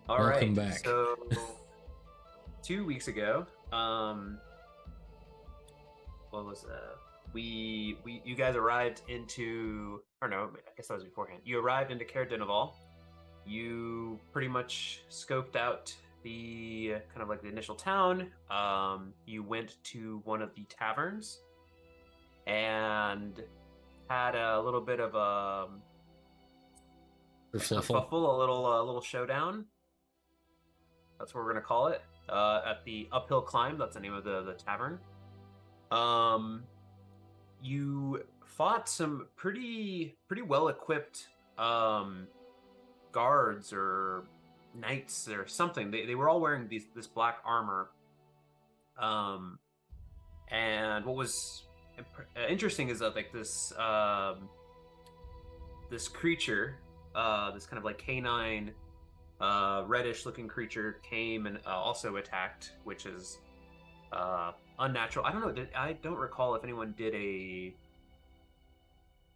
All Welcome right. back. So 2 weeks ago, what was we you guys arrived into, or no, I guess that was beforehand. You arrived into Caer Dineval. You pretty much scoped out the kind of like the initial town. You went to one of the taverns and had a little bit of a Kerfluffle. kerfuffle, a little showdown. That's what we're gonna call it. At the uphill climb. That's the name of the tavern. Um, you fought some pretty well equipped guards or knights or something. They were all wearing this black armor. Um, and what was interesting is that like this creature, this kind of like canine, reddish looking creature came and also attacked, which is unnatural. I don't know. I don't recall if anyone did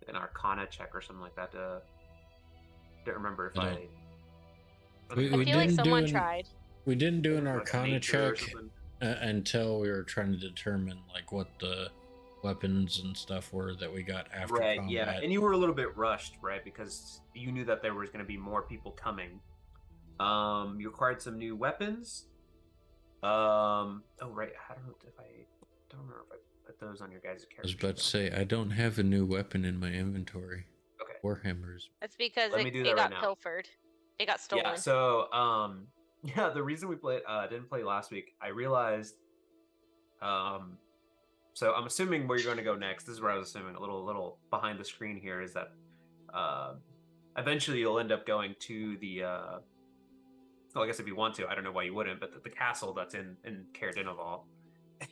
an Arcana check or something like that. Don't remember if I don't. I We, I we feel like didn't do someone an tried. we didn't do an like a Arcana nature or check something. until we were trying to determine like what the weapons and stuff were that we got after Right, yeah. combat. And you were a little bit rushed, right? Because you knew that there was going to be more people coming. You acquired some new weapons. Oh, right. I don't remember if I put those on your guys' I was character about to sheet. say I don't have a new weapon in my inventory. Okay, Warhammers. That's because let it, me do that it right got now. pilfered. It got Yeah, stolen. so yeah, the reason we didn't play last week, I realized um so I'm assuming where you're going to go next. This is where I was assuming a little behind the screen here is that uh eventually you'll end up going to the well, I guess if you want to, I don't know why you wouldn't, but the castle that's in Caer Dineval.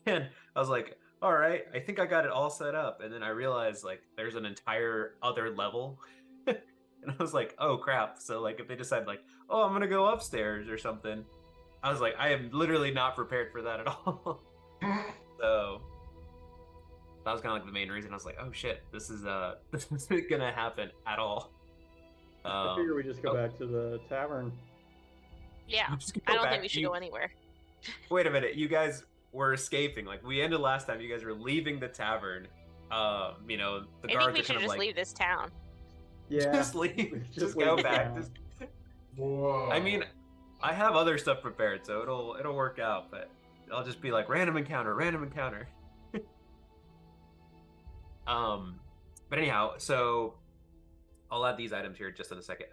And I was like, all right, I think I got it all set up. And then I realized like there's an entire other level. And I was like, oh crap. So like if they decide like, oh, I'm gonna go upstairs or something, I was like, I am literally not prepared for that at all. So that was kind of like the main reason. I was like, oh shit, this is this isn't gonna happen at all. I figure we just go Oh, back to the tavern. Yeah, we just I go don't think we back. should go anywhere. Wait a minute, you guys were escaping. Like we ended last time, you guys were leaving the tavern. The I think guards we are should kind of just like, leave this town. just Yeah, we leave, just just leave go the back. town. I mean, I have other stuff prepared, so it'll work out. But I'll just be like random encounter, random encounter. Um, but anyhow, so I'll add these items here just in a second.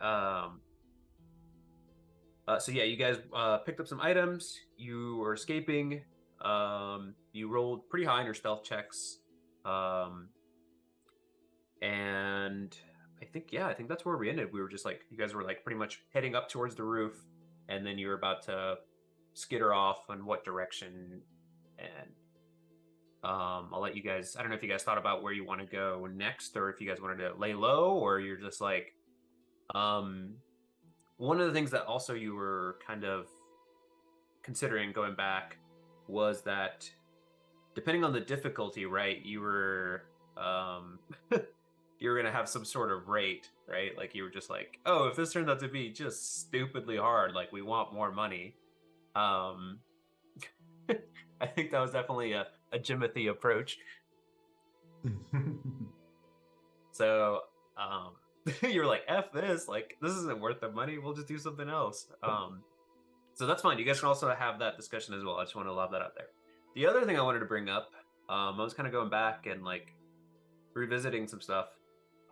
So yeah, you guys picked up some items. You were escaping. You rolled pretty high in your stealth checks. Um, and I think that's where we ended. We were just like, you guys were like pretty much heading up towards the roof, and then you were about to skitter off on what direction. And I'll let you guys. I don't know if you guys thought about where you want to go next, or if you guys wanted to lay low, or you're just like, um, one of the things that also you were kind of considering going back was that depending on the difficulty, right, you were you were gonna have some sort of rate, right? Like you were just like, oh, if this turns out to be just stupidly hard, like we want more money. Um I think that was definitely a Jimothy approach. So you were like, F this, like this isn't worth the money, we'll just do something else. So that's fine. You guys can also have that discussion as well. I just want to lob that out there. The other thing I wanted to bring up, I was kind of going back and like revisiting some stuff.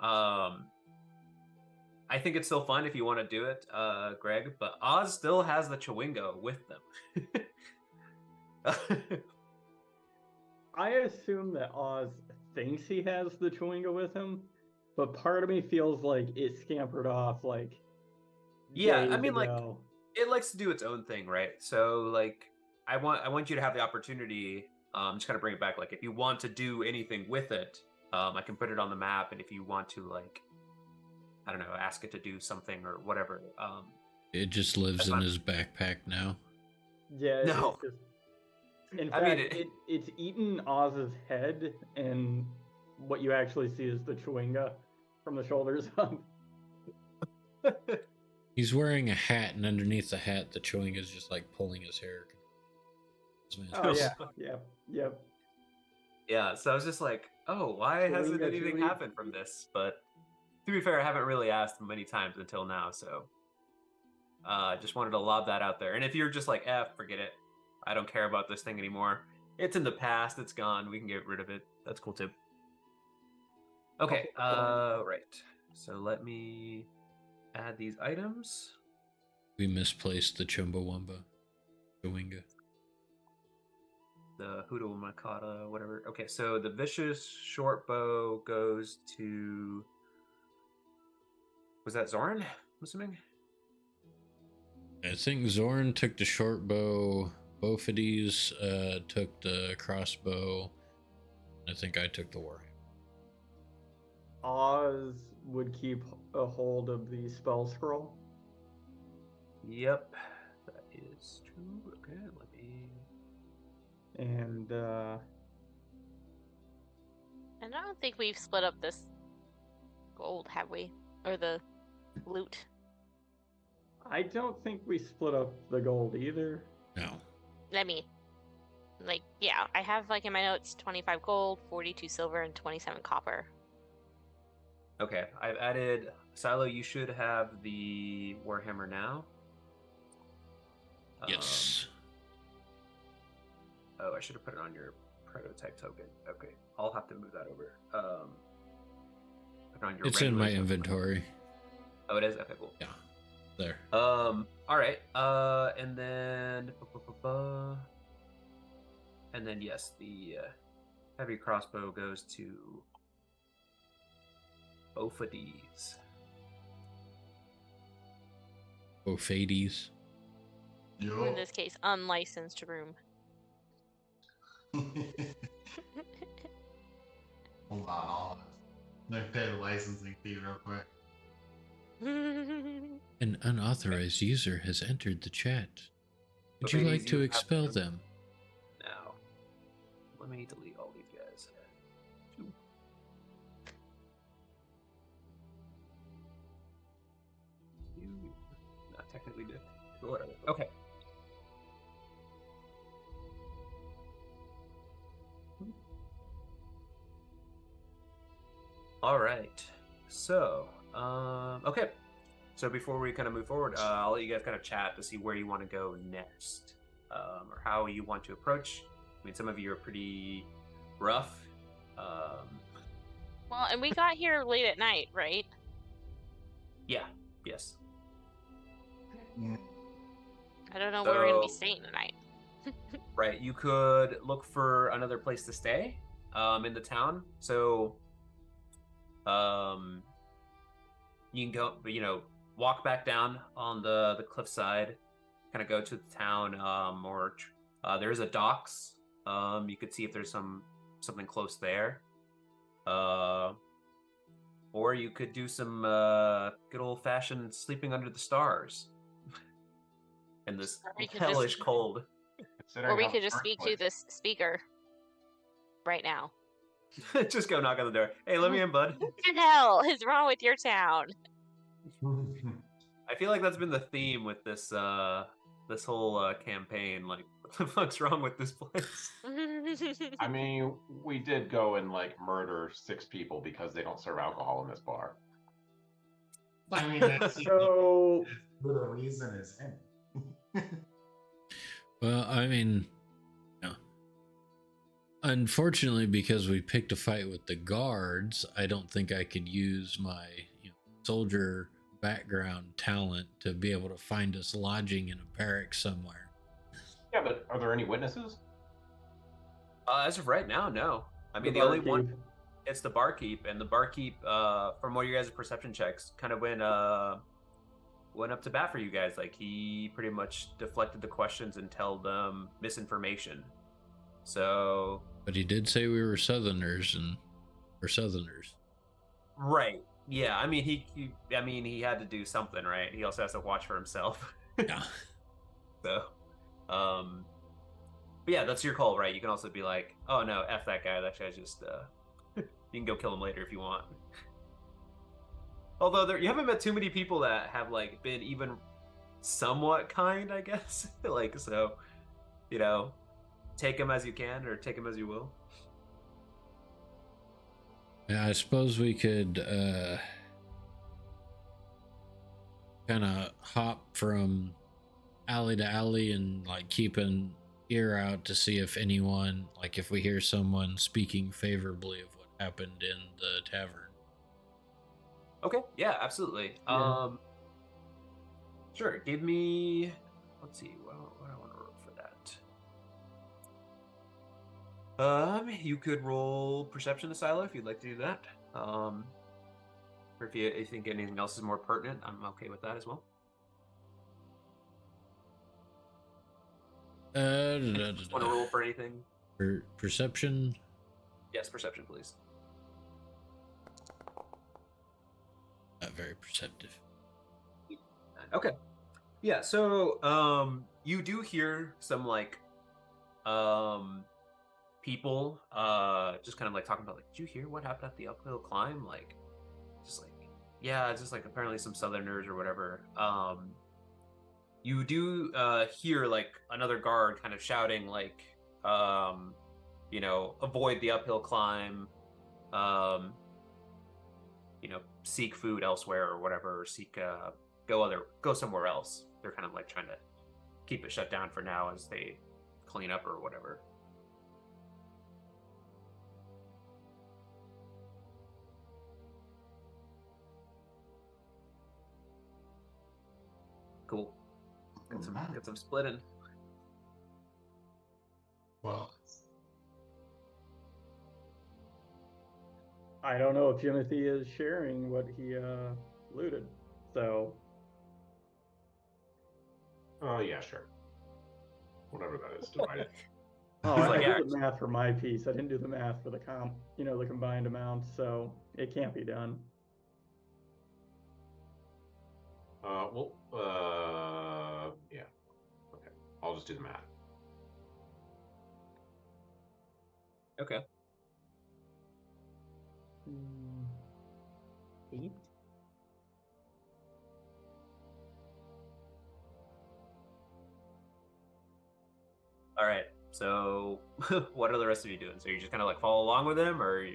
Um, I think it's still fun if you want to do it, Greg, but Oz still has the Chewingo with them. I assume that Oz thinks he has the Chewingo with him, but part of me feels like it scampered off like Yeah, I days mean, like ago. it likes to do its own thing, right? So, like, I want you to have the opportunity. Just kind of bring it back. Like, if you want to do anything with it, I can put it on the map, and if you want to, like, I don't know, ask it to do something or whatever. It just lives That's in fine. his backpack now. Yeah, No, it's just. In I mean fact, it's eaten Oz's head, and what you actually see is the Chewinga from the shoulders up. He's wearing a hat, and underneath the hat, the chewing is just like pulling his hair. Oh yeah, yep. Yeah, so I was just like, oh, why hasn't Chewinga, anything Chewy. happened from this? But to be fair, I haven't really asked many times until now, so just wanted to lob that out there. And if you're just like, forget it, I don't care about this thing anymore. It's in the past, it's gone, we can get rid of it. That's cool too. Okay, right. So let me add these items. We misplaced the Chumbawamba. Chewinga. The Hoodoo Makata, whatever. Okay, so the Vicious Short Bow goes to... Was that Zoran, I'm assuming? I think Zorn took the short bow. Bofides took the crossbow. I think I took the warhammer. Oz would keep a hold of the spell scroll. Yep, that is true. Okay, let me... And And I don't think we've split up this gold, have we? Or the loot. I don't think we split up the gold either. No. I mean, like, yeah, I have, like, in my notes, 25 gold, 42 silver, and 27 copper. Okay, I've added... Silo, you should have the Warhammer now. Yes. Oh, I should have put it on your prototype token. Okay, I'll have to move that over. Put it on your It's in my regular token. inventory. Oh, it is? Okay, cool. Yeah. There. All right. And then... And then, yes, the heavy crossbow goes to Bofides. Bofides. Or in this case, unlicensed room. Hold on, let me pay the licensing fee real quick. An unauthorized user has entered the chat. Would you Bofides, like to you have expel to- them? Now, let me delete all these guys. You not technically did, but whatever. Okay. All right. So, okay. So before we kind of move forward, I'll let you guys kind of chat to see where you want to go next, or how you want to approach. I mean, some of you are pretty rough. Well, and we got here late at night, right? Yeah. Yes. I don't know where we're going to be So- staying tonight. Right. You could look for another place to stay, in the town. So, you can go, walk back down on the cliffside, kind of go to the town, or there's a docks. You could see if there's something close there. Or you could do some good old fashioned sleeping under the stars in this Or we could hellish just- cold. Or we could just speak to this speaker right now. Just go knock on the door. Hey, let me in, bud. What the hell is wrong with your town? I feel like that's been the theme with this this whole campaign. Like, what the fuck's wrong with this place? I mean, we did go and like murder 6 people because they don't serve alcohol in this bar. I mean, that's So where the reason is in. Well, I mean, unfortunately, because we picked a fight with the guards, I don't think I could use my soldier background talent to be able to find us lodging in a barracks somewhere. Yeah, but are there any witnesses? As of right now, no. I mean, the only one, it's the barkeep, and the barkeep, from what your guys' perception checks, kind of went up to bat for you guys. Like, he pretty much deflected the questions and told them misinformation. So, But he did say we were Southerners, and we're Southerners. right, yeah. I mean, he had to do something, right? He also has to watch for himself. Yeah. So, but yeah, that's your call, right? You can also be like, oh no, F that guy. That guy's just, you can go kill him later if you want. Although you haven't met too many people that have like been even somewhat kind, I guess. Like so, you know, take them as you can or take them as you will. Yeah, I suppose we could kind of hop from alley to alley and like keep an ear out to see if anyone, like if we hear someone speaking favorably of what happened in the tavern. Okay, yeah, absolutely. Yeah. Sure. Give me. Let's see. What do I want to roll for that? You could roll perception to Silo if you'd like to do that. Or if you think anything else is more pertinent, I'm okay with that as well. Just want to roll for anything? Perception. Yes, perception, please. Not very perceptive. Okay. Yeah, so you do hear some like people just kind of like talking about like, did you hear what happened at the uphill climb? Like just like yeah, it's just like apparently some southerners or whatever. You do hear like another guard kind of shouting like avoid the uphill climb, um seek food elsewhere or whatever, or seek go somewhere else. They're kind of like trying to keep it shut down for now as they clean up or whatever. Cool. Get some splitting. Well, I don't know if Jimothy is sharing what he looted. So Oh yeah, sure. Whatever that is, divide it. oh, He's I like, did yeah. the math for my piece. I didn't do the math for the the combined amounts, so it can't be done. Yeah. Okay, I'll just do the math. Okay. 8. All right. So, what are the rest of you doing? So you just kind of like follow along with him, or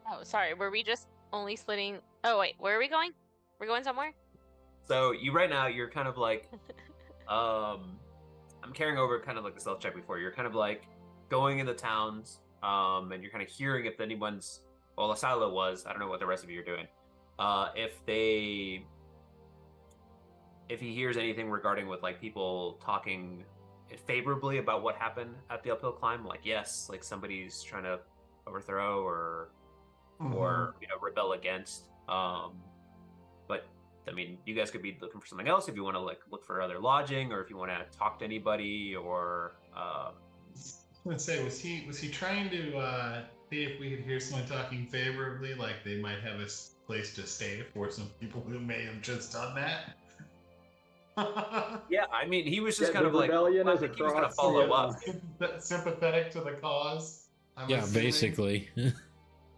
Oh, sorry. Were we just only splitting? Oh, wait. Where are we going? We're going somewhere? so you right now you're kind of like, I'm carrying over kind of like the stealth check before. You're kind of like going in the towns, and you're kind of hearing if anyone's. Well, Asilo was. I don't know what the rest of you are doing. If he hears anything regarding with like people talking favorably about what happened at the uphill climb, like yes, like somebody's trying to overthrow or rebel against. But I mean, you guys could be looking for something else if you want to like look for other lodging, or if you want to talk to anybody, or I was gonna say, was he trying to see if we could hear someone talking favorably, like they might have a place to stay for some people who may have just done that? yeah, I mean, he was just Yeah, kind the of like, rebellion I is think he was gonna across. follow Yeah. up. Sympathetic to the cause. I'm Yeah, assuming, basically.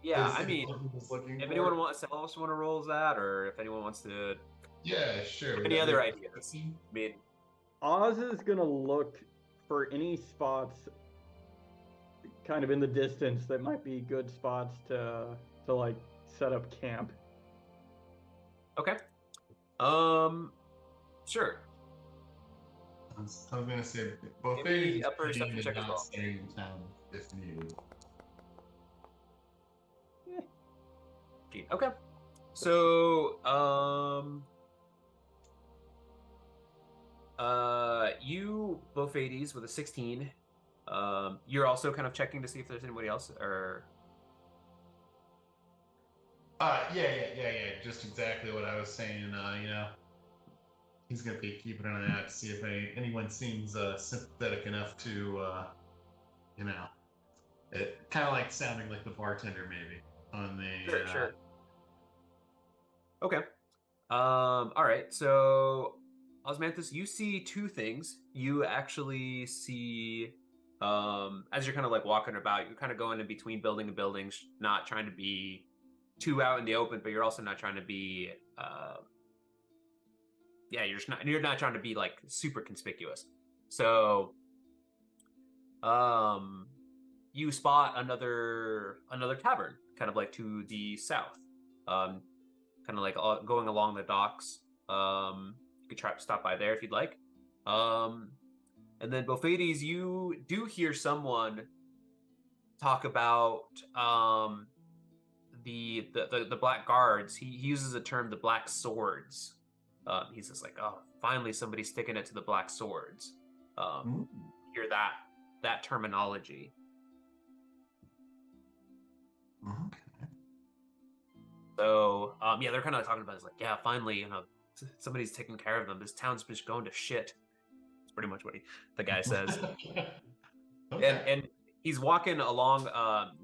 Yeah, is I mean, what he was looking if for. anyone else want to roll that, or if anyone wants to, Yeah, sure. any other ideas? I mean, Oz is gonna look for any spots kind of in the distance that might be good spots to like set up camp. okay. Sure. I was gonna say both Give me a perception check as not well. staying in town if needed. Okay. So, you both 80s with a 16. You're also kind of checking to see if there's anybody else, or Yeah. Just exactly what I was saying. He's gonna be keeping an eye out to see if anyone seems sympathetic enough to, it kind of like sounding like the bartender maybe on the. sure. Okay. All right. So, Osmanthus, you see two things. You actually see, as you're kind of like walking about, you're kind of going in between building and buildings, not trying to be too out in the open, but you're also not trying to be you're not trying to be like super conspicuous. So you spot another tavern kind of like to the south. Kind of like going along the docks. You could try to stop by there if you'd like. And then Bofades, you do hear someone talk about the black guards. He uses the term the black swords. He's just like, oh, finally somebody's sticking it to the black swords. Hear that terminology. So they're kind of talking about it. It's like, yeah, finally, somebody's taking care of them. This town's been going to shit. It's pretty much what the guy says. Okay. And he's walking along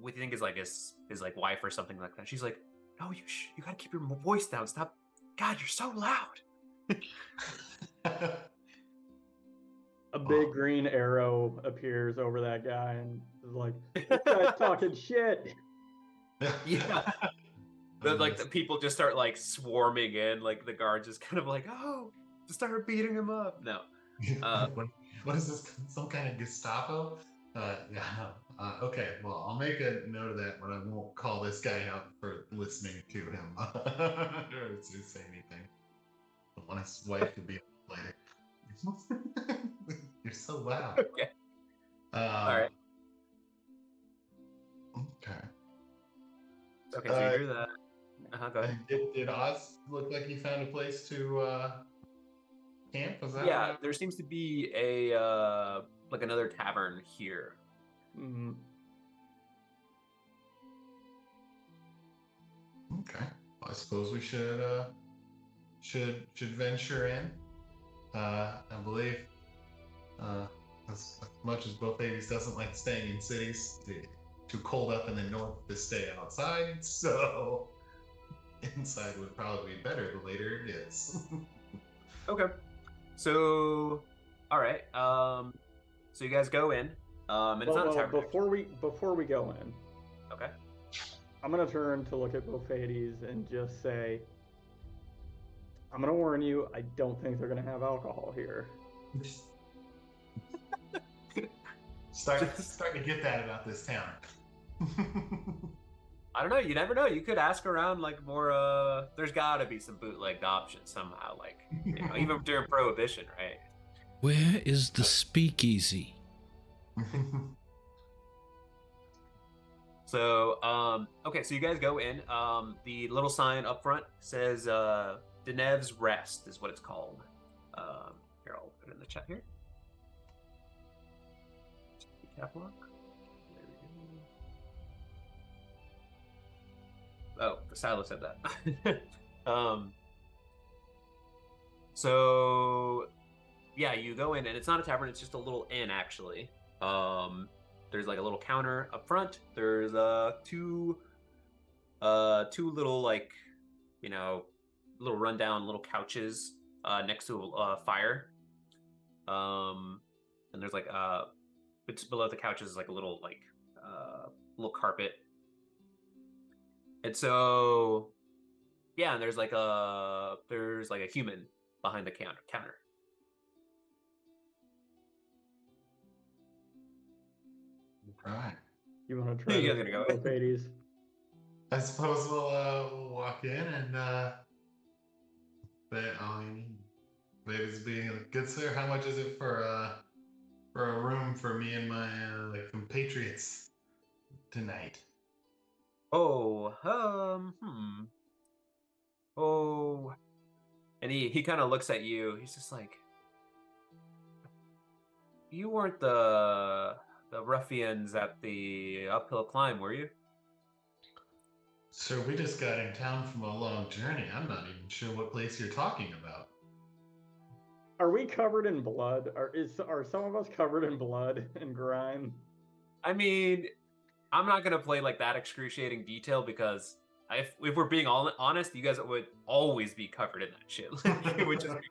with, I think, his like wife or something like that. She's like, no, you gotta keep your voice down. Stop. God, you're so loud. A big green arrow appears over that guy and is like, this guy's talking shit. Yeah. The people just start like swarming in, like the guards just kind of like, oh, just start beating him up. No. What is this? Some kind of Gestapo? Okay, well, I'll make a note of that, but I won't call this guy out for listening to him or to say anything. I don't want his wife to be later. You're so loud. Okay. All right. Okay. Okay, so you hear that. Go ahead. Did Oz look like he found a place to camp? Was that? Yeah, there seems to be a like another tavern here. Mm-hmm. Okay. Well, I suppose we should venture in. I believe as much as Bofades doesn't like staying in cities, too cold up in the north to stay outside, so inside would probably be better the later it is. Okay. So, all right. So you guys go in. And it's not a tavern. Before we go in, Okay. I'm gonna turn to look at Bofades and just say, I'm gonna warn you, I don't think they're gonna have alcohol here. Starting to get that about this town. I don't know. You never know. You could ask around like more. There's got to be some bootlegged options somehow, like even during Prohibition, right? Where is the speakeasy? So, okay, so you guys go in. The little sign up front says Denev's Rest is what it's called. Here, I'll put it in the chat here. Cap lock. There we go. Oh, the Silo said that. So yeah, you go in and it's not a tavern, it's just a little inn actually. There's like a little counter up front. There's two little like, little rundown little couches next to a fire. And there's like it's below the couches is like a little little carpet. And so yeah, and there's like a human behind the counter. Right. You want to try You guys gonna go in? Bofades? I suppose we'll walk in and ladies being good sir, how much is it for a room for me and my compatriots tonight? Oh, and he kind of looks at you. He's just like, you weren't the ruffians at the uphill climb, were you? Sir, we just got in town from a long journey. I'm not even sure what place you're talking about. Are we covered in blood? Are some of us covered in blood and grime? I mean, I'm not gonna play like that excruciating detail because if we're being honest, you guys would always be covered in that shit. Like, it would just be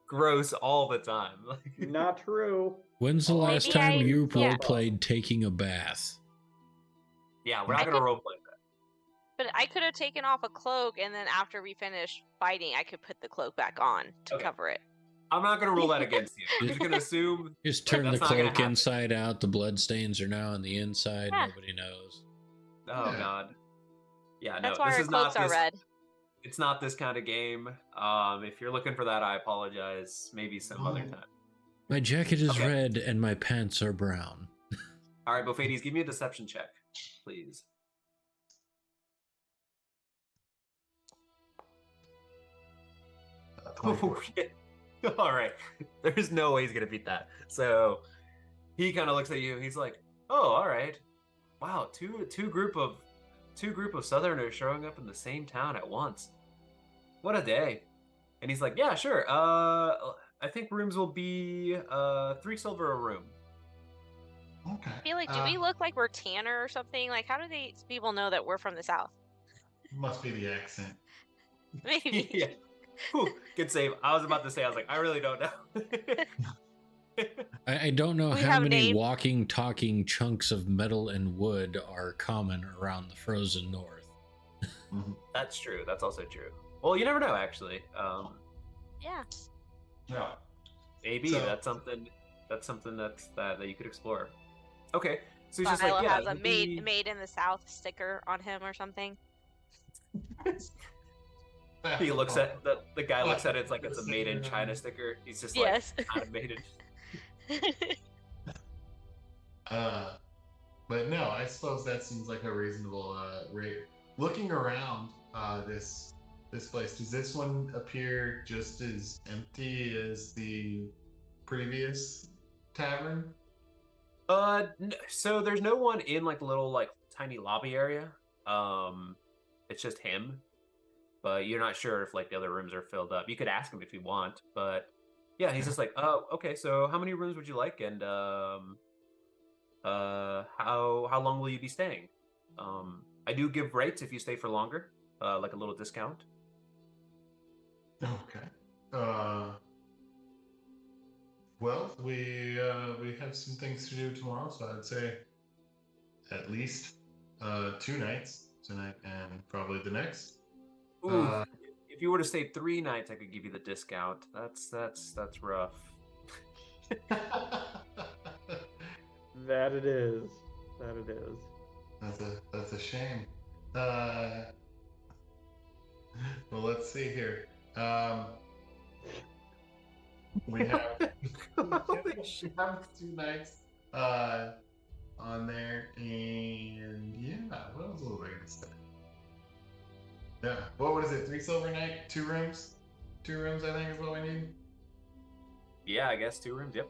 gross all the time. Like, Not true. When's the last Maybe time you yeah. role played taking a bath? yeah, we're not gonna roleplay that. But I could have taken off a cloak, and then after we finish fighting, I could put the cloak back on to cover it. I'm not gonna rule that against you. I'm just gonna assume Just turn the that's not gonna cloak happen. inside out. The blood stains are now on the inside. Yeah. Nobody knows. Oh Yeah. God. Yeah, That's no, why this our is not cloaks are this. red. It's not this kind of game. If you're looking for that, I apologize. Maybe some other time. My jacket is Okay. red and my pants are brown. All right, Bofades, give me a deception check, please. Uh, 24. Okay. All right. There's no way he's gonna beat that. So he kind of looks at you. He's like, "Oh, all right. Wow, two group of Southerners showing up in the same town at once. What a day." And he's like, "Yeah, sure. I think rooms will be 3 silver a room." Okay. I feel like, do we look like we're Tanner or something? Like, how do these people know that we're from the South? Must be the accent. Maybe. Yeah. Whew, good save. I was about to say, I was like, I really don't know. I don't know We how have many names. walking, talking chunks of metal and wood are common around the frozen north. Mhm. That's true. That's also true. Well, you never know, actually. Yeah. Yeah. Maybe So- that's something that you could explore. Okay, so he's just Philo like, yeah, has a it'll be- made in the South sticker on him or something. He looks at the guy looks at it, it's like it's a made in China sticker. He's just like, Yes. kind of made it. But no, I suppose that seems like a reasonable rate. Looking around this place, does this one appear just as empty as the previous tavern? So there's no one in like the little like tiny lobby area. It's just him. But you're not sure if like the other rooms are filled up. You could ask him if you want, but yeah, he's just like, oh, okay. So how many rooms would you like, and how long will you be staying? I do give rates if you stay for longer, like a little discount. Okay. Well, we have some things to do tomorrow, so I'd say at least 2 nights tonight and probably the next. Ooh, if you were to stay 3 nights, I could give you the discount. That's rough. That it is. That it is. That's a shame. Well, let's see here. We have, Holy shit. we have 2 nights on there, and yeah, what else was I gonna say? Yeah, what is it? 3 silver night, 2 rooms. 2 rooms, I think, is what we need. Yeah, I guess 2 rooms. Yep.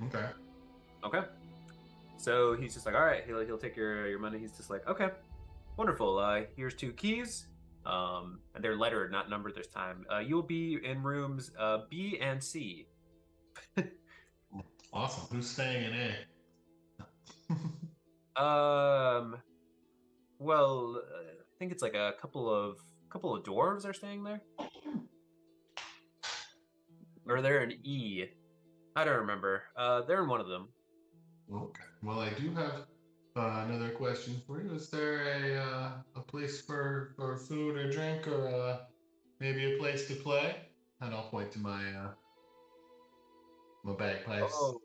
Okay. Okay. So he's just like, all right, he'll take your money. He's just like, okay, wonderful. Here's 2 keys. And they're lettered, not numbered this time. You'll be in rooms B and C. Awesome. Who's staying in A? Well, I think it's like a couple of dwarves are staying there, or they're in E. I don't remember. They're in one of them. Okay. Well, I do have another question for you. Is there a place for food or drink, or maybe a place to play? And I'll point to my my bagpipes. Oh.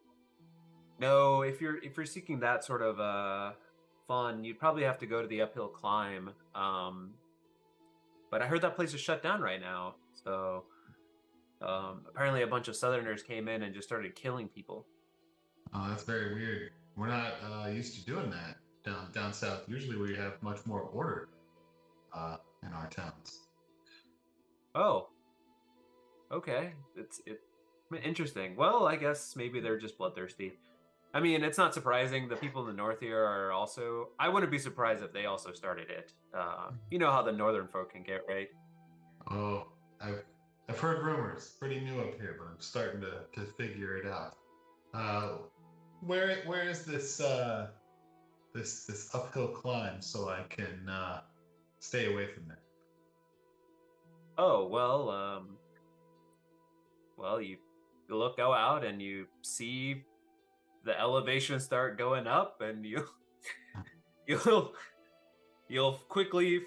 No, if you're seeking that sort of fun, you'd probably have to go to the uphill climb. But I heard that place is shut down right now. So apparently a bunch of Southerners came in and just started killing people. Oh, that's very weird. We're not used to doing that down south. Usually we have much more order in our towns. Oh. Okay. It's interesting. Well, I guess maybe they're just bloodthirsty. I mean, it's not surprising. The people in the north here are also. I wouldn't be surprised if they also started it. You know how the northern folk can get, right? Oh, I've heard rumors. Pretty new up here, but I'm starting to figure it out. Where is this this uphill climb so I can stay away from there? Oh well, you go out and you see the elevation start going up, and you'll you'll quickly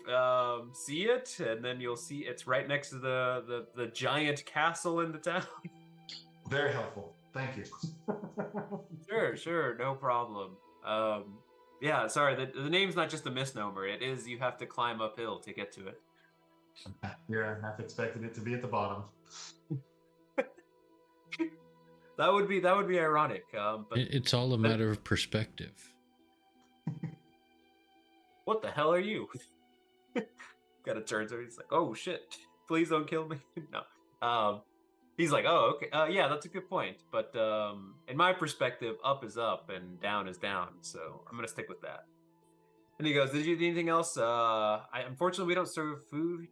see it, and then you'll see it's right next to the giant castle in the town. Very helpful. Thank you. Sure, no problem. Yeah, sorry, the name's not just a misnomer. It is you have to climb uphill to get to it. Yeah, I half expected it to be at the bottom. That would be ironic. But It's all a matter of perspective. what the hell are you? Kind of turns over. He's like, "Oh shit! Please don't kill me." No. He's like, "Oh, okay. Yeah, that's a good point. But in my perspective, up is up and down is down. So I'm gonna stick with that." And he goes, "Did you need anything else? Unfortunately, we don't serve food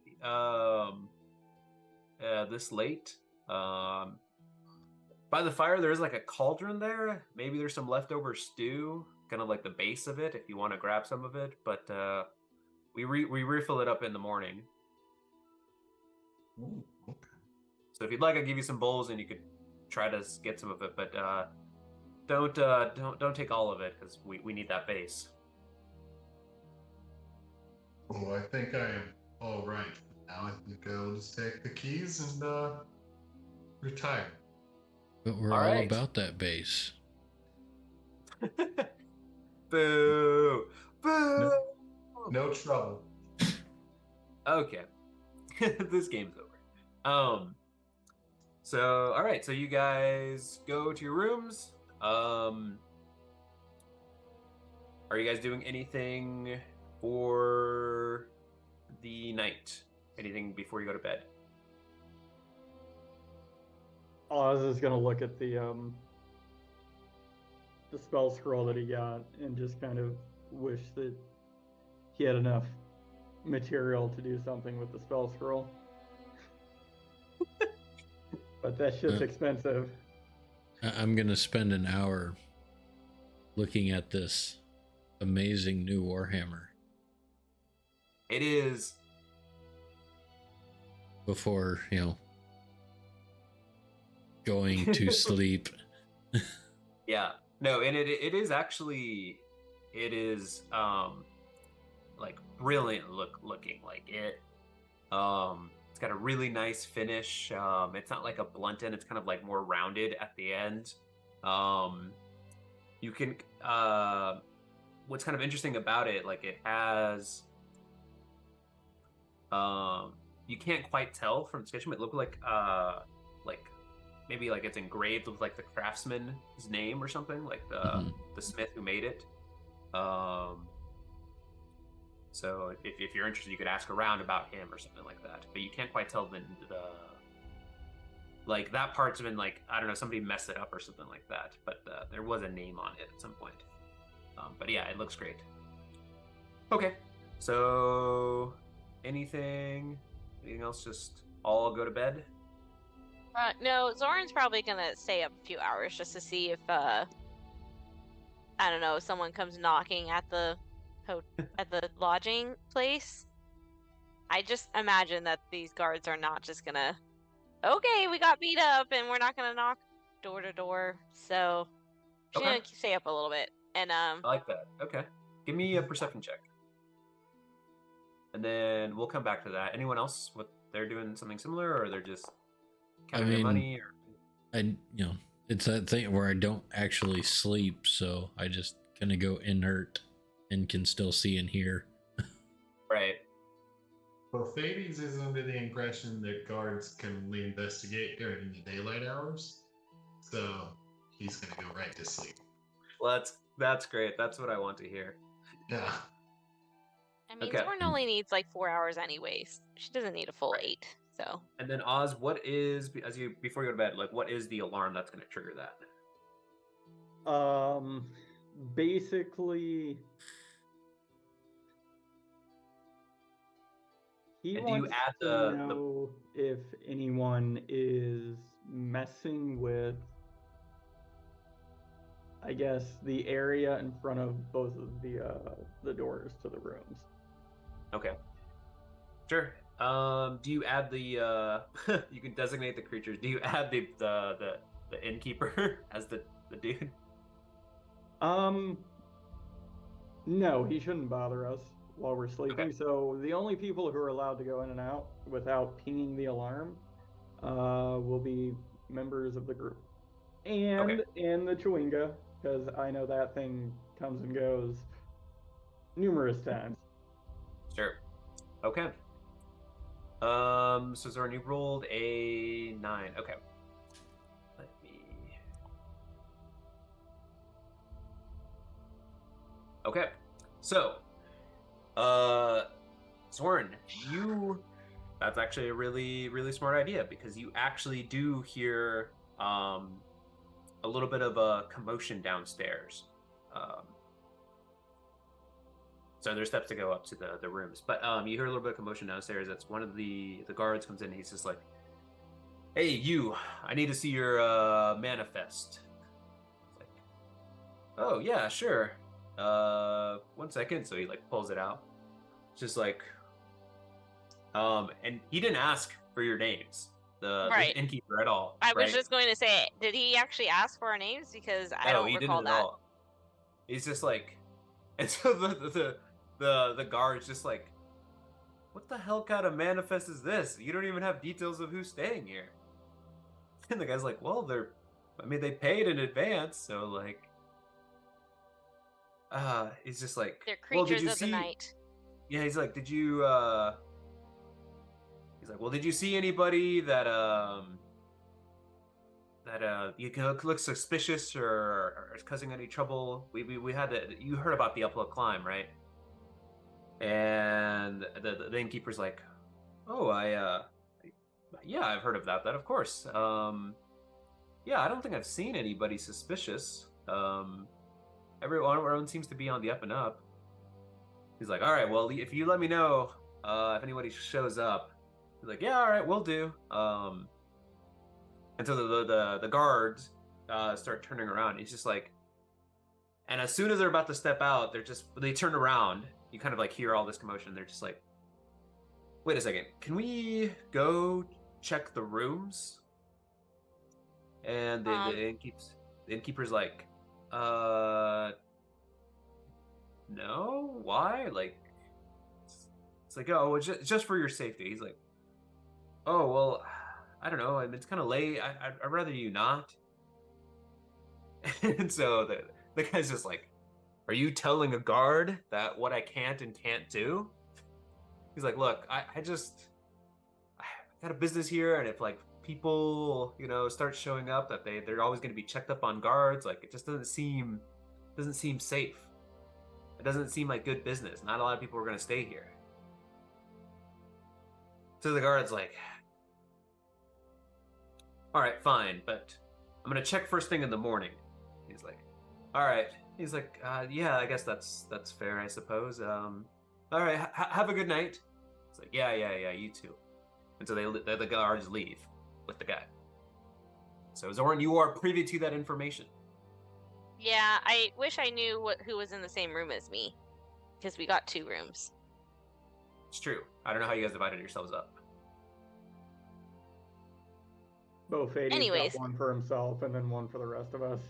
this late. By the fire, there is like a cauldron there. Maybe there's some leftover stew, kind of like the base of it, if you want to grab some of it. But we refill it up in the morning. Ooh, okay. So if you'd like, I'll give you some bowls, and you could try to get some of it. But don't take all of it because we need that base." Oh, I think I am all right. Now I think I'll just take the keys and retire. But we're All all right. about that base. Boo! Boo! No trouble. Okay. This game's over. So all right, so you guys go to your rooms. Are you guys doing anything for the night? Anything before you go to bed? Oz is gonna look at the spell scroll that he got and just kind of wish that he had enough material to do something with the spell scroll. But that shit's expensive. I'm going to spend an hour looking at this amazing new Warhammer It is. before, going to sleep. Yeah. No, and it is actually, it is like brilliant looking. Like it it's got a really nice finish. It's not like a blunt end, it's kind of like more rounded at the end. You can what's kind of interesting about it, like it has you can't quite tell from the sketch, but it looked like maybe like it's engraved with like the craftsman's name or something, like the smith who made it. So if you're interested, you could ask around about him or something like that. But you can't quite tell the like that part's been like, I don't know, somebody messed it up or something like that. But there was a name on it at some point. But yeah, it looks great. Okay, so anything else? Just all go to bed. No, Zoran's probably gonna stay up a few hours just to see if I don't know, someone comes knocking at the lodging place. I just imagine that these guards are not just gonna, okay, we got beat up and we're not gonna knock door to door. So she's Okay. gonna stay up a little bit. And I like that. Okay, give me a perception check, and then we'll come back to that. Anyone else? What they're doing something similar, or they're just counting their money? Or It's that thing where I don't actually sleep, so I just kind of go inert and can still see and hear. Right. Well, Thades is under the impression that guards can only investigate during the daylight hours, so he's gonna go right to sleep. Well, that's great. That's what I want to hear. Yeah. I mean, Okay. Zoran only needs like 4 hours anyways. She doesn't need a full 8. So. And then Oz, what is before you go to bed? Like, what is the alarm that's going to trigger that? Basically, he And do you wants add to know if anyone is messing with, I guess, the area in front of both of the doors to the rooms. Okay. Sure. Do you add the you can designate the creatures. Do you add the innkeeper as the dude? No, he shouldn't bother us. while we're sleeping. Okay. So the only people who are allowed to go in and out without pinging the alarm will be members of the group. Okay. And the Chewinga, because I know that thing comes and goes numerous times. Sure. Okay. So Zoran, you rolled a 9. Okay. Let me. Okay. So, Zoran, that's actually a really, really smart idea because you actually do hear a little bit of a commotion downstairs. So there's steps to go up to the rooms, but you hear a little bit of commotion downstairs. That's one of the guards comes in. And he's just like, "Hey, you! I need to see your manifest." It's like, "Oh yeah, sure. 1 second." So he like pulls it out. It's just like, and he didn't ask for your names, the Right. innkeeper at all. I was right? just going to say, did he actually ask for our names? Because I No, don't he recall didn't at that. all. He's just like, and so the guard's just like, what the hell kind of manifest is this? You don't even have details of who's staying here. And the guy's like, well, they paid in advance, so like, he's just like, They're well, did creatures you of the see? night. Yeah, he's like, he's like, well, did you see anybody that you look suspicious or is causing any trouble? We had you heard about the uphill climb, right? And the innkeeper's like, oh, yeah, I've heard of that. That of course. Yeah, I don't think I've seen anybody suspicious. Everyone seems to be on the up and up. He's like, all right, well, if you let me know if anybody shows up. He's like, yeah, all right, we'll do. And so the guards start turning around. He's just like, and as soon as they're about to step out, they turn around. You kind of like hear all this commotion. They're just like, wait a second, can we go check the rooms? And the innkeeper's like, no, why? Like, it's like, oh, it's just for your safety. He's like, oh, well, I don't know. I mean, it's kind of late. I'd rather you not. And so the guy's just like, are you telling a guard that what I can't and can't do? He's like, look, I got a business here, and if like people, start showing up, that they're always going to be checked up on guards. Like, it just doesn't seem safe. It doesn't seem like good business. Not a lot of people are going to stay here. So the guard's like, all right, fine, but I'm going to check first thing in the morning. He's like, all right. He's like, yeah, I guess that's fair, I suppose. All right, have a good night. It's like, yeah, you too. And so the guards leave with the guy. So Zoran, you are privy to that information. Yeah, I wish I knew who was in the same room as me, because we got 2 rooms. It's true. I don't know how you guys divided yourselves up. Anyways, got one for himself and then one for the rest of us.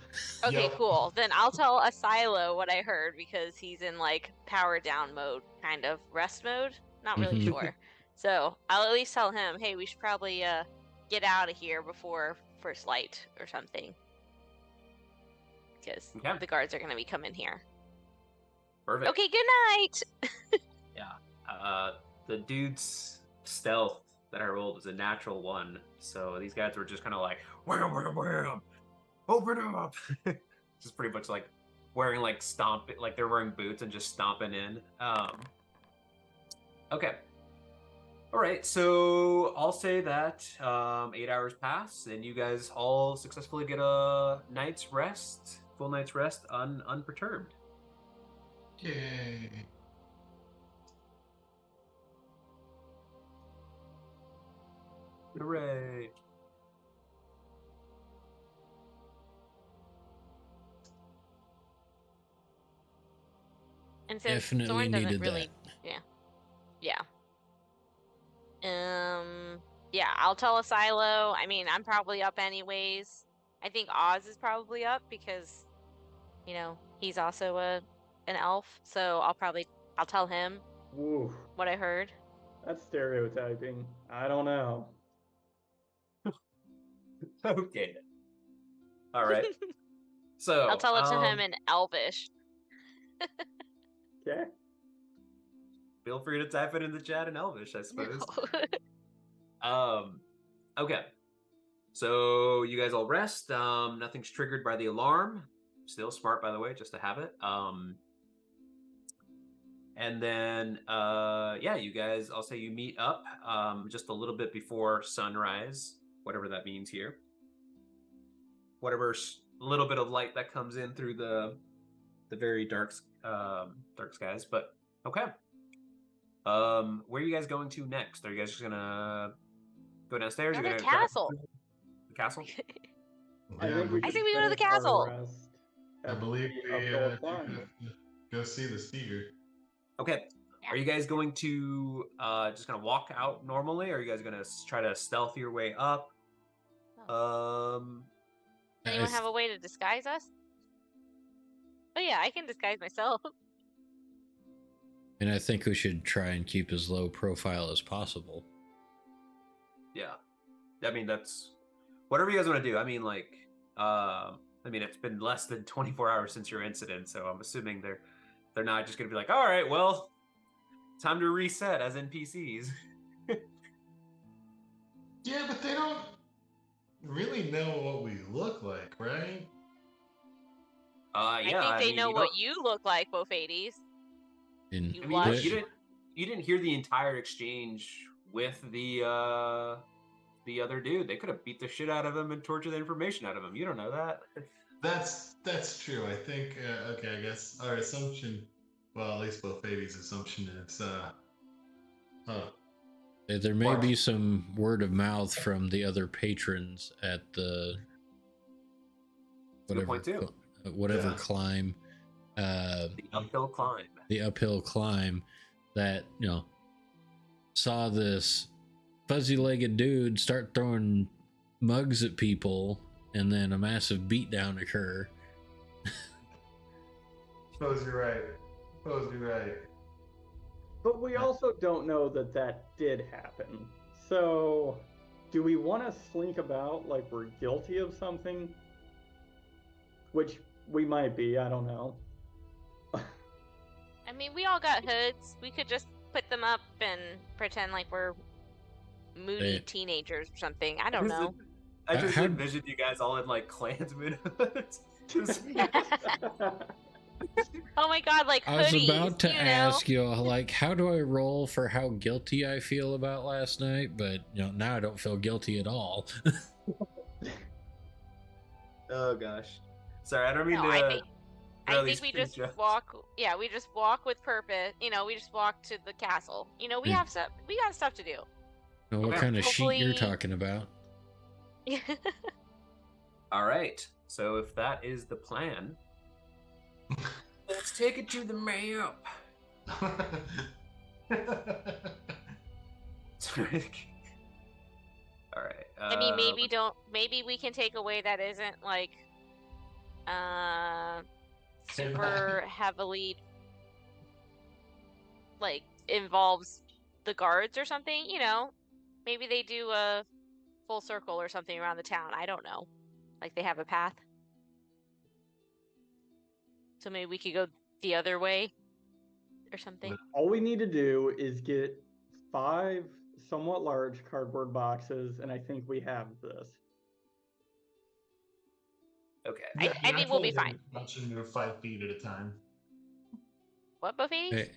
Okay, Yep. cool. Then I'll tell Asilo what I heard because he's in like power down mode, kind of rest mode. Not really sure. So I'll at least tell him, hey, we should probably get out of here before first light or something, because the guards are gonna be coming here. Perfect. Okay, good night. Yeah. The dude's stealth that I rolled was a natural 1, so these guys were just kind of like, wham, wham, wham, open up. Just pretty much like wearing like they're wearing boots and just stomping in. Okay. All right, so I'll say that 8 hours pass, and you guys all successfully get a night's rest, full night's rest, unperturbed. Yay. Hooray! And since Definitely Zorn doesn't needed really, that. yeah. Yeah, I'll tell Asilo. I mean, I'm probably up anyways. I think Oz is probably up because, he's also an elf. So I'll tell him. Woo. what I heard. That's stereotyping. I don't know. Okay. All right. So, I'll tell it to him in Elvish. Okay. feel free to type it in the chat in Elvish, I suppose. No. Okay. So you guys all rest. Nothing's triggered by the alarm. Still smart, by the way, just to have it. And then, yeah, you guys, I'll say you meet up just a little bit before sunrise, whatever that means here. Whatever little bit of light that comes in through the very dark skies. But okay. Where are you guys going to next? Are you guys just gonna go downstairs? Go You're to the gonna castle. the castle? I think we I should think we go to the finish our castle. rest I at believe the we uphill do climb. have to go see the Steger. Okay. Are you guys going to just gonna walk out normally, or are you guys gonna try to stealth your way up? Anyone have a way to disguise us? Oh yeah, I can disguise myself. And I think we should try and keep as low profile as possible. Yeah. I mean, that's whatever you guys want to do. I mean, like, I mean, it's been less than 24 hours since your incident, so I'm assuming they're not just gonna be like, all right, well, time to reset as NPCs. Yeah, but they don't really know what we look like, right? Yeah. I think they mean, know you what don't- you look like, both 80s. And You I mean, lush. you didn't hear the entire exchange with the other dude. They could have beat the shit out of him and tortured the information out of him. You don't know that. That's true. I think. Okay, I guess our assumption. Well, at least both babies' assumption is. there may be some word of mouth from the other patrons at the That's a good point too. whatever Yeah. climb, The uphill climb. the uphill climb, that saw this fuzzy-legged dude start throwing mugs at people, and then a massive beatdown occur. Suppose you're right. But we also don't know that that did happen. So, do we want to slink about like we're guilty of something? Which we might be, I don't know. I mean, we all got hoods. We could just put them up and pretend like we're moody Hey. teenagers or something. I don't know. I just How- envisioned you guys all in like Klansman hoods. Oh my god, like I was hoodies, about to you know? ask you, like, how do I roll for how guilty I feel about last night? But now I don't feel guilty at all. Oh gosh. Sorry, I don't mean No, to. I throw think these we big just jokes. walk. Yeah, we just walk with purpose. We just walk to the castle. We Yeah. have stuff. We got stuff to do. What Okay. kind of sheet you're Hopefully- talking about? All right. So if that is the plan, let's take it to the map. All right. I mean, maybe we can take a way that isn't like super heavily like involves the guards or something, maybe they do a full circle or something around the town. I don't know. Like they have a path. So maybe we could go the other way or something. All we need to do is get 5 somewhat large cardboard boxes, and I think we have this. Okay. I think we'll be fine. I should move 5 feet at a time. What, Buffy? Hey,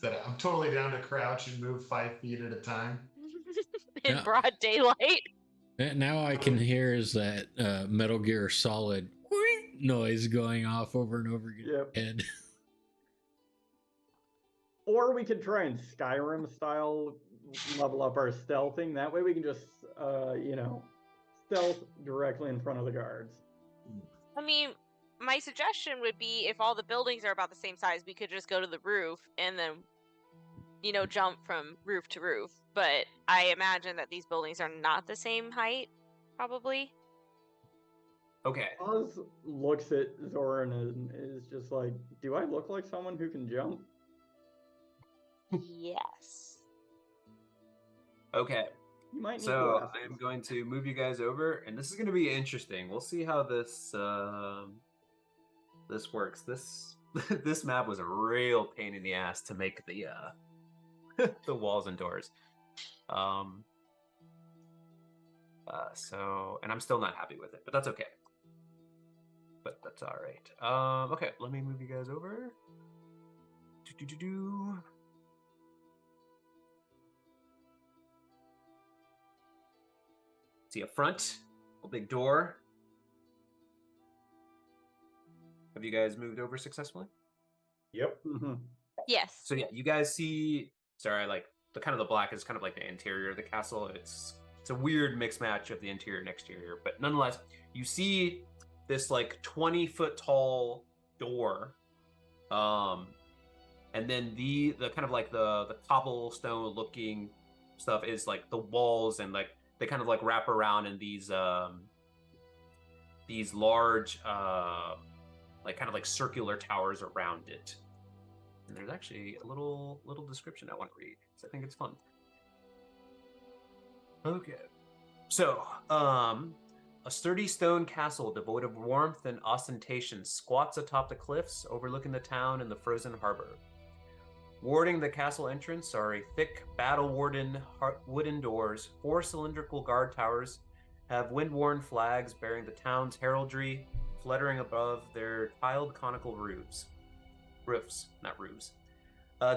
That I'm totally down to crouch and move 5 feet at a time. In Yeah. broad daylight. now I can hear is that Metal Gear Solid noise going off over and over again. Yep. And Or we could try and Skyrim style level up our stealthing. That way we can just, stealth directly in front of the guards. I mean, my suggestion would be if all the buildings are about the same size, we could just go to the roof and then, jump from roof to roof. But I imagine that these buildings are not the same height, probably. Okay. Oz looks at Zoran and is just like, "Do I look like someone who can jump?" Yes. Okay. You might need So glasses. I'm going to move you guys over, and this is going to be interesting. We'll see how this this works. This this map was a real pain in the ass to make the the walls and doors. So, and I'm still not happy with it, but that's okay. But that's all right. Okay, let me move you guys over. Do. See a front, a big door. Have you guys moved over successfully? Yep. Mhm. Yes. So yeah, you guys see. Sorry, like the kind of the black is kind of like the interior of the castle. It's a weird mixed match of the interior and exterior, but nonetheless, you see this like 20-foot tall door, and then the kind of like the cobblestone looking stuff is like the walls, and like they kind of like wrap around in these large like kind of like circular towers around it. And there's actually a little description I want to read because I think it's fun. Okay. So, a sturdy stone castle devoid of warmth and ostentation squats atop the cliffs overlooking the town and the frozen harbor. Warding the castle entrance are a thick, battle-worn wooden doors. 4 cylindrical guard towers have wind-worn flags bearing the town's heraldry fluttering above their tiled conical roofs. Not roofs.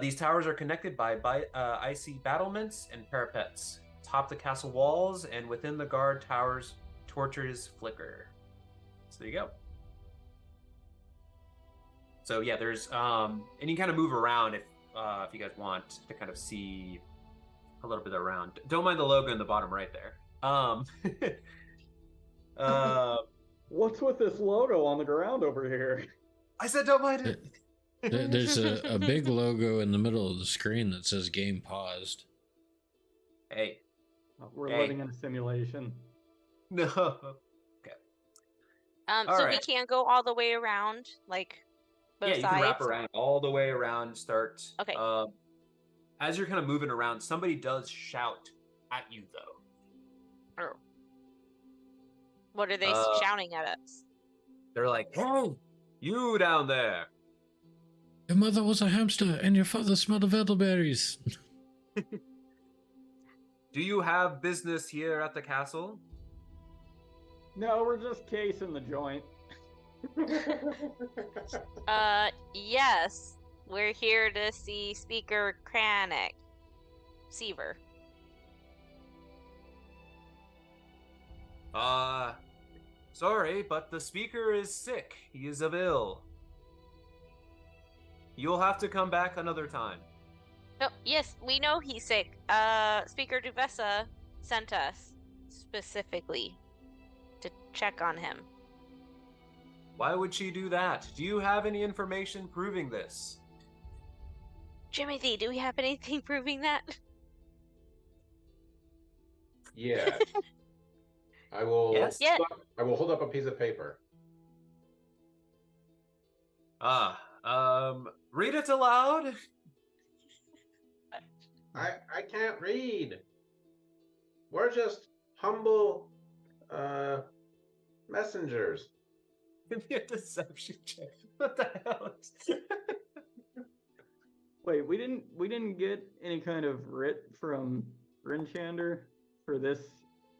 These towers are connected by icy battlements and parapets. Atop the castle walls and within the guard towers, torches flicker. So there you go. So yeah, there's and you kind of move around if you guys want to kind of see a little bit around. Don't mind the logo in the bottom right there. What's with this logo on the ground over here? I said don't mind it. There's a big logo in the middle of the screen that says game paused. Hey. We're Hey. living in a simulation. No. Okay. So All we right. can't go all the way around, like both Yeah, you sides. can wrap around all the way around. Start. Okay. As you're kind of moving around, somebody does shout at you though. Oh. What are they shouting at us? They're like, "Hey, you down there!" Your mother was a hamster, and your father smelled of elderberries. Do you have business here at the castle? No, we're just casing the joint. Yes. We're here to see Speaker Kranich. Seaver. Sorry, but the speaker is sick. He is of ill. You'll have to come back another time. No, yes, we know he's sick. Speaker Duvessa sent us specifically to check on him. Why would she do that? Do you have any information proving this? Jimothy, do we have anything proving that? Yeah. I will. Yes? Yeah. I will hold up a piece of paper. Read it aloud. I can't read. We're just humble messengers. Give me a deception check. What the hell? Wait, we didn't get any kind of writ from Rinchander for this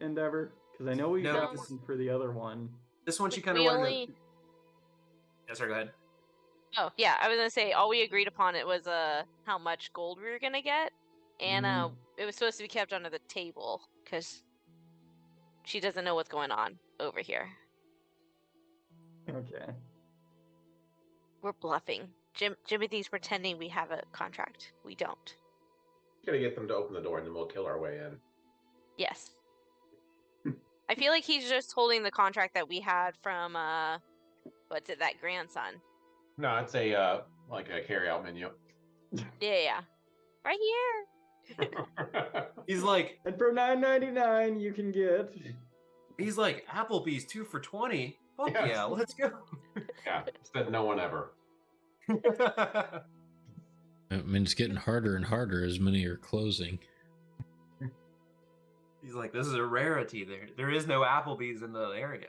endeavor? Because I know we No, got this- one for the other one. This one she kind of We wanted only... to... Yes, sir, go ahead. Oh, yeah, I was gonna say, all we agreed upon it was how much gold we were gonna get. And it was supposed to be kept under the table, because she doesn't know what's going on over here. Okay. We're bluffing. Jimothy's pretending we have a contract. We don't. Gotta get them to open the door and then we'll kill our way in. Yes. I feel like he's just holding the contract that we had from what's it, that grandson. No, it's a like a carry-out menu. Yeah. Right here. He's like, And for $9.99 you can get... Applebee's 2 for $20. Fuck Yes. yeah, let's go. Yeah, said no one ever. I mean, it's getting harder and harder as many are closing. He's like, this is a rarity. There is no Applebee's in the area.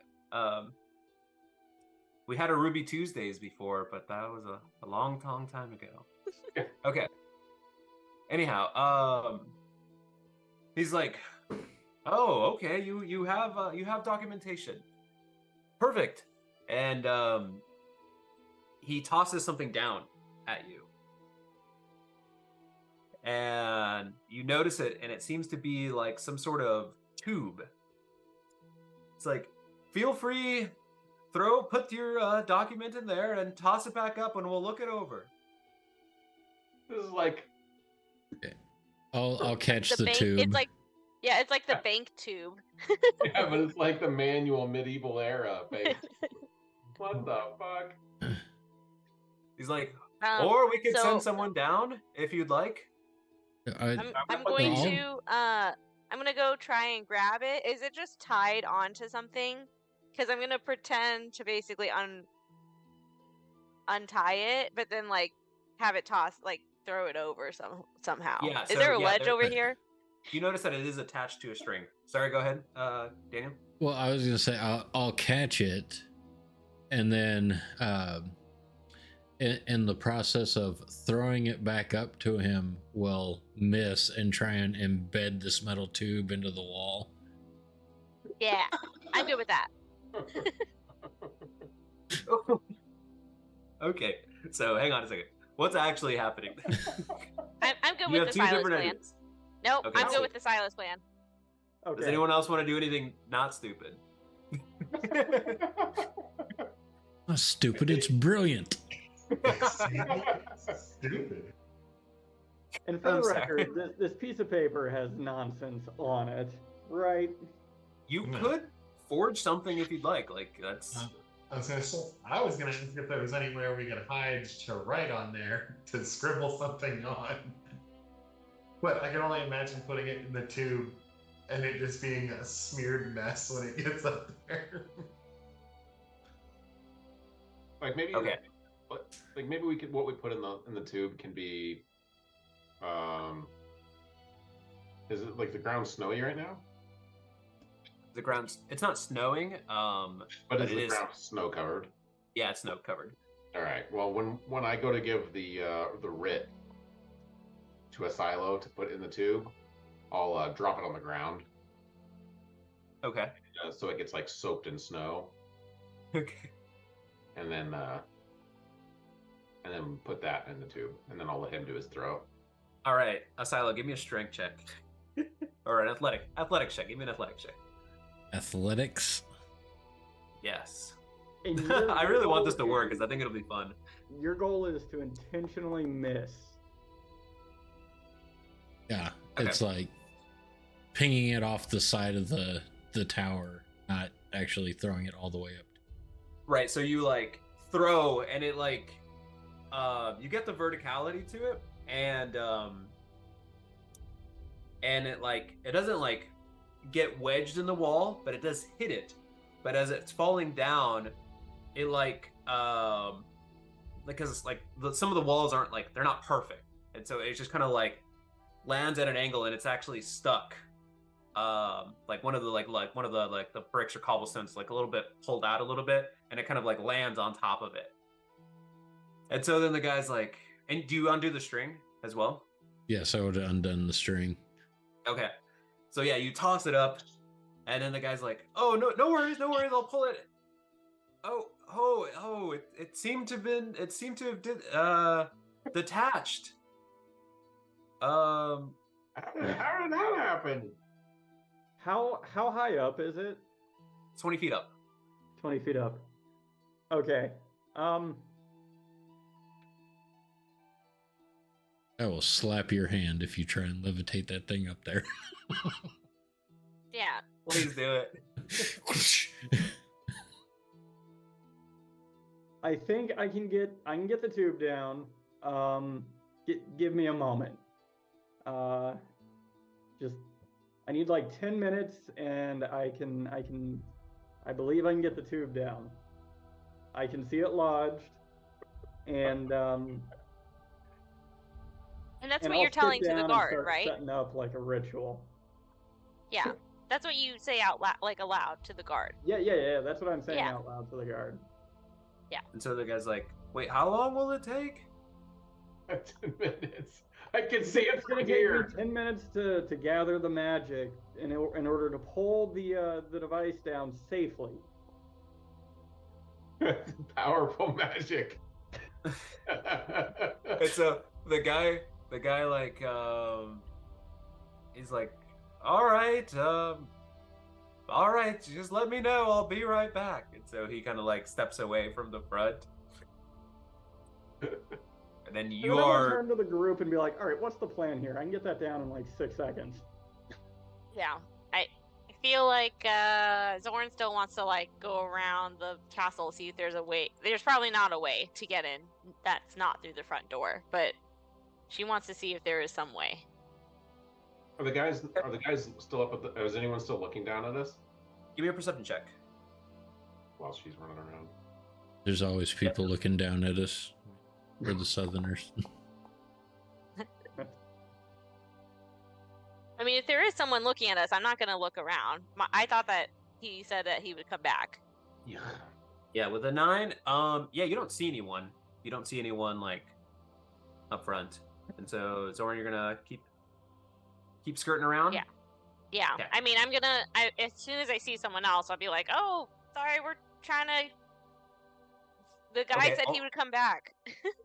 We had a Ruby Tuesdays before, but that was a long time ago. Okay. Anyhow, he's like, oh, okay, you have documentation. Perfect. And he tosses something down at you. And you notice it, and it seems to be like some sort of tube. It's like, feel free, put your document in there and toss it back up, and we'll look it over. This is like I'll catch the bank, tube. It's like, yeah, it's like the bank tube. yeah, but it's like the manual medieval era bank. What the fuck? He's like, or we could so send someone down if you'd like. I'm going to I'm gonna go try and grab it. Is it just tied onto something? Because I'm gonna pretend to basically untie it, but then like have it tossed, like throw it over somehow. Yeah. Is there a ledge over there- here? You notice that it is attached to a string. Sorry, go ahead, Daniel. Well, I was gonna say I'll catch it, and then in the process of throwing it back up to him, will miss and try and embed this metal tube into the wall. Yeah, I'm good with that. Okay, so hang on a second. What's actually happening? I'm good You with have the two Silas different plan. ideas. Nope, Okay, I'm so- good with the Silas plan. Okay. Does anyone else want to do anything not stupid? Not stupid, it's brilliant. Stupid. And for I'm the sorry. record, this piece of paper has nonsense on it, right? You No. could forge something if you'd like. Like that's I was gonna ask if there was anywhere we could hide to write on there to scribble something on. But I can only imagine putting it in the tube and it just being a smeared mess when it gets up there. Like maybe Okay. Like maybe we could what we put in the tube can be is it like the ground snowy right now? the ground's. It's not snowing. But is it the is. ground snow covered? Yeah, it's snow covered. All right. Well, when I go to give the writ to a silo to put in the tube, I'll drop it on the ground Okay. so it gets like soaked in snow, Okay. and then put that in the tube, and then I'll let him do his throw. All right, Asilo, give me a strength check. Or an athletic check. Give me an athletic check. Athletics. Yes. And your I really want goal this to work is- because I think it'll be fun. Your goal is to intentionally miss. Yeah, Okay. it's like pinging it off the side of the tower, not actually throwing it all the way up. Right, so you like throw and it like you get the verticality to it and it like it doesn't like get wedged in the wall, but it does hit it. But as it's falling down, it like because it's like some of the walls aren't like they're not perfect. And so it's just kind of like lands at an angle and it's actually stuck. Like one of the the bricks or cobblestones like a little bit pulled out a little bit and it kind of like lands on top of it. And so then the guy's like, and do you undo the string as well? Yes, I would have undone the string. Okay. So yeah, you toss it up and then the guy's like, oh no worries, I'll pull it. It seemed to have detached. How did that happen? How high up is it? 20 feet up. 20 feet up. Okay. I will slap your hand if you try and levitate that thing up there. Yeah. Please do it. I think I can get the tube down. Give me a moment. Just I need like 10 minutes and I can I believe I can get the tube down. I can see it lodged, and that's and what I'll you're sit telling to the down and guard, start right? setting up like a ritual. Yeah. That's what you say out loud, like aloud to the guard. Yeah. That's what I'm saying Yeah. out loud to the guard. And so the guy's like, "Wait, how long will it take?" 10 minutes. I can see it It's gonna from take me here. 10 minutes to gather the magic in order to pull the device down safely. Powerful magic. And so the guy like he's like, all right, just let me know, I'll be right back. And so he kind of like steps away from the front. And then And you then I'm gonna are turn to the group and be like, all right, what's the plan here? I can get that down in like 6 seconds. Yeah. I feel like Zorn still wants to like go around the castle, see if there's a way. There's probably not a way to get in that's not through the front door, but she wants to see if there is some way. Are the guys still up at the? Is anyone still looking down at us give me a perception check. while she's running around? There's always people looking down at us. We're the Southerners. I mean, if there is someone looking at us, I'm not going to look around. I thought that he said that he would come back. Yeah, with a 9, yeah, you don't see anyone. You don't see anyone like up front. And so Zoran, you're gonna keep skirting around? Yeah. Okay. I mean, as soon as I see someone else, I'll be like, oh, sorry, we're trying to. The guy Okay, said he would come back.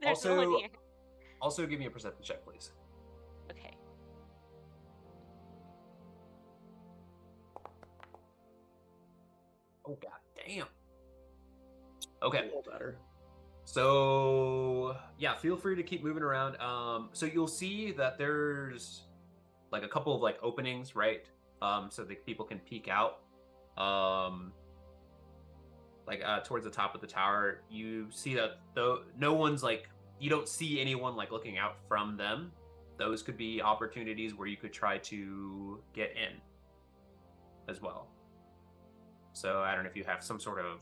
There's no one also- here. Also give me a perception check, please. Okay. Oh god damn. Okay. A little better. So yeah, feel free to keep moving around. So you'll see that there's like a couple of like openings, right? So that people can peek out. Towards the top of the tower, you see that though no one's like, you don't see anyone like looking out from them. Those could be opportunities where you could try to get in as well. So I don't know if you have some sort of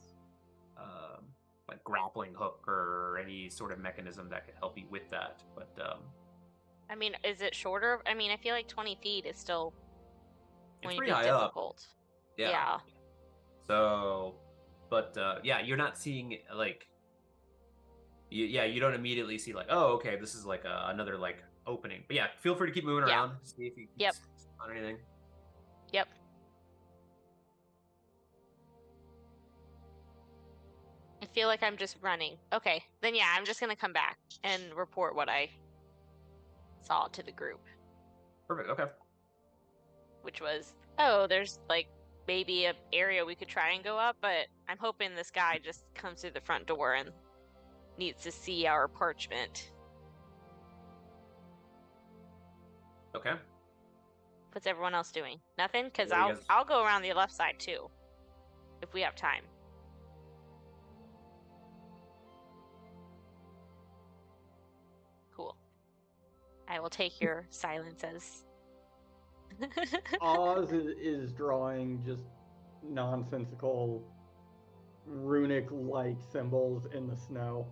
like grappling hook or any sort of mechanism that could help you with that. But I mean, is it shorter? I mean, I feel like 20 feet is still it's going to pretty be high up. difficult. Yeah. So, but yeah, you're not seeing like, you don't immediately see like, oh, okay, this is like another like opening. But yeah, feel free to keep moving around, see if you Yep. on anything. Yep. I feel like I'm just running. Okay, then yeah, I'm just going to come back and report what I saw to the group, Perfect. Okay. which was, oh, there's like maybe an area we could try and go up, but I'm hoping this guy just comes through the front door and needs to see our parchment. Okay. What's everyone else doing? Nothing? Because Yeah, you guys- I'll go around the left side too, if we have time. Cool. I will take your silences. Oz is drawing just nonsensical runic-like symbols in the snow.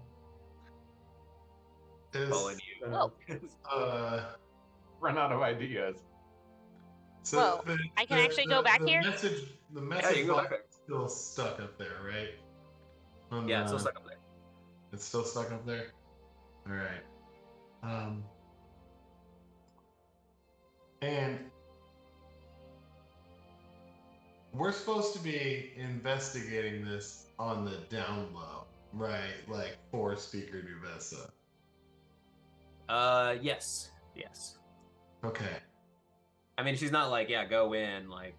Following Is, you. Oh. Run out of ideas. so Whoa, I can actually go back here? The you message can go box back is still stuck up there, right? Yeah, it's still stuck up there. It's still stuck up there. All right. And we're supposed to be investigating this on the down low, right? Like for Speaker Duvessa. Yes. Okay. I mean, she's not like, yeah, go in, like,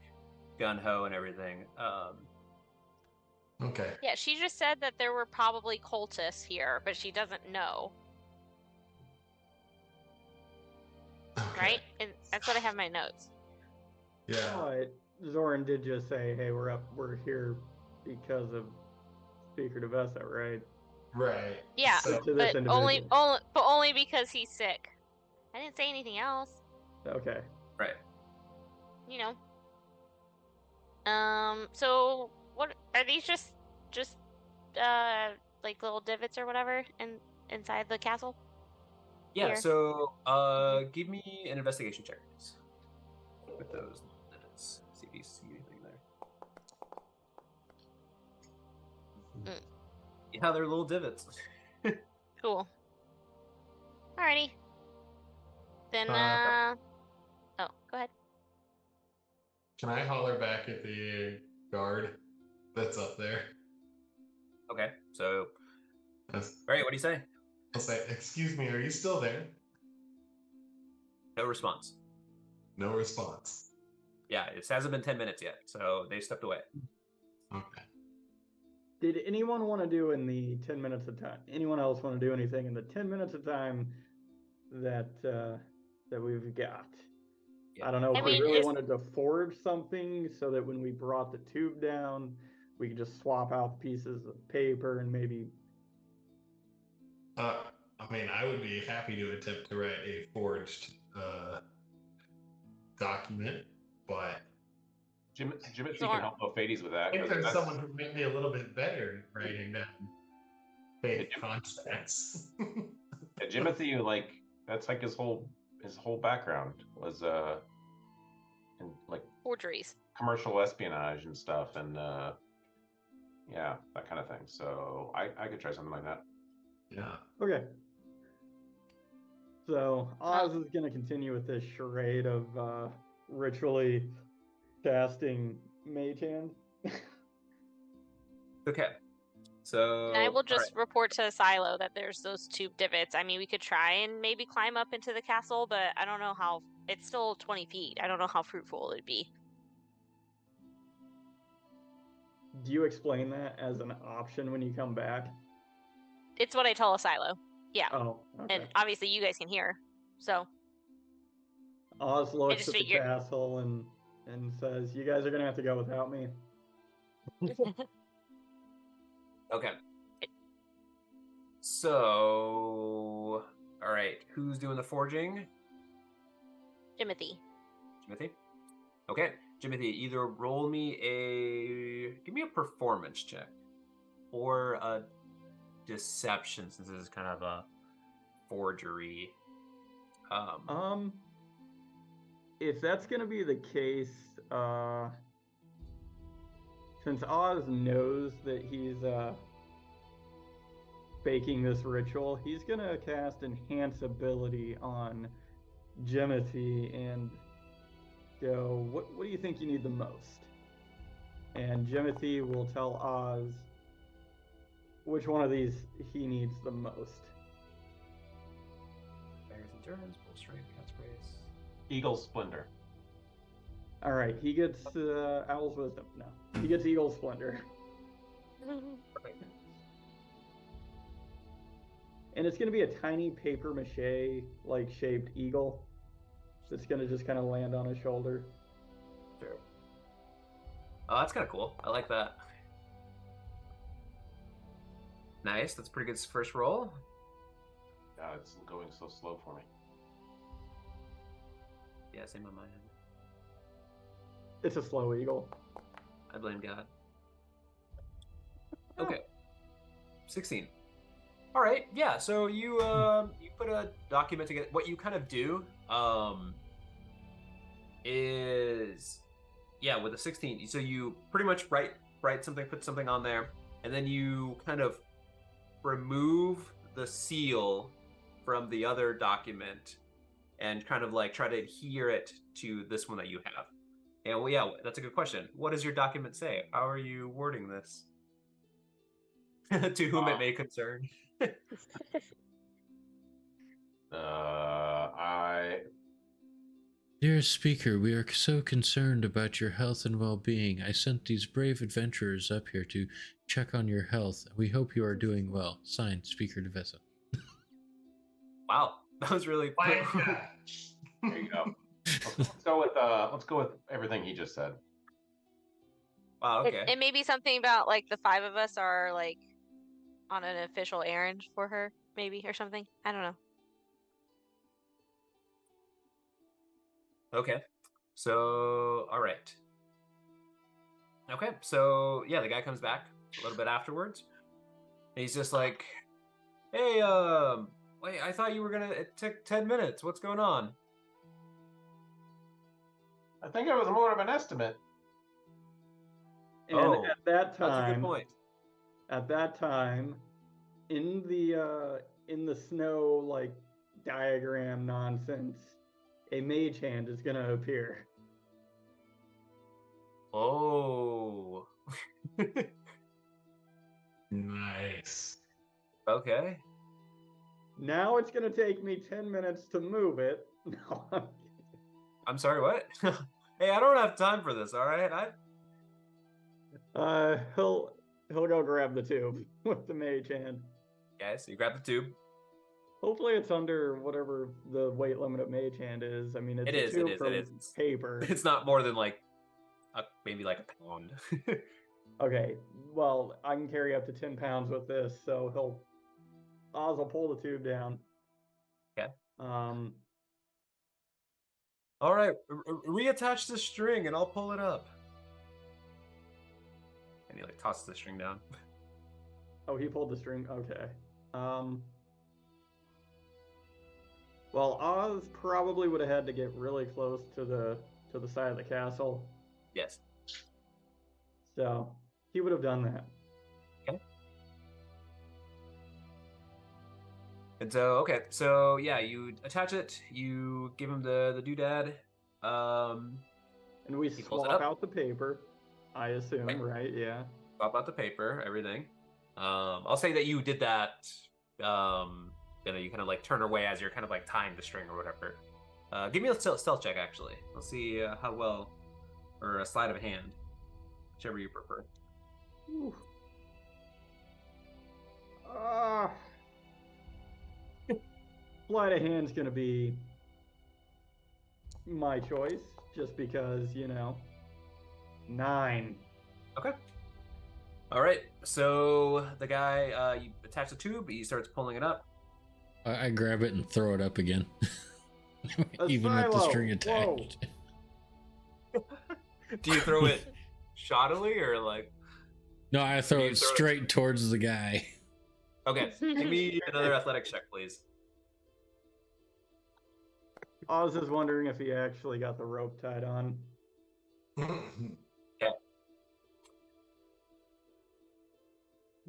gun-ho and everything. Okay. Yeah, she just said that there were probably cultists here, but she doesn't know, Okay. right? And that's what I have in my notes. Yeah. But Zoran did just say, "Hey, we're here because of Speaker Devessa, right?" Right. Yeah, So, To this but only individual. because he's sick. I didn't say anything else. Okay. Right. You know. So What are these? Just like little divots or whatever inside the castle? Yeah, Here. so give me an investigation check, please. With those minutes. See if you see anything there. Yeah, they're little divots. Cool. Alrighty. Then oh, go ahead. Can I holler back at the guard that's up there? Okay, so Yes. all right, what do you say? I'll say, excuse me, are you still there? No response. No response. Yeah, it hasn't been 10 minutes yet, so they stepped away. Okay. Did anyone want to do in the 10 minutes of time? Anyone else want to do anything in the 10 minutes of time that that we've got? Yeah. I don't know if I we mean, really if- wanted to forge something so that when we brought the tube down, we could just swap out the pieces of paper and maybe. I mean, I would be happy to attempt to write a forged document, but Jimothy So can are- help Ophades with I that. think 'cause there's that's- someone who may be a little bit better at writing down fake contracts. Yeah, Jimothy, like that's like his whole background was in like forgeries. commercial espionage and stuff, and yeah, that kind of thing. So I could try something like that. Yeah. Okay. So Oz is going to continue with this charade of ritually casting Mage Hand. Okay. So And I will all just report to Silo that there's those tube divots. I mean, we could try and maybe climb up into the castle, but I don't know how. It's still 20 feet. I don't know how fruitful it'd be. Do you explain that as an option when you come back? It's what I tell Silo. Yeah. Oh, okay. And obviously you guys can hear. So Oz looks just at the figured- castle and says, "You guys are gonna have to go without me." Okay. So, all right, who's doing the forging? Timothy. Jimothy? Okay, Jimothy, either give me a performance check or a deception, since this is kind of a forgery. If that's gonna be the case, since Oz knows that he's faking this ritual, he's gonna cast Enhance Ability on Jimothy and go, what do you think you need the most? And Jimothy will tell Oz which one of these he needs the most. Bear's endurance, bull strength, cat's brace. Eagle's Splendor. All right, he gets Owl's Wisdom. No, he gets Eagle's Splendor. Perfect. And it's going to be a tiny paper mache like shaped eagle that's going to just kind of land on his shoulder. Sure. Oh, that's kind of cool. I like that. Nice. That's a pretty good first roll. God, it's going so slow for me. Yeah, same on my end. It's a slow eagle. I blame God. Okay. 16. All right. Yeah. So you put a document together. What you kind of do is with a 16. So you pretty much write something, put something on there, and then you kind of remove the seal from the other document and kind of like try to adhere it to this one that you have. And well, yeah, that's a good question. What does your document say? How are you wording this? To whom it may concern. Dear speaker, we are so concerned about your health and well-being. I sent these brave adventurers up here to check on your health. We hope you are doing well. Signed, Speaker Devessa. Wow, that was really My cool. gosh. There you go. Let's go with everything he just said. Wow, okay. It may be something about like the 5 of us are like on an official errand for her, maybe, or something. I don't know. Okay. So, all right. Okay, so yeah, the guy comes back a little bit afterwards. And he's just like, "Hey, wait, I thought you were gonna. It took 10 minutes. What's going on?" I think it was more of an estimate. And Oh, at that that's a good time, point. in the snow like diagram nonsense, a mage hand is gonna appear. Oh, Nice. okay. Now it's gonna take me 10 minutes to move it. No, I'm sorry. What? Hey, I don't have time for this. All right. he'll go grab the tube with the mage hand. Okay, so you grab the tube. Hopefully it's under whatever the weight limit of mage hand is. I mean, it's It a is. tube It is. from It is. paper. It's not more than like maybe like a pound. Okay, well, I can carry up to 10 pounds with this, so Oz will pull the tube down. Okay. Um, All right, reattach the string and I'll pull it up. And he like tosses the string down. oh, he pulled the string. Okay. Well, Oz probably would have had to get really close to the side of the castle, Yes. so he would have done that. Okay. And so yeah, you attach it. You give him the doodad. And we He pulls it swap up. out the paper, I assume, right? Yeah. Swap out the paper, everything. I'll say that you did that. You kind of like turn away as you're kind of like tying the string or whatever. Give me a stealth check, actually. Let's see how well, or a sleight of hand, whichever you prefer. Ooh. Sleight of hand's gonna be my choice, just because 9. Okay. All right. So the guy, you attach the tube. He starts pulling it up. I grab it and throw it up again. A Even with the silo. string Whoa. attached. Do you throw it shoddily or like? No, I throw You it throw it- straight towards the guy. Okay. Give me another athletics check, please. Oz is wondering if he actually got the rope tied on.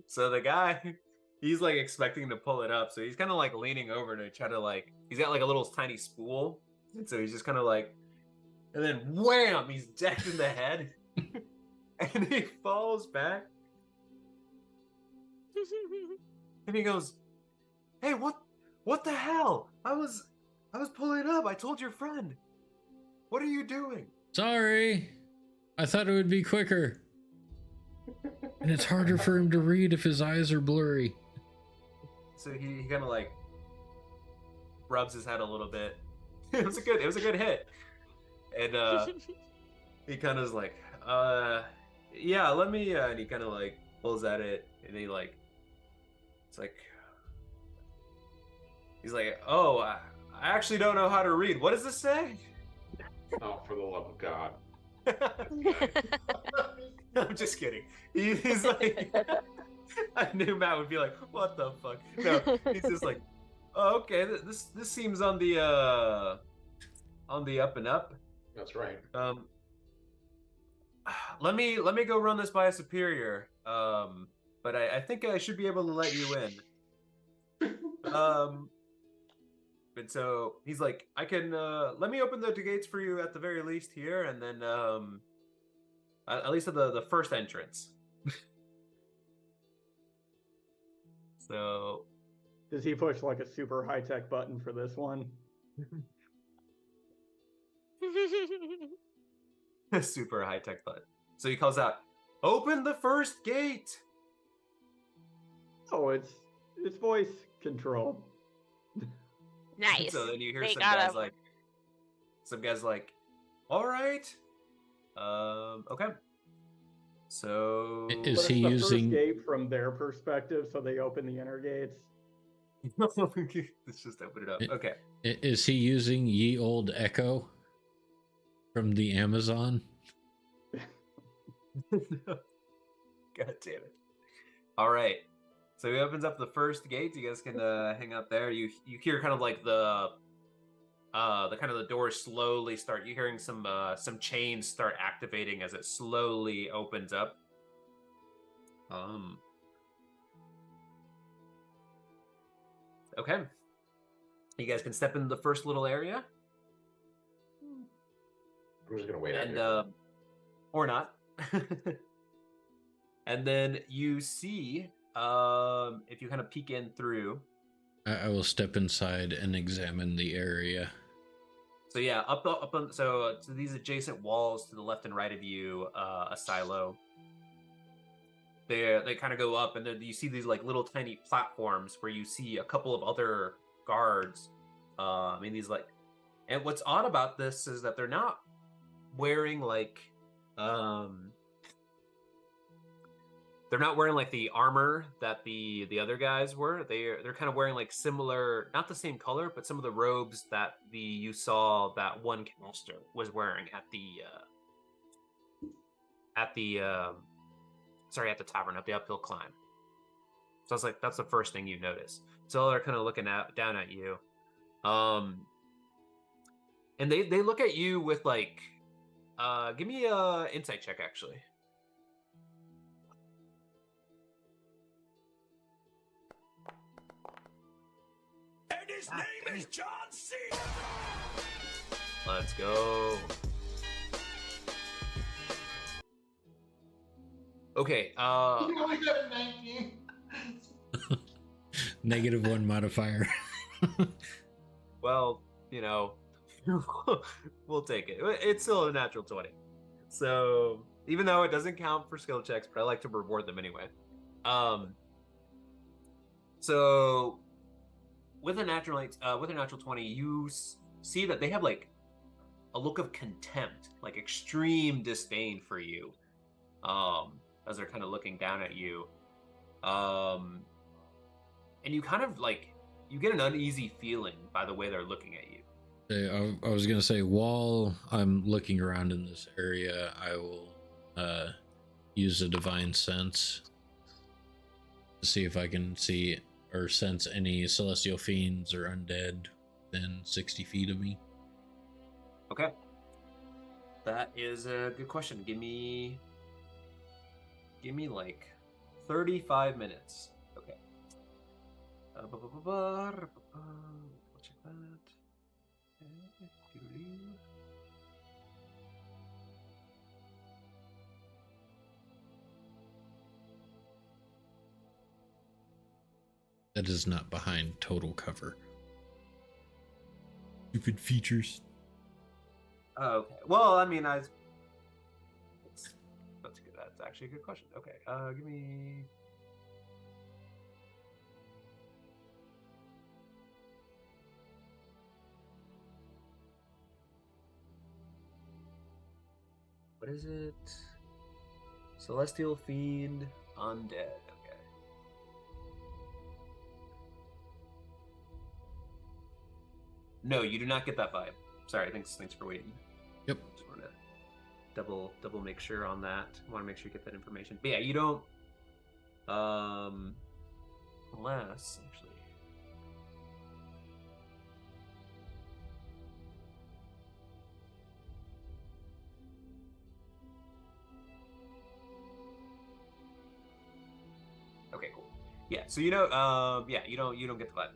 So the guy, he's like expecting to pull it up, so he's kind of like leaning over to try to like. He's got like a little tiny spool, and so he's just kind of like, and then wham! He's decked in the head, and he falls back, and he goes, "Hey, what the hell? I was pulling it up. I told your friend. What are you doing?" Sorry. I thought it would be quicker. And it's harder for him to read if his eyes are blurry. So he kind of like rubs his head a little bit. It was a good hit. And he kind of is like, yeah, let me and he kind of like pulls at it and he like he's like, "Oh, I actually don't know how to read. What does this say?" Oh, for the love of God. I'm just kidding. He's like, I knew Matt would be like, "What the fuck?" No, he's just like, "Oh, okay. This seems on the up and up." That's right. Let me go run this by a superior. But I think I should be able to let you in. And so he's like, "I can let me open the gates for you at the very least here, and then at least at the first entrance." So Does he push like a super high-tech button for this one? super high tech button. So he calls out, "Open the first gate!" Oh, it's voice control. Nice. So then you hear They some guys like, "All right, okay." So Is But it's he the using- first gate from their perspective, so they open the inner gates? let's just open it up. Okay. Is he using Ye Old Echo from the Amazon? God damn it. All right. So he opens up the first gate. You guys can hang out there. You hear kind of like the kind of the doors slowly start. You're hearing some chains start activating as it slowly opens up. Okay. You guys can step into the first little area. I'm just gonna wait out And here. or not. And then you see, if you kind of peek in through. I will step inside and examine the area. So yeah, up on so these adjacent walls to the left and right of you, a silo. They kind of go up, and then you see these like little tiny platforms where you see a couple of other guards. These like, and what's odd about this is that they're not wearing like, they're not wearing like the armor that the other guys were. They're kind of wearing like similar, not the same color, but some of the robes that you saw that one caster was wearing at the at the tavern, at the uphill climb. So it's like that's the first thing you notice. So they're kind of looking down at you, and they look at you with like, give me a insight check actually. And his name is John C. Let's go. Okay. You only got a 19. -1 modifier. Well, we'll take it. It's still a natural 20. So even though it doesn't count for skill checks, but I like to reward them anyway. So with a natural 20, you see that they have like a look of contempt, like extreme disdain for you, as they're kind of looking down at you. And you kind of like, you get an uneasy feeling by the way they're looking at you. I was gonna say, while I'm looking around in this area, I will use a divine sense to see if I can see or sense any celestial fiends or undead within 60 feet of me. Okay. That is a good question. Give me like 35 minutes. Okay. We'll check that. That is not behind total cover. Stupid features. Okay. Well, I mean, that's good. That's actually a good question. Okay. Give me. What is it? Celestial Fiend Undead. Okay. No, you do not get that vibe. Sorry, thanks for waiting. Yep. Just want to double make sure on that. I want to make sure you get that information. But yeah, you don't. Unless actually. Okay, cool. Yeah, so you don't get the vibe.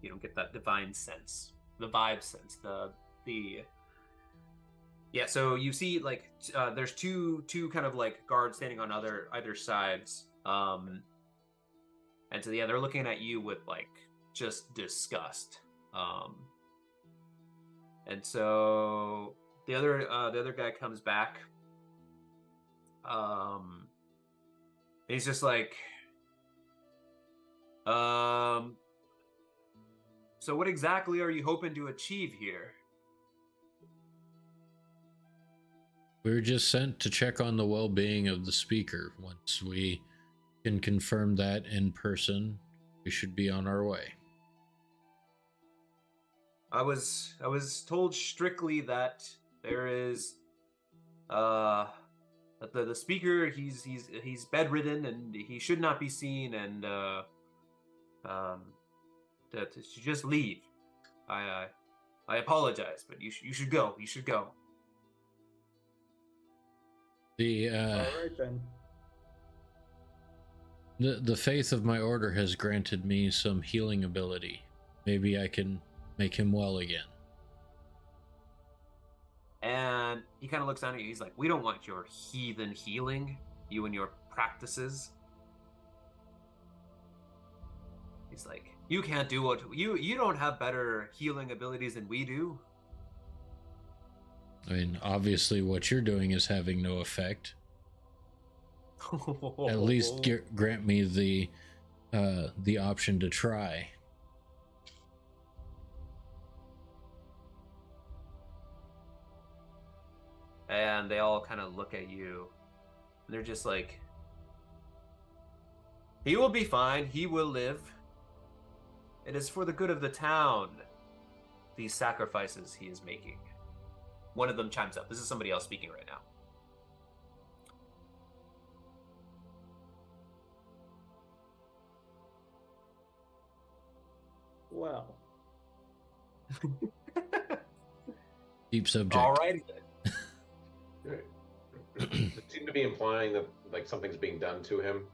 You don't get that divine sense, the vibe sense, the. Yeah, so you see like there's two kind of like guards standing on either sides, and so yeah, they're looking at you with like just disgust, and so the other guy comes back, he's just like, so what exactly are you hoping to achieve here? We were just sent to check on the well-being of the speaker. Once we can confirm that in person, we should be on our way. I was told strictly that there is that the speaker he's bedridden and he should not be seen, and to just leave. I apologize, but you should go. You should go. The All right then. the faith of my order has granted me some healing ability. Maybe I can make him well again. And he kind of looks down at you. He's like, "We don't want your heathen healing, you and your practices." He's like, "You can't do what you don't have better healing abilities than we do." I mean, obviously, what you're doing is having no effect. At least grant me the option to try. And they all kind of look at you, and they're just like, "He will be fine. He will live. It is for the good of the town, these sacrifices he is making." One of them chimes up. This is somebody else speaking right now. Well, Deep subject. All righty then. It seemed to be implying that like something's being done to him.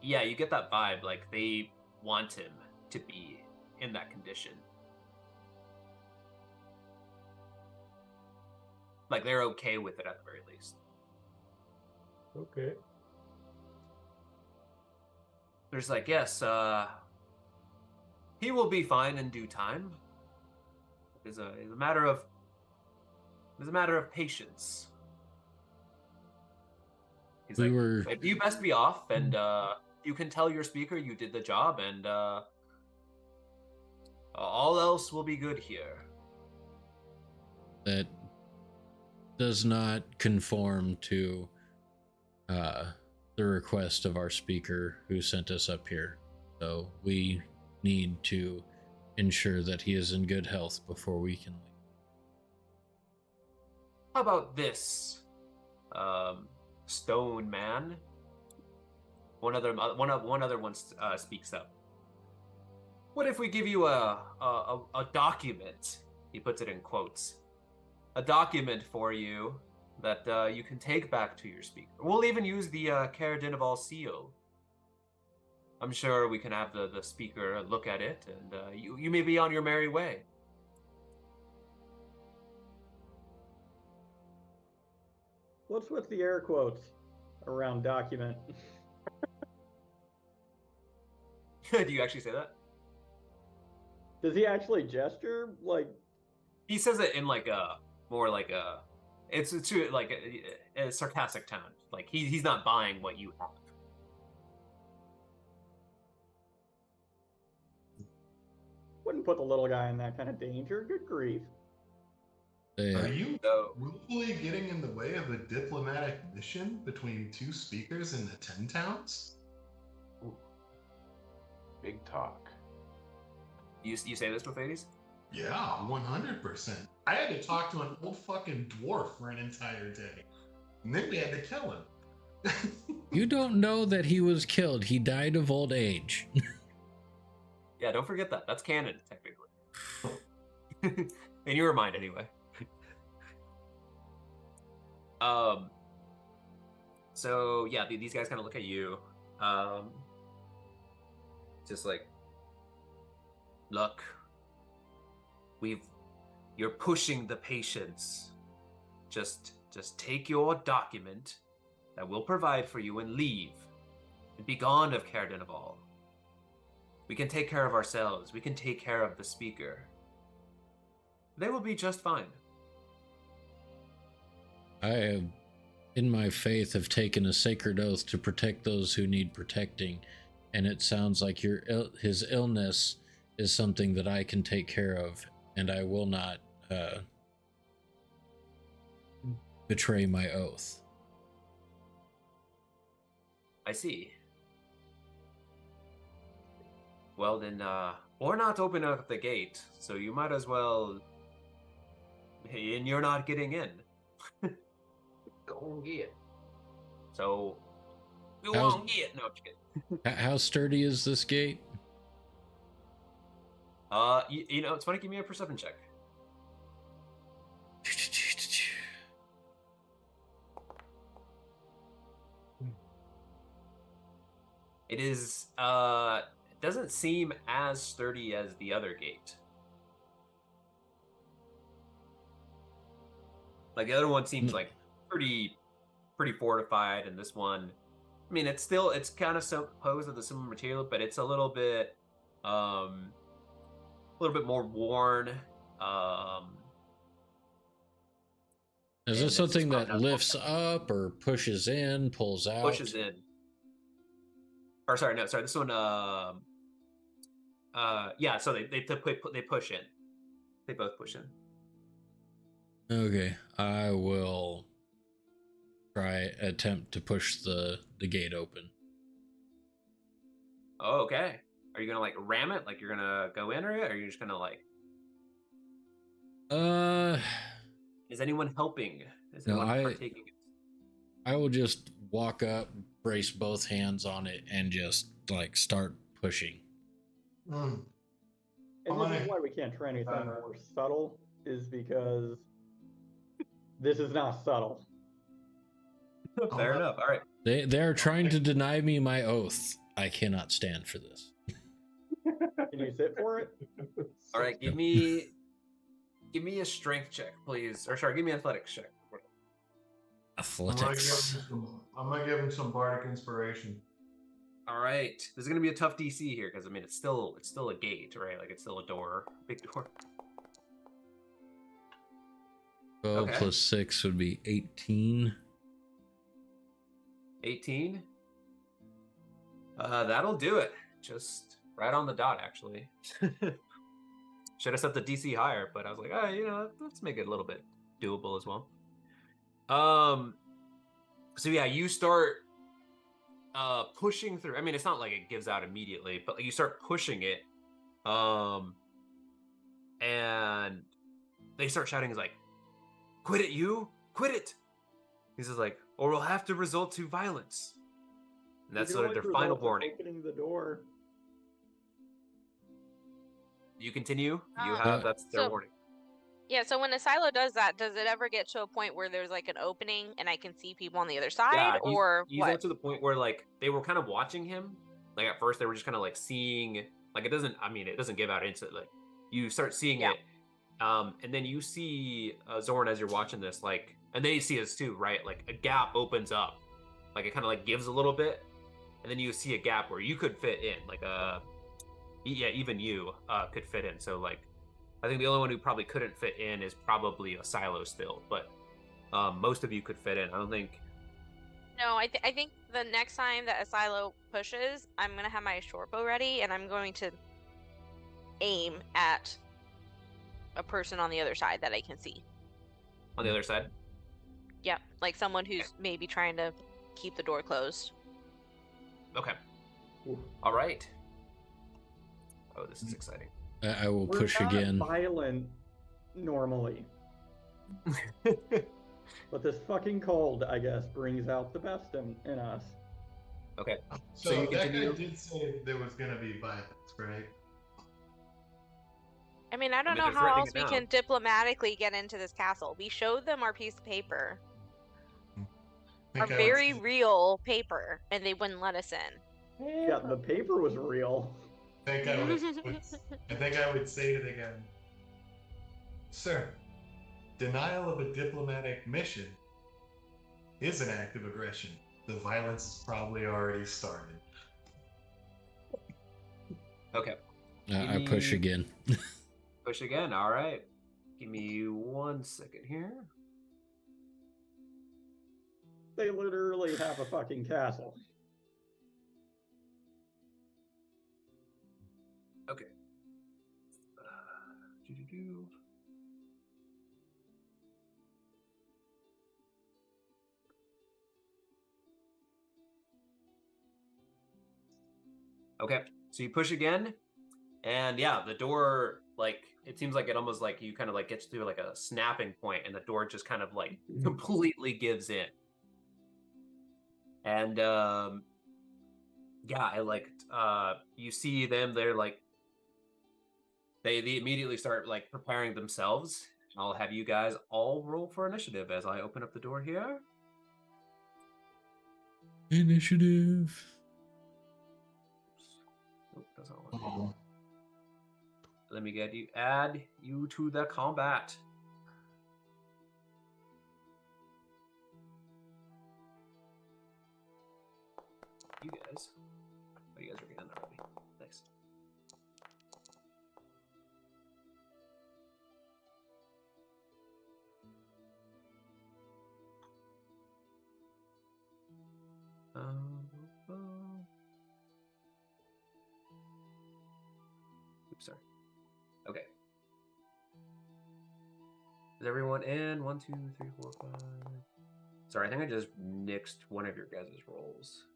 Yeah, you get that vibe. Like they want him to be in that condition. Like they're okay with it at the very least. Okay. There's like, yes, he will be fine in due time. It's a matter of patience. He's We like, were- you best be off, and you can tell your speaker you did the job, and all else will be good here. That does not conform to the request of our speaker who sent us up here. So we need to ensure that he is in good health before we can leave. How about this, stone man? One other one speaks up. What if we give you a document? He puts it in quotes. A document for you that you can take back to your speaker. We'll even use the Caradinaval seal. I'm sure we can have the speaker look at it, and you may be on your merry way. what's with the air quotes around document? Do you actually say that? Does he actually gesture like? He says it in like a more like a, it's to like a sarcastic tone. Like he's not buying what you have. Wouldn't put the little guy in that kind of danger. Good grief. Are you So- willfully getting in the way of a diplomatic mission between two speakers in the 10 towns? Big talk. You say this with ladies? Yeah, 100%. I had to talk to an old fucking dwarf for an entire day. And then we had to kill him. You don't know that he was killed. He died of old age. Yeah, don't forget that. That's canon, technically. In your mind, anyway. So yeah, these guys kind of look at you. Just like, look, you're pushing the patience. Just take your document that we'll provide for you and leave. And be gone of Caradinaval. We can take care of ourselves. We can take care of the speaker. They will be just fine. I have, in my faith, have taken a sacred oath to protect those who need protecting, and it sounds like his illness is something that I can take care of, and I will not betray my oath. I see. Well then, we're not opening up the gate, so you might as well. And you're not getting in. won't get. So you How's- won't get. No, I'm just kidding. How sturdy is this gate? You know, it's funny. Give me a perception check. It is. It doesn't seem as sturdy as the other gate. Like the other one seems like pretty fortified, and this one, I mean, it's kind of composed of the similar material, but it's a little bit more worn. Is And this it's something probably that not lifts up or pushes in, pulls out? pushes in. Or sorry, no, sorry. This one, yeah. So they push in. They both push in. Okay, I will attempt to push the gate open. Oh, okay. Are you gonna like ram it? Like you're gonna go in, or are you just gonna like? Is anyone helping? Is No, anyone partaking? I will just walk up, brace both hands on it, and just like start pushing. And this is why we can't try anything more subtle, is because this is not subtle. Fair enough. All right. They're trying to deny me my oath. I cannot stand for this. Can you sit for it? All right. Give me a strength check, please. Or sorry, give me an athletics check. Athletics. I'm gonna give him some bardic inspiration. All right. This is gonna be a tough DC here because I mean it's still a gate, right? Like it's still a door, big door. 12 Okay. plus 6 would be 18. 18. That'll do it. Just right on the dot, actually. Should have set the DC higher, but I was like, you know, let's make it a little bit doable as well. So yeah, you start pushing through. I mean, it's not like it gives out immediately, but like you start pushing it, and they start shouting, "Is like, quit it, you! Quit it!" He says like, "Or we'll have to resort to violence." And that's sort of their final warning. Opening the door. You continue. You Uh, have that's their so- warning. Yeah, so when a silo does that, does it ever get to a point where there's like an opening and I can see people on the other side, Yeah, or he's what? up to the point where like they were kind of watching him. Like at first they were just kind of like seeing, like it doesn't give out instantly. Like you start seeing Yeah. it, and then you see Zorn as you're watching this, like, and they see us too, right? Like a gap opens up, like it kind of like gives a little bit, and then you see a gap where you could fit in, like even you could fit in. So like, I think the only one who probably couldn't fit in is probably a silo still, but most of you could fit in. I don't think. No, I think the next time that a silo pushes, I'm gonna have my short bow ready and I'm going to aim at a person on the other side that I can see. On the other side. Yep, like someone who's maybe trying to keep the door closed. Okay. All right. Oh, this is exciting. I will We're push not again. violent normally, but this fucking cold, I guess, brings out the best in us. Okay. So, you that continue? guy did say there was gonna be violence, right? I mean, I don't mean, know they're how threatening else it we now. can diplomatically get into this castle. We showed them our piece of paper, our I would very say- real paper, and they wouldn't let us in. Yeah, the paper was real. I think I would say to the guy, "Sir, denial of a diplomatic mission is an act of aggression. The violence has probably already started." Okay. I push again. Push again. All right. Give me 1 second here. They literally have a fucking castle. Okay. Doo-doo-doo. Okay, so you push again, and yeah, the door, like, it seems like it almost like you kind of like gets to like a snapping point, and the door just kind of like completely gives in. And yeah, I like you see them. They're like they immediately start like preparing themselves. I'll have you guys all roll for initiative as I open up the door here. Initiative. Nope, that's not what I want. Oh, Let me add you to the combat. You guys. Oh, you guys are getting that already. Nice. Oops, sorry. Okay. Is everyone in? 1, 2, 3, 4, 5. Sorry, I think I just nixed one of your guys' rolls.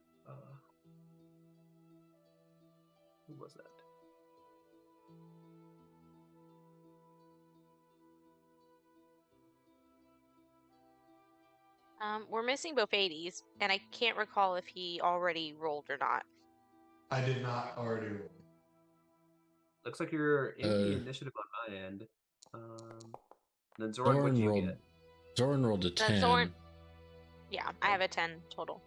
Who was that? We're missing both 80s, and I can't recall if he already rolled or not. I did not already roll. Looks like you're in the initiative on my end. Then Zoran, what did you get? Zoran rolled a 10. Zoran, yeah, I have a 10 total.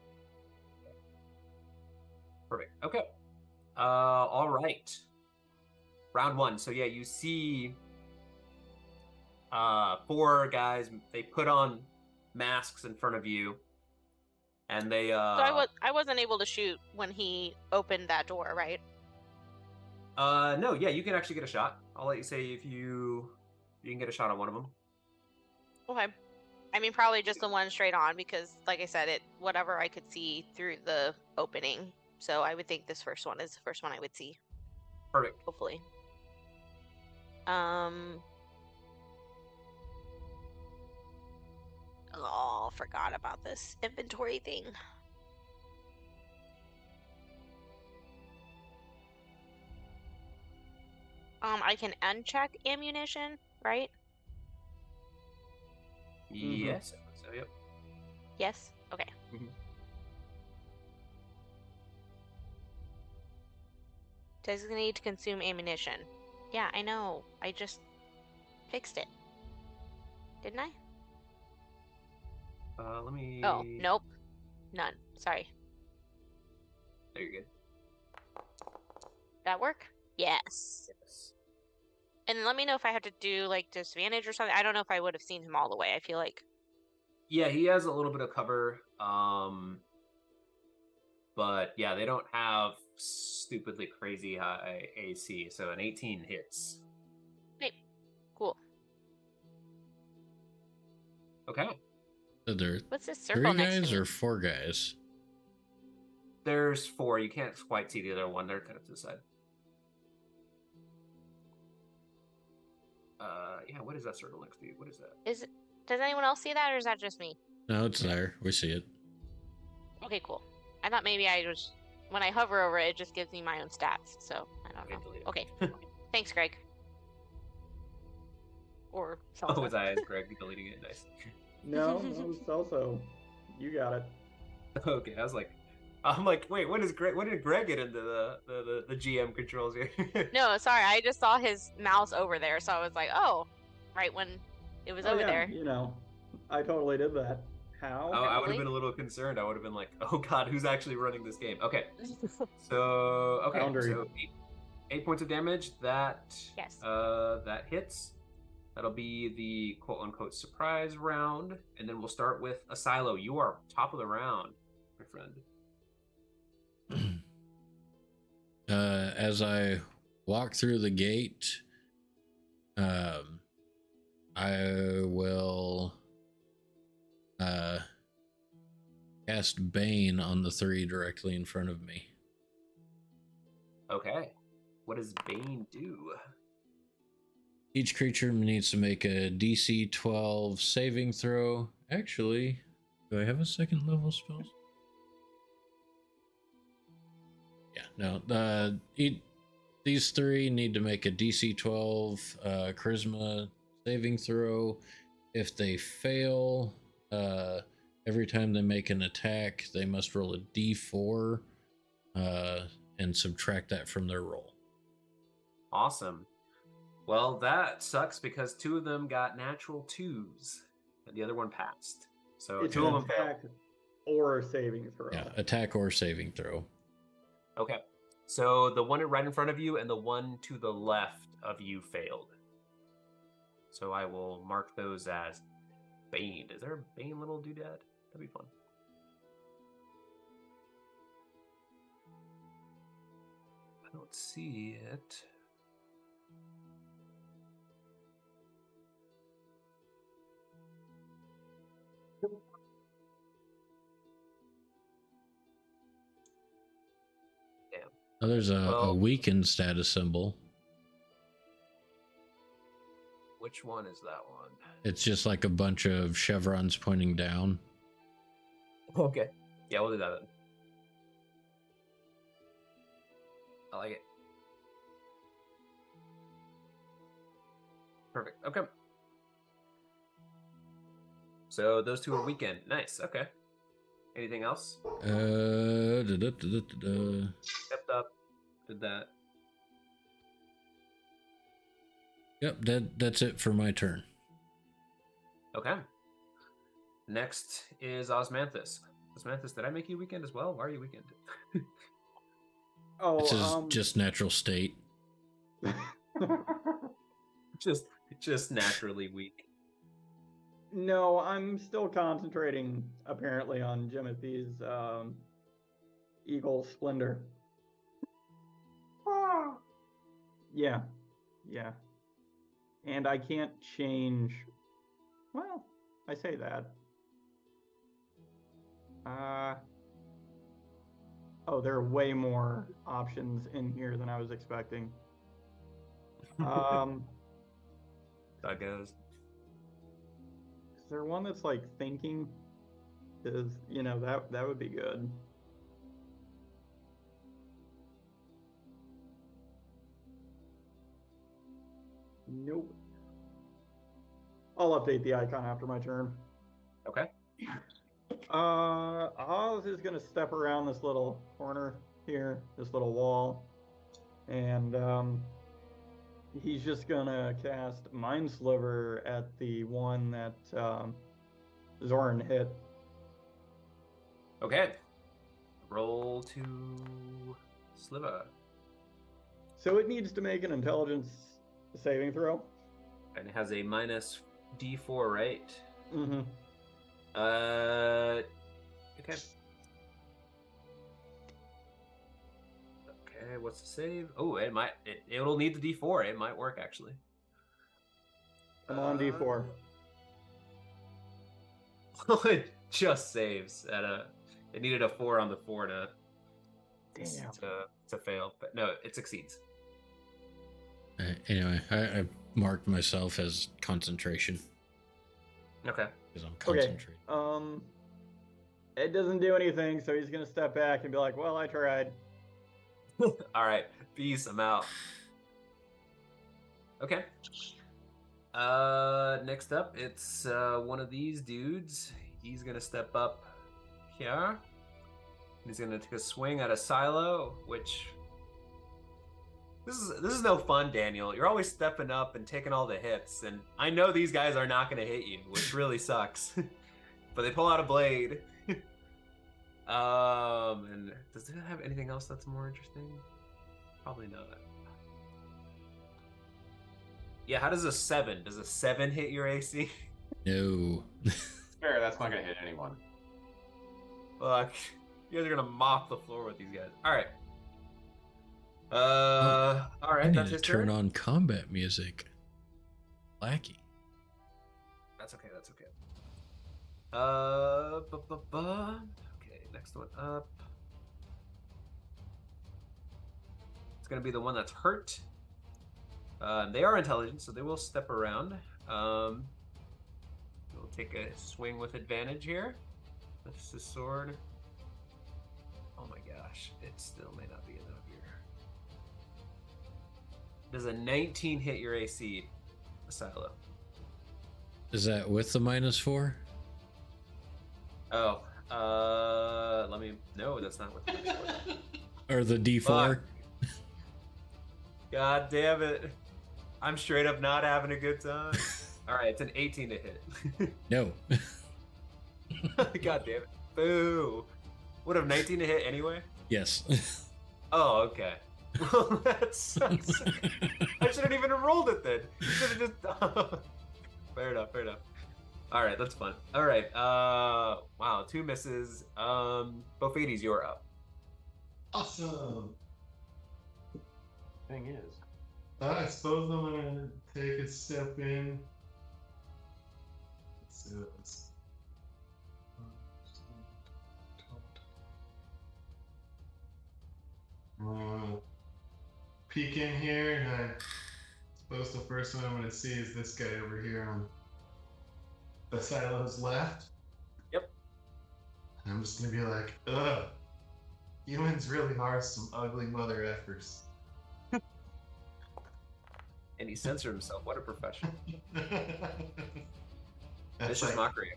Perfect. Okay. All right. Round 1. So yeah, you see 4 guys. They put on masks in front of you, and they. So I wasn't able to shoot when he opened that door, right? No, yeah, you can actually get a shot. I'll let you say if you can get a shot on one of them. Okay. I mean, probably just the one straight on because, like I said, whatever I could see through the opening. So I would think this first one is the first one I would see. Perfect. Hopefully. Oh, forgot about this inventory thing. I can uncheck ammunition, right? Yes. So yep. Yes. Okay. Designate to consume ammunition. Yeah, I know. I just fixed it. Didn't I? Let me. Oh, nope. None. Sorry. There you go. That work? Yes. Yes. And let me know if I have to do like disadvantage or something. I don't know if I would have seen him all the way. I feel like. Yeah, he has a little bit of cover. But yeah, they don't have stupidly crazy high AC, so an 18 hits. Okay. Cool. Okay. So there What's this circle 3 next guys to me? or 4 guys? There's 4. You can't quite see the other one. They're kind of to the side. Yeah, what is that circle next to you? What is that? Does anyone else see that, or is that just me? No, it's there. We see it. Okay, cool. I thought maybe when I hover over it, it just gives me my own stats. So I don't know. Okay. Thanks, Greg. Or Oh, was I as Greg deleting it? Nice. No, it was also. You got it. Okay, I'm like, wait, when did Greg get into the GM controls here? No, sorry, I just saw his mouse over there, so I was like, oh, right when it was over yeah, there. You know, I totally did that. How? I would have been a little concerned. I would have been like, oh god, who's actually running this game? Okay. So okay, Boundary. so 8 points of damage. That Yes. That hits. That'll be the quote unquote surprise round, and then we'll start with Asilo. You are top of the round, my friend. As I walk through the gate, I will cast Bane on the 3 directly in front of me. Okay. What does Bane do? Each creature needs to make a DC 12 saving throw. Actually, do I have a second level spell? Yeah, no. These 3 need to make a DC 12 charisma saving throw. If they fail, every time they make an attack, they must roll a d4 and subtract that from their roll. Awesome. Well, that sucks because 2 of them got natural 2s, and the other one passed. So It's 2 an of them failed. attack or saving throw. Yeah, attack or saving throw. Okay. So the one right in front of you and the one to the left of you failed. So I will mark those as Bane. Is there a Bane little doodad? That'd be fun. I don't see it. Damn. Oh, there's a Well- weakened status symbol. Which one is that one? It's just like a bunch of chevrons pointing down. Okay. Yeah, we'll do that then. I like it. Perfect. Okay. So those 2 are weekend. Nice. Okay. Anything else? Stepped up. Did that. Yep, that's it for my turn. Okay. Next is Osmanthus. Osmanthus, did I make you weekend as well? Why are you weekend? Oh, This is just natural state. just naturally weak. No, I'm still concentrating apparently on Jimothy's Eagle Splendor. Yeah. And I can't change. Well, I say that. Oh, there are way more options in here than I was expecting. That goes. Is there one that's like thinking? Because that would be good. Nope. I'll update the icon after my turn. Okay. Oz is gonna step around this little corner here, this little wall, and he's just gonna cast Mind Sliver at the one that Zoran hit. Okay. Roll to Sliver. So it needs to make an intelligence saving throw. And it has a minus D4, right? Mm-hmm. Okay. Okay, what's the save? Oh, it'll need the D4. It might work actually. Come on, D4. It just saves at it needed a 4 on the 4 to fail, but no, it succeeds. Anyway, I marked myself as concentration Okay. because I'm Okay. concentrating. It doesn't do anything, so he's gonna step back and be like, "Well, I tried." All right, peace. I'm out. Okay. Next up, it's one of these dudes. He's gonna step up here. He's gonna take a swing at a silo, which this is no fun, Daniel. You're always stepping up and taking all the hits, and I know these guys are not gonna hit you, which really sucks. But they pull out a blade. And does it have anything else that's more interesting? Probably not. Yeah, how does a 7? Does a 7 hit your AC? No. Fair, that's not gonna hit anyone. Fuck. You guys are gonna mop the floor with these guys. Alright. I Alright, need that's to his turn turn. on combat music. Lackey. That's okay, that's okay. Okay, next one up. It's gonna be the one that's hurt. They are intelligent, so they will step around. We'll take a swing with advantage here. That's the sword. Oh my gosh, it still may not be enough here. Does a 19 hit your AC, Silo? Is that with the -4? Oh, let me. No, that's not what the next was. Or the D4. Fuck. God damn it! I'm straight up not having a good time. All right, it's an 18 to hit. No. God damn it! Boo! Would have 19 to hit anyway. Yes. Oh, okay. Well, that sucks. I shouldn't even have rolled it then. Should have just. Fair enough. Fair enough. All right, that's fun. All right. Wow, 2 misses. Bofades, you're up. Awesome. Thing is, I suppose I'm gonna take a step in. So it's peek in here, and I suppose the first one I'm gonna see is this guy over here on the silo's left. Yep. And I'm just gonna be like, ugh, humans really are some ugly mother effers. And he censored himself. What a professional. That's Vicious like mockery.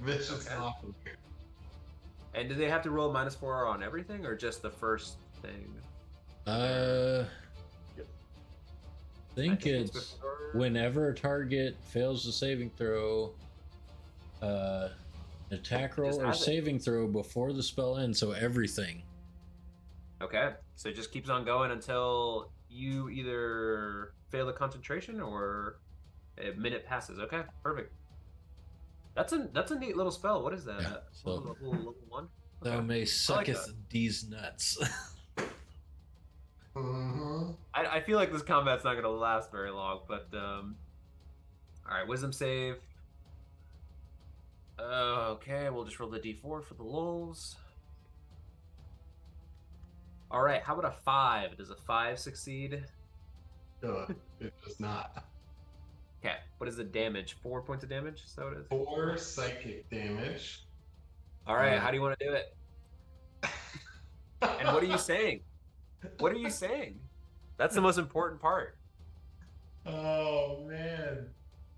vicious Okay. mockery. And do they have to roll -4 on everything, or just the first thing? Think it's it's before- whenever a target fails the saving throw, attack roll or has it. saving throw before the spell ends, so everything. Okay, so it just keeps on going until you either fail the concentration or a minute passes. Okay, perfect. That's a neat little spell. What is that? Yeah, so- level 1? Thou Okay. may sucketh that. these nuts. Mm-hmm. I feel like this combat's not going to last very long, but all right, wisdom save. Okay, we'll just roll the d4 for the lulls. All right, how about a 5? Does a 5 succeed? It does not. Okay, what is the damage? 4 points of damage? Is that what it is? 4 psychic damage. All right, how do you want to do it? And what are you saying? What are you saying? That's the most important part. Oh man,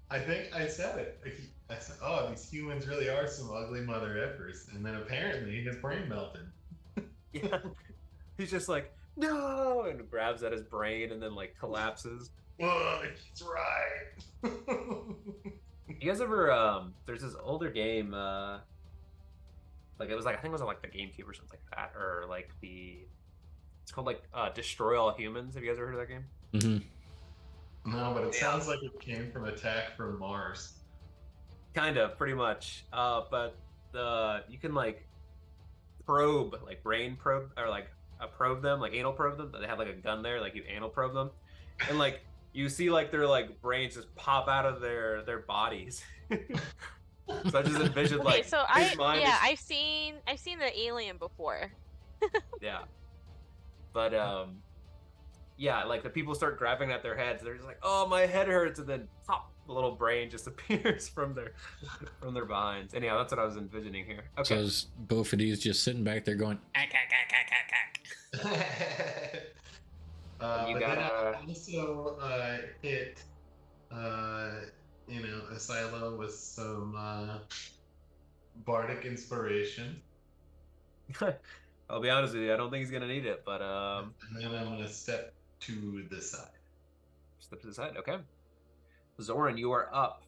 I think I said it. I said, "Oh, these humans really are some ugly mother effers," and then apparently his brain melted. Yeah. He's just like, no, and grabs at his brain and then like collapses. Oh, he's right. You guys ever there's this older game, like it was like I think it was on like the GameCube or something like that, or like it's called like Destroy All Humans. Have you guys ever heard of that game? Mm-hmm. No, but it sounds like it came from Attack from Mars. Kind of, pretty much. But you can like probe, like brain probe, or like probe them, like anal probe them. They have like a gun there, like you anal probe them, and like you see like their like brains just pop out of their bodies. So I just envisioned Okay, like so his mind is- I've seen the alien before. yeah, but yeah, like the people start grabbing at their heads. They're just like, oh, my head hurts, and then pop, the little brain just appears from their behinds. Anyhow, that's what I was envisioning here. So Okay. is both of these just sitting back there going, ack, ack, ack, ack, ack, ack. You But gotta- then I also hit, a silo with some bardic inspiration, I'll be honest with you, I don't think he's gonna need it, but and then I'm gonna step to the side. step to the side. Okay. Zoran, you are up.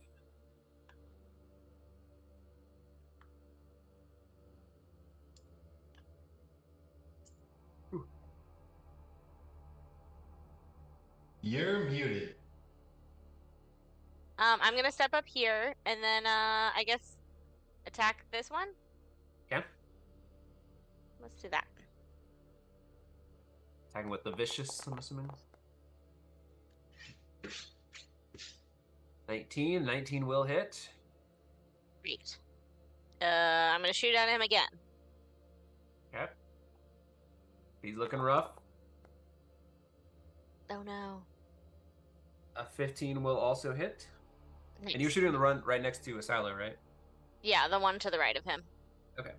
You're muted. I'm gonna step up here and then I guess attack this one. Okay. Let's do that. Attacking with the vicious, I'm assuming. 19 will hit. Great. I'm gonna shoot at him again. Okay. He's looking rough. Oh no. A 15 will also hit. Nice. And you're shooting the run right next to Asilo, right? Yeah, the one to the right of him. Okay.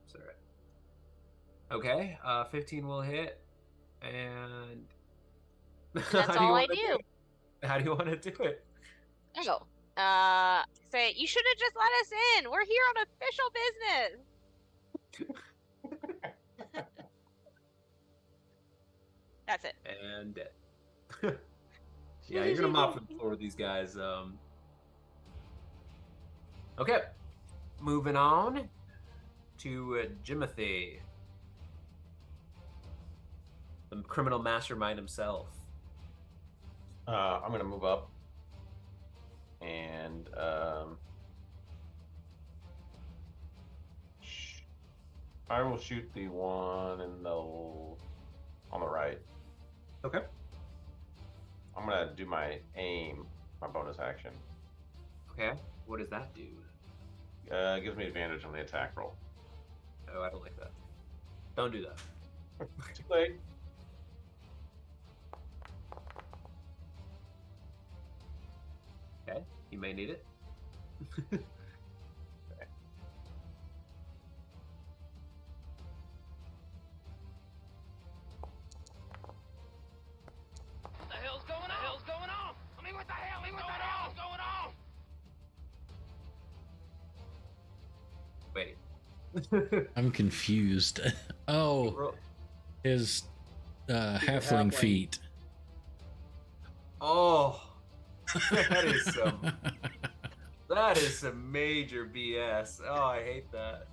So, right. Okay, 15 will hit. And That's all I do. How do you want to do it? Oh. Say, you should have just let us in. We're here on official business. That's it. And dead. Yeah, you're gonna mop the floor with these guys. Okay, moving on to Jimothy, the criminal mastermind himself. I'm gonna move up, and I will shoot the one on the right. Okay. I'm gonna do my aim, my bonus action. Okay. What does that do? It gives me advantage on the attack roll. Oh, I don't like that. Don't do that. Too late. Okay. You may need it. What the hell's going on? I mean, what the hell is going on? Wait. I'm confused. Oh, Roll- his halfling halfling. feet. Oh, that is some major BS. Oh, I hate that.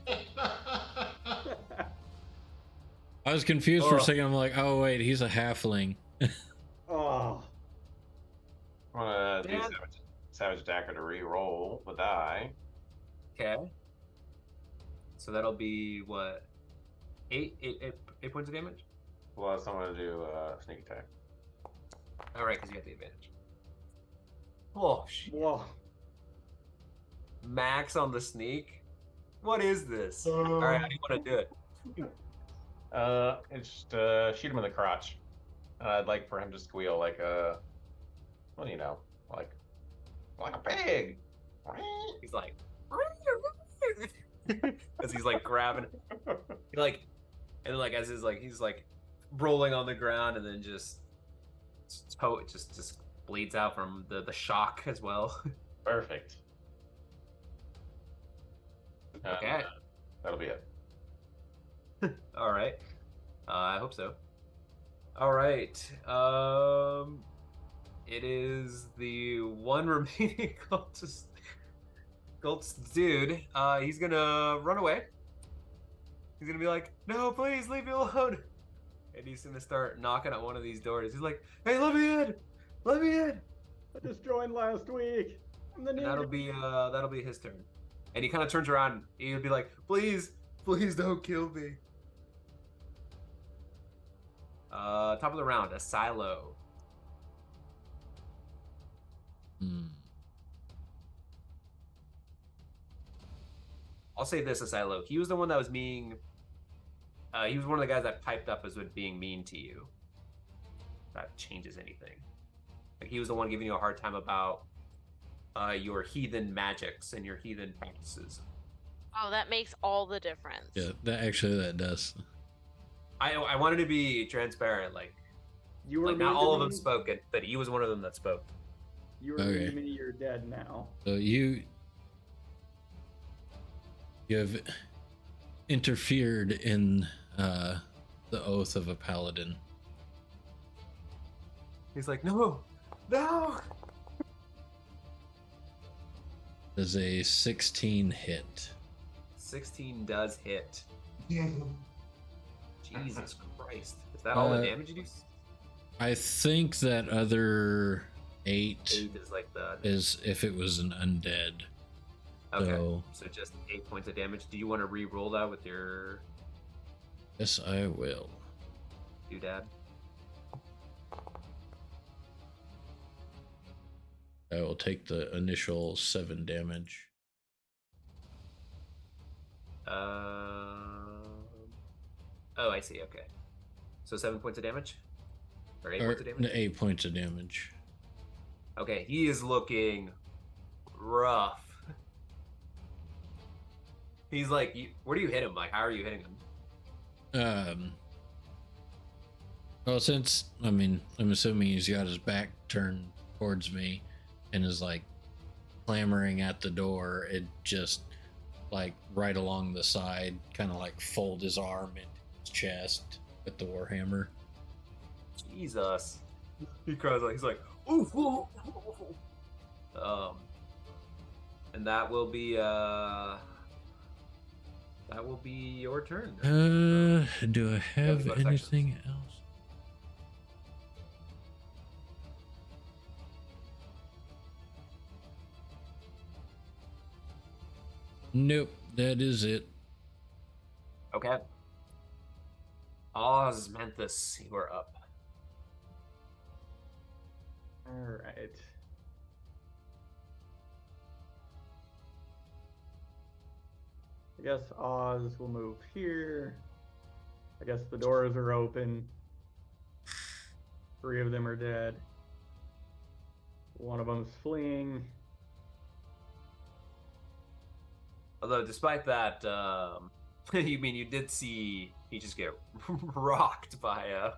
I was confused for a Oh. second. I'm like, oh wait, he's a halfling. Oh, I'm gonna do Dan? savage dagger to re-roll the die. Okay. So that'll be what? Eight points of damage? Plus, I'm gonna do sneak attack. All right, because you got the advantage. Oh, whoa. max on the sneak. What is this? All right, how do you want to do it? It's just shoot him in the crotch. I'd like for him to squeal like a, well, you know, like a pig. He's like, as he's like grabbing, he like, and like as he's like rolling on the ground, and then just bleeds out from the shock as well. Perfect. Okay. That'll be it. All right. I hope so. All right. It is the one remaining cultist dude. He's gonna run away. He's gonna be like, "No, please leave me alone." And he's gonna start knocking at one of these doors. He's like, "Hey, let me in! Let me in!" I just joined last week. I'm the And new that'll be his turn. And he kind of turns around. He'll be like, "Please, please don't kill me." Top of the round, a silo. Hmm. I'll say this, Asilo. He was the one that was mean. He was one of the guys that piped up as being mean to you. That changes anything. Like he was the one giving you a hard time about your heathen magics and your heathen practices. Oh, that makes all the difference. Yeah, that does. I wanted to be transparent. You were Like not mean all to of them me. spoke, but he was one of them that spoke. You were Okay. mean to me. You're dead now. So you have interfered in the oath of a paladin. He's like, no. Does a 16 hit? 16 does hit. Jesus Christ. Is that all the damage you do? I think that other 8 8 is like the... is if it was an undead. Okay, So so just 8 points of damage. Do you want to re-roll that with your yes, I will. doodad? I will take the initial 7 damage. Oh, I see. Okay, so 7 points of damage, or 8 Or points of damage. 8 points of damage. Okay, he is looking rough. He's like, where do you hit him? Like, how are you hitting him? Well, since I'm assuming he's got his back turned towards me and is like clamoring at the door, it just like right along the side, kind of like fold his arm into his chest with the warhammer. Jesus. He cries like, he's like, ooh, ooh, ooh. And that will be your turn. Do I have bonus anything actions. else? Nope, that is it. Okay. Osmanthus, you are up. All right. I guess Oz will move here. I guess the doors are open. 3 of them are dead. One of them's fleeing. Although, despite that, you did see he just get rocked by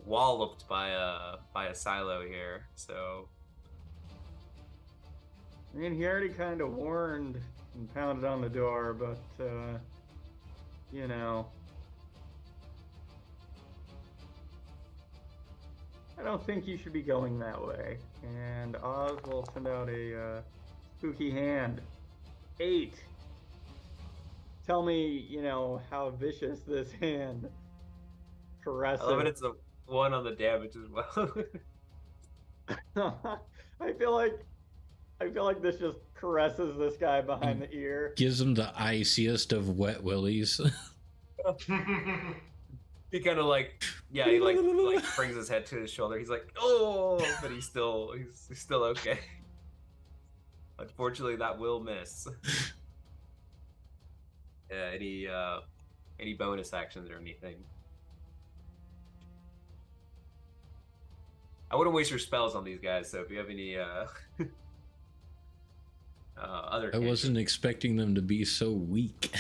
walloped by a silo here. So, I mean, he already kind of warned and pounded on the door, but, you know. I don't think you should be going that way. And Oz will send out a spooky hand. 8. Tell me, how vicious this hand caresses. I love it. It's a 1 on the damage as well. I feel like this just caresses this guy behind the ear. Gives him the iciest of wet willies. He kind of he brings his head to his shoulder. He's like, oh, but he's still okay. Unfortunately, that will miss. Yeah, any bonus actions or anything? I wouldn't waste your spells on these guys. So if you have any other, I wasn't expecting them to be so weak.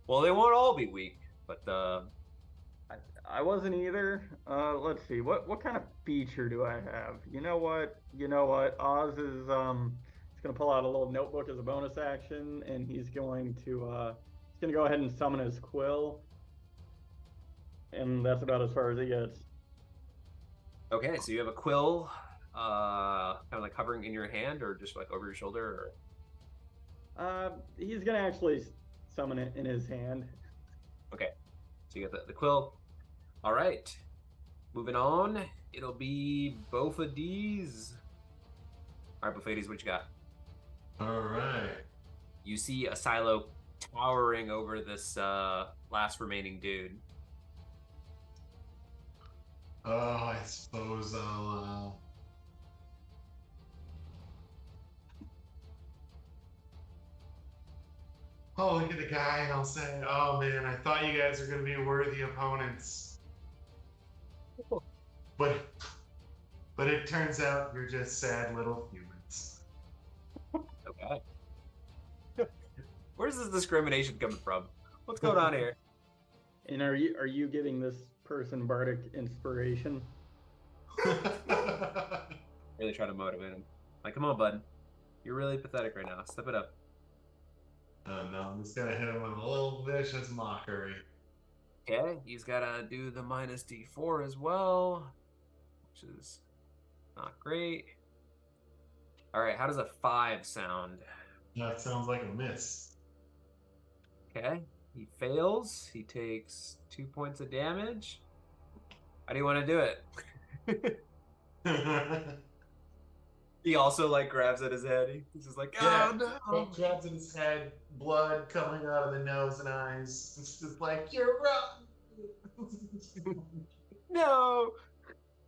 Well, they won't all be weak, but I wasn't either. Let's see, what kind of feature do I have? You know what? Oz is he's gonna pull out a little notebook as a bonus action, and he's going to go ahead and summon his quill, and that's about as far as it gets. Okay, so you have a quill, kind of like hovering in your hand, or just like over your shoulder, or? He's gonna actually summon it in his hand. Okay, so you got the quill. All right, moving on. It'll be Bofades. All right, Bofades, what you got? All right. You see a silo towering over this last remaining dude. Oh, I suppose I'll. Oh, look at the guy, and I'll say, "Oh man, I thought you guys were going to be worthy opponents, but it turns out you're just sad little humans." Okay. Where's this discrimination coming from? What's going on here? And are you giving this person bardic inspiration? Really trying to motivate him. Like, come on, bud. You're really pathetic right now. Step it up. Oh no, I'm just gonna hit him with a little vicious mockery. Okay, he's gotta do the minus D4 as well, which is not great. All right, how does a 5 sound? That sounds like a miss. Okay, he fails. He takes 2 points of damage. How do you want to do it? He also grabs at his head. He's just like, oh no! He grabs at his head, blood coming out of the nose and eyes. It's just like, you're wrong. No,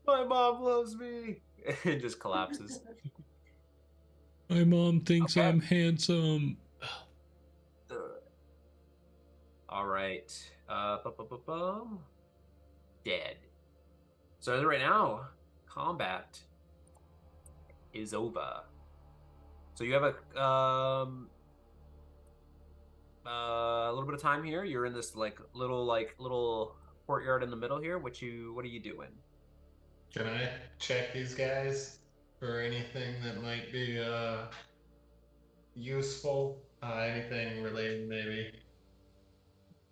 my mom loves me. It just collapses. My mom thinks Okay. I'm handsome. All right. Dead. So as of right now, combat is over. So you have a little bit of time here. You're in this little courtyard in the middle here. What are you doing? Can I check these guys? for anything that might be useful. Anything related, maybe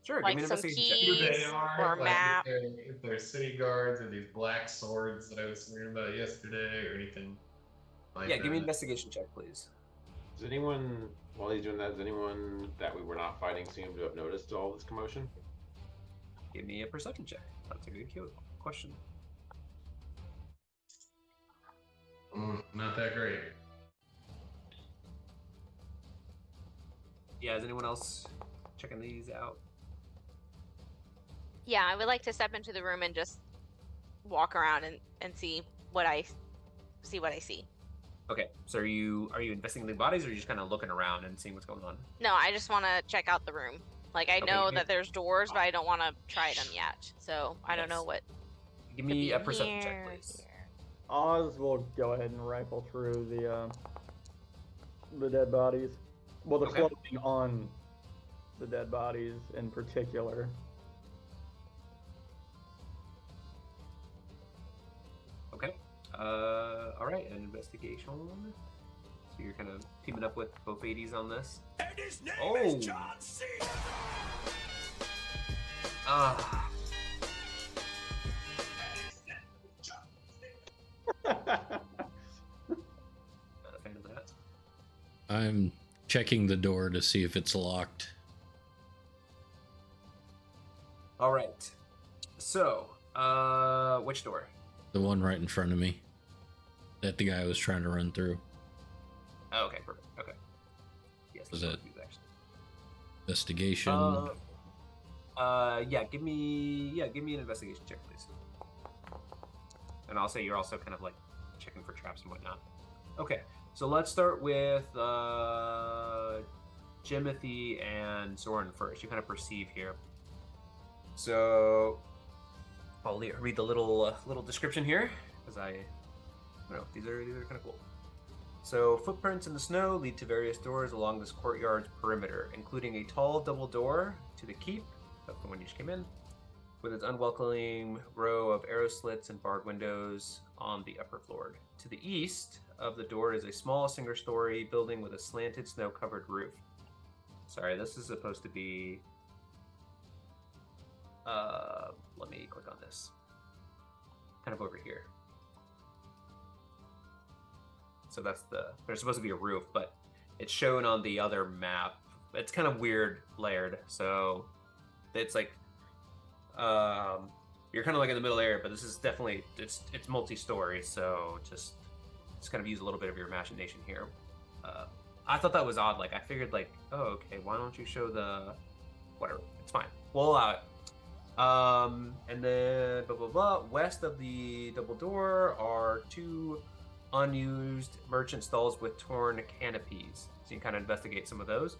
Sure, give Like me an some investigation check. who they keys or are, a like map. if they're city guards or these black swords that I was reading about yesterday, or anything like Yeah, that. give me an investigation check, please. Does anyone, while he's doing that, does anyone that we were not fighting seem to have noticed all this commotion? Give me a perception check. That's a good question. Not that great. Yeah, is anyone else checking these out? Yeah, I would like to step into the room and just walk around and see what I see. Okay, so are you investigating the bodies, or are you just kind of looking around and seeing what's going on? No, I just want to check out the room. Like, I Okay, know give me- that there's doors, but I don't want to try them yet. So I don't know Yes. what. Give could me be a in perception check, here, please. here. Oz will go ahead and rifle through the dead bodies. Well, the Okay. clothing on the dead bodies in particular. Okay. All right, an investigation. So you're kind of teaming up with both 80s on this. And his name Oh. is John C. Ah. Not a fan of that. I'm checking the door to see if it's locked. All right. So, which door? The one right in front of me that the guy was trying to run through. Oh, okay, perfect. Okay. Yes. Was these it- are these, actually. Investigation. Yeah. Give me an investigation check, please. And I'll say you're also kind of like checking for traps and whatnot. Okay. So let's start with Jimothy and Zoran first. You kind of perceive here. So I'll read the little description here because I don't know, these are kind of cool. So footprints in the snow lead to various doors along this courtyard's perimeter, including a tall double door to the keep. That's the one you just came in, with its unwelcoming row of arrow slits and barred windows on the upper floor. To the east of the door is a small single-story building with a slanted snow-covered roof. Sorry, this is supposed to be... let me click on this. Kind of over here. So there's supposed to be a roof, but it's shown on the other map. It's kind of weird layered. So it's like, you're kind of like in the middle area, but this is definitely, it's multi-story. So just kind of use a little bit of your imagination here. I thought that was odd. Like I figured like, oh, okay, why don't you show the, whatever, it's fine. We'll allow it. And then blah, blah, blah. West of the double door are two unused merchant stalls with torn canopies. So you can kind of investigate some of those.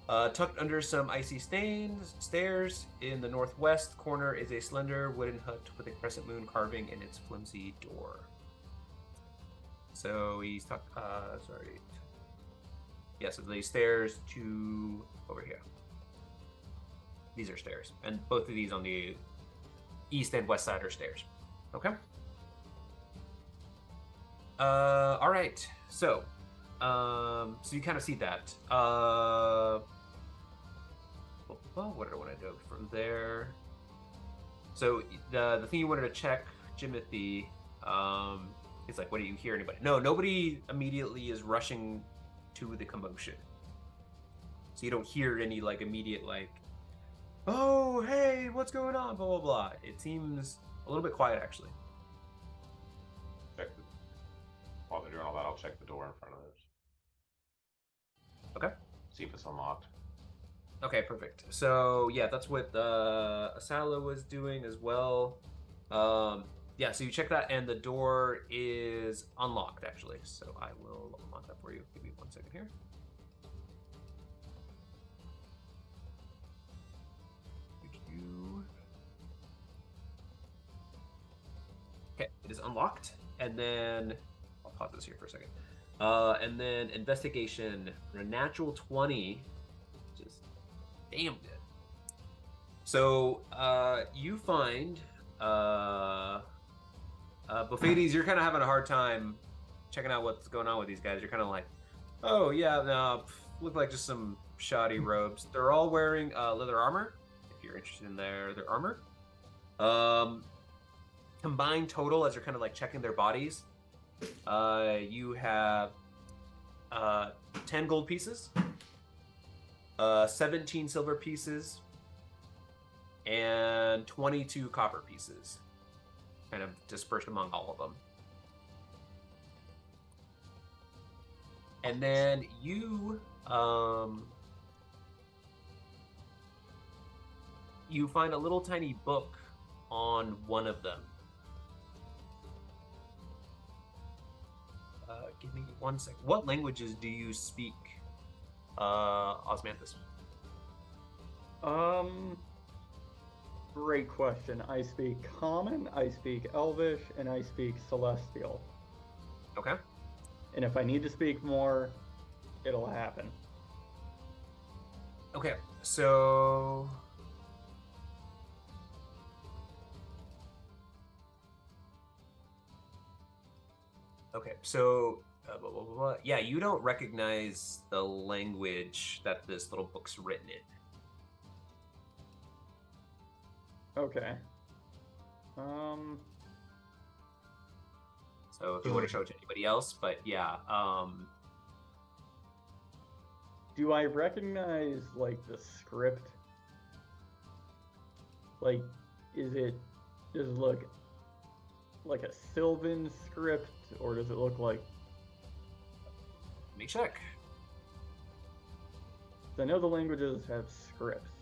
Tucked under some icy stairs in the northwest corner is a slender wooden hut with a crescent moon carving in its flimsy door. So he's sorry. Yeah, so the stairs to over here. These are stairs, and both of these on the east and west side are stairs. Okay. All right. So you kind of see that. What did I want to do from there? So the thing you wanted to check, Jimothy, is like, what do you hear? Anybody? No, nobody immediately is rushing to the commotion. So you don't hear any like immediate like, oh hey, what's going on? Blah blah blah. It seems a little bit quiet actually. While they're doing all that, I'll check the door in front of it. Okay. See if it's unlocked. Okay, perfect. So yeah, that's what Asala was doing as well. Yeah, so you check that, and the door is unlocked actually. So I will unlock that for you. Give me 1 second here. Okay, it is unlocked, and then I'll pause this here for a second. And then investigation, a natural 20, which is damn good. So you find Buffetes, you're kind of having a hard time checking out what's going on with these guys. You're kind of like, oh yeah, no, look like just some shoddy robes. They're all wearing leather armor. If you're interested in their armor, combined total as you're kind of like checking their bodies, you have 10 gold pieces, 17 silver pieces, and 22 copper pieces, kind of dispersed among all of them. And then you you find a little tiny book on one of them. Give me 1 second. What languages do you speak, Osmanthus? Great question. I speak Common, I speak Elvish, and I speak Celestial. Okay. And if I need to speak more, it'll happen. Okay, so blah, blah, blah, blah. Yeah, you don't recognize the language that this little book's written in. Okay. So if you want to show it to anybody else, but yeah, Do I recognize, like, the script? Like, does it look like a Sylvan script, or does it look like... let me check. I know the languages have scripts.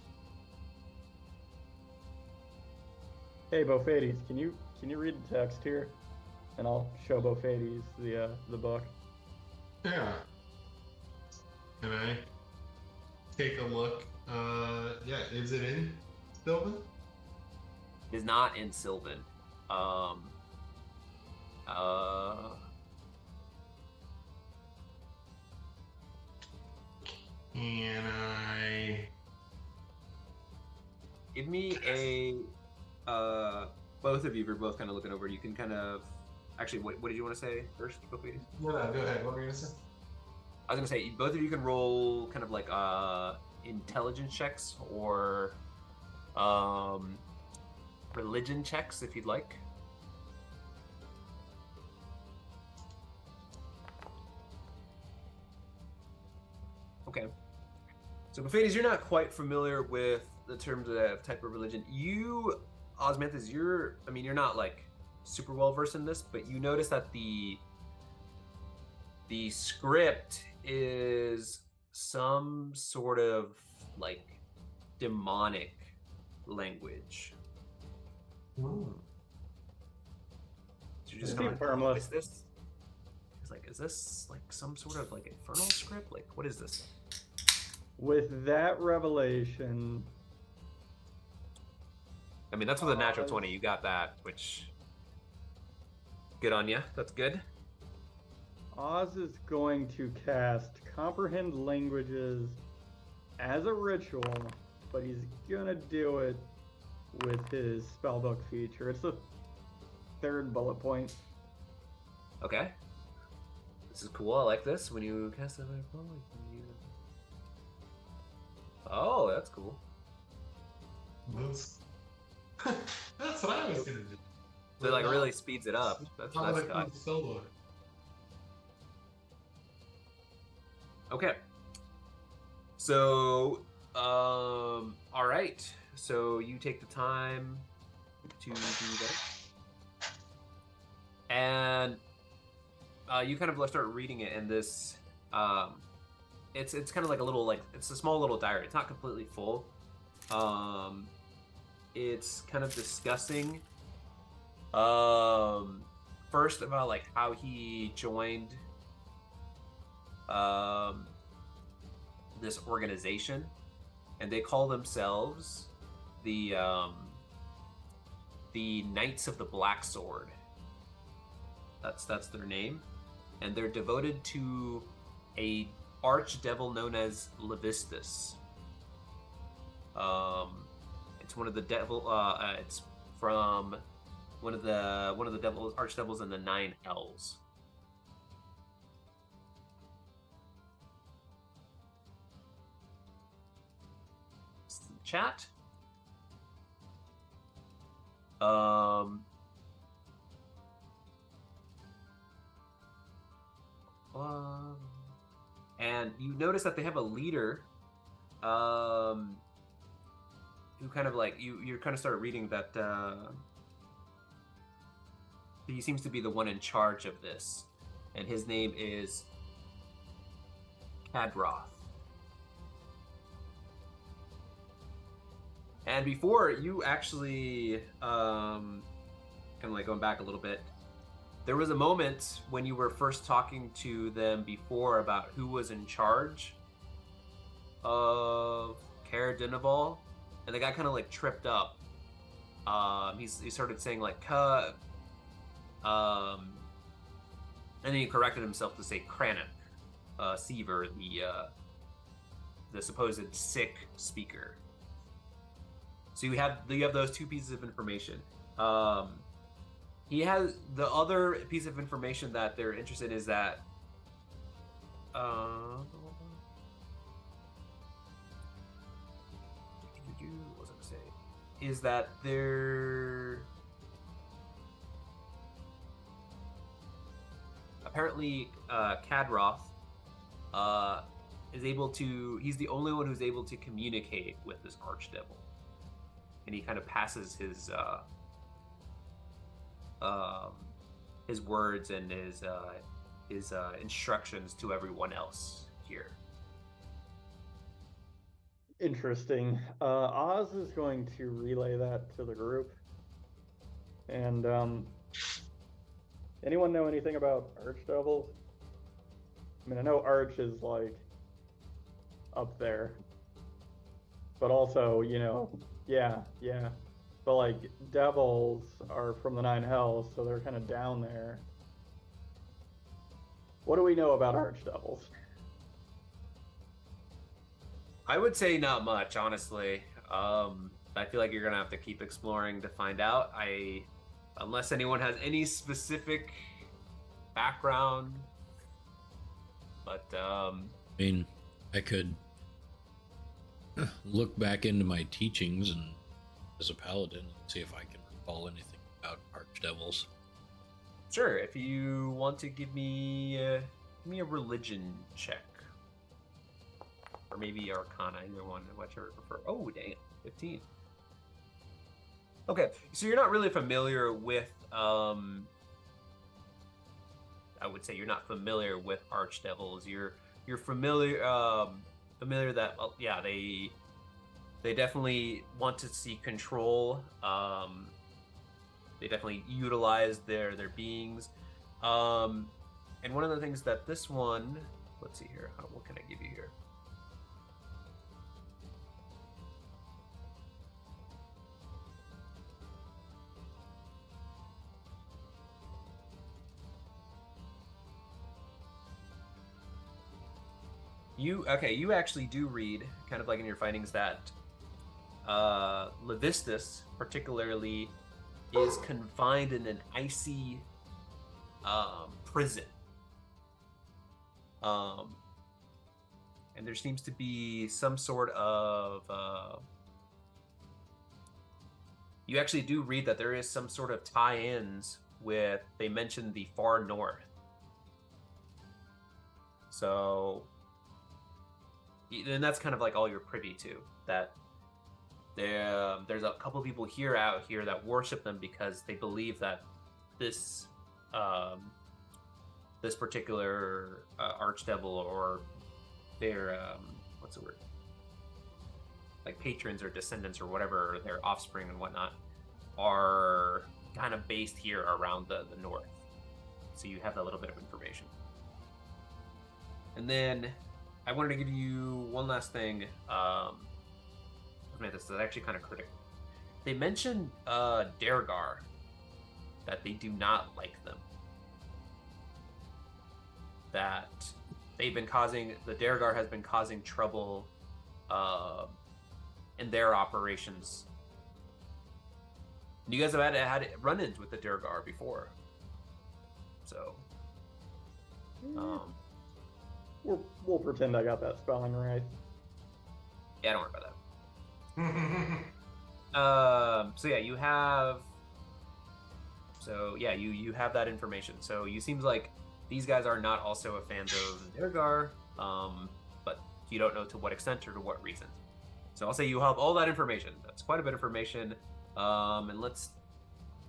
Hey, Bofades, can you read the text here? And I'll show Bofades the book. Yeah. Can I take a look? Yeah, is it in Sylvan? It is not in Sylvan. Can I... Give me a both of you are both kind of looking over. You can kind of actually what did you want to say first, Bofades? No, go ahead. What were you gonna say? I was gonna say both of you can roll kind of like intelligence checks or religion checks if you'd like. Okay. So Bofades, you're not quite familiar with the terms of that type of religion. You, Osmanthus, you're not like super well versed in this, but you notice that the script is some sort of like demonic language. Ooh. So you're just Pretty kind of like, harmless. what is this? It's like, is this like some sort of like infernal script? Like, what is this? With that revelation, I mean, that's with a natural 20. You got that, which good on you. That's good. Oz is going to cast Comprehend Languages as a ritual, but he's gonna do it with his spellbook feature. It's the third bullet point. Okay. This is cool. I like this. When you cast a fireball, you can use... Oh, that's cool. That's what I was gonna do. So it like really speeds it up. That's good. Solo. Okay. So, all right. So you take the time to do that, and you kind of start reading it, and this, it's kind of like a little it's a small little diary. It's not completely full. It's kind of discussing, first about like how he joined this organization, and they call themselves the Knights of the Black Sword. That's their name, and they're devoted to a archdevil known as Levistus. It's one of the devil. It's from one of the archdevils in the 9 Hells. chat. Um, and you notice that they have a leader, who kind of like you kind of start reading that he seems to be the one in charge of this, and his name is Kadroth. And before you actually, kind of like going back a little bit, there was a moment when you were first talking to them before about who was in charge of Cara Dinaval, and the guy kind of like tripped up. He started saying like "cuh," and then he corrected himself to say Cranach, Seaver, the supposed sick speaker. So you have those two pieces of information. He has the other piece of information that they're interested in is that what was I gonna say? Is that they're apparently Kadroth is able to. He's the only one who's able to communicate with this archdevil, and he kind of passes his words and his instructions to everyone else here. Interesting. Oz is going to relay that to the group. And anyone know anything about archdevils? I mean, I know Arch is like up there, but also, yeah. But like devils are from the Nine Hells, so they're kind of down there. What do we know about archdevils? I would say not much, honestly. I feel like you're gonna have to keep exploring to find out. Unless anyone has any specific background, but I mean, I could look back into my teachings and as a paladin and see if I can recall anything about archdevils. Sure. If you want to give me a religion check, or maybe Arcana, either one, whichever you prefer. Oh, dang, 15. Okay, so you're not really familiar with. I would say you're not familiar with archdevils. You're familiar that they definitely want to see control. They definitely utilize their beings. And one of the things that this one, let's see here, what can I give you here? You actually do read, kind of like in your findings, that Levistus particularly is confined in an icy prison. And there seems to be some sort of you actually do read that there is some sort of tie-ins with, they mentioned the far north. So, and that's kind of like all you're privy to, that there's a couple people out here that worship them because they believe that this this particular archdevil, or their what's the word, like patrons or descendants or whatever, their offspring and whatnot, are kind of based here around the north. So you have that little bit of information. And then I wanted to give you one last thing. This is actually kind of critical. They mentioned Dergar, that they do not like them. That the Dergar has been causing trouble in their operations. You guys have had run-ins with the Dergar before. So we'll pretend I got that spelling right. yeah, don't worry about that. So yeah, you have. So yeah, you have that information. So you seems like these guys are not also a fans of Nergar, but you don't know to what extent or to what reason. So I'll say you have all that information. That's quite a bit of information. And let's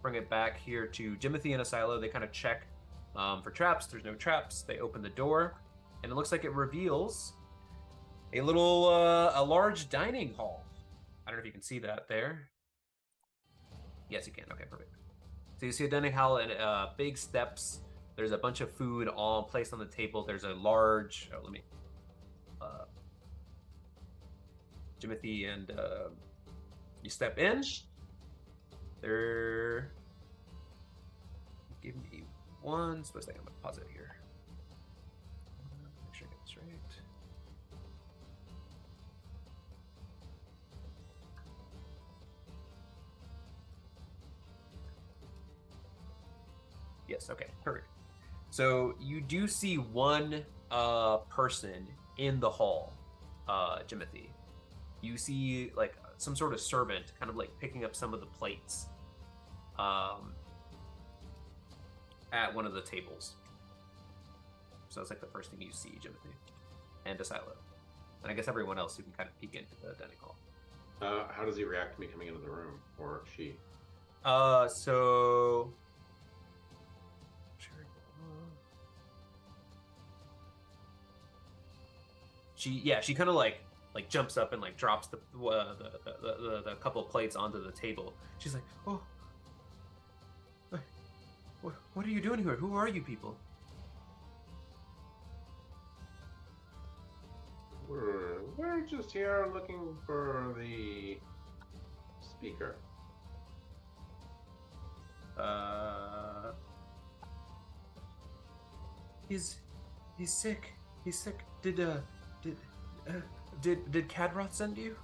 bring it back here to Jimothy and Asilo. They kind of check for traps. There's no traps. They open the door, and it looks like it reveals a a large dining hall. I don't know if you can see that there. Yes, you can. Okay, perfect. So you see a dining hall and big steps. There's a bunch of food all placed on the table. There's a large. Oh, let me. Jimothy and you step in. There. Give me one split second. I'm gonna pause it here. Make sure I get this right. Yes. Okay. Perfect. So you do see one person in the hall, Jimothy. You see like some sort of servant kind of like picking up some of the plates at one of the tables. So that's like the first thing you see, Jimothy and Asilo. And I guess everyone else who can kind of peek into the dining hall. How does he react to me coming into the room, or she? So she kind of like jumps up and like drops the couple of plates onto the table. She's like, "Oh, what are you doing here? Who are you people?" We're just here looking for the speaker. He's sick. He's sick. Did Kadroth send you?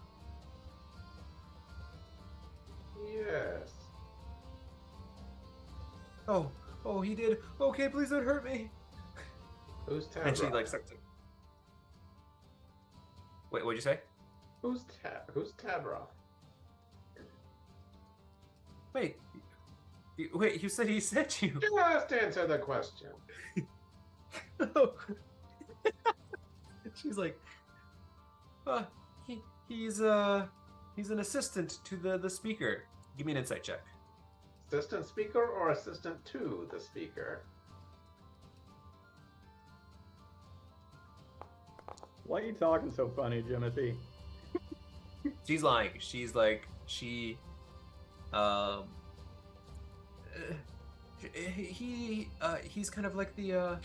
Yes. Oh, he did. Okay, please don't hurt me. Who's Tabroth? And she like starts to... Wait, what'd you say? Who's Tabroth? Wait, you said he sent you. Just answer the question. Oh. She's like, he's an assistant to the speaker. Give me an insight check. Assistant speaker or assistant to the speaker? Why are you talking so funny, Jimothy? She's lying. She's like he's kind of like the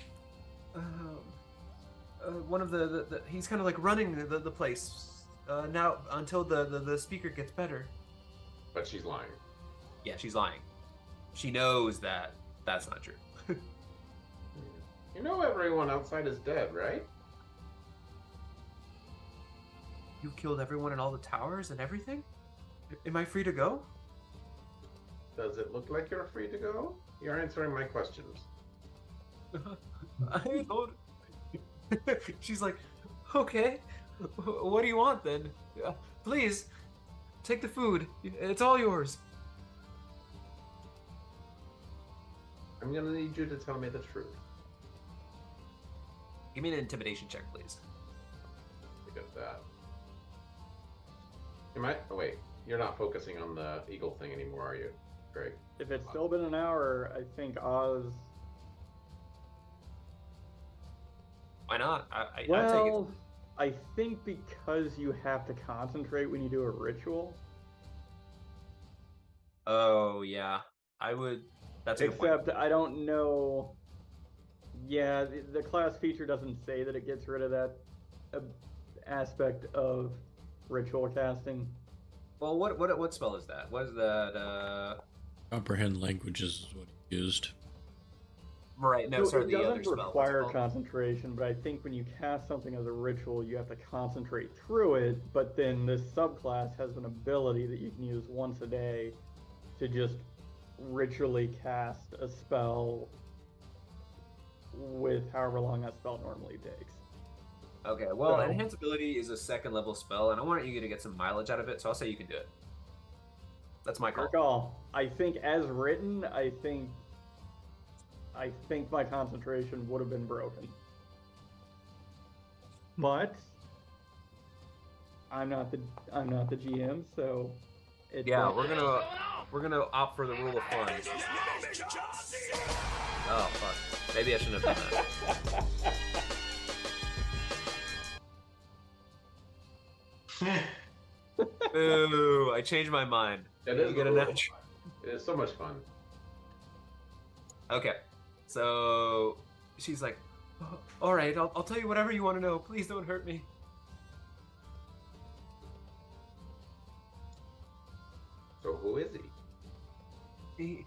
one of the he's kind of like running the place now until the speaker gets better. But she's lying. Yeah, she's lying. She knows that that's not true. You know everyone outside is dead, right? You killed everyone in all the towers and everything? Am I free to go? Does it look like you're free to go? You're answering my questions. I don't. She's like, okay, what do you want then? Please, take the food. It's all yours. I'm gonna need you to tell me the truth. Give me an intimidation check, please. Look at that. Oh wait, you're not focusing on the eagle thing anymore, are you, Greg? If it's still been an hour, I think Oz. Why not? I'll take it. Well, I think because you have to concentrate when you do a ritual. Oh yeah, I would. That's a good point. Except I don't know. Yeah, the class feature doesn't say that it gets rid of that aspect of ritual casting. Well, what spell is that? What is that? Comprehend languages is what he used. Right. No, So sorry. it The other doesn't spell. require concentration, but I think when you cast something as a ritual, you have to concentrate through it. But then this subclass has an ability that you can use once a day to just ritually cast a spell with however long that spell normally takes. Okay, well, So- enhance ability is a second level spell, and I want you to get some mileage out of it, so I'll say you can do it. That's my call. Your call. I think as written, I think my concentration would have been broken. But I'm not the GM, so it's Yeah, like- we're gonna opt for the rule of fun. Oh fuck. Maybe I shouldn't have done that. Ooh, I changed my mind. It You is get a cool. natural. It is so much fun. Okay, so she's like, "Oh, all right, I'll tell you whatever you want to know. Please don't hurt me. So who is he?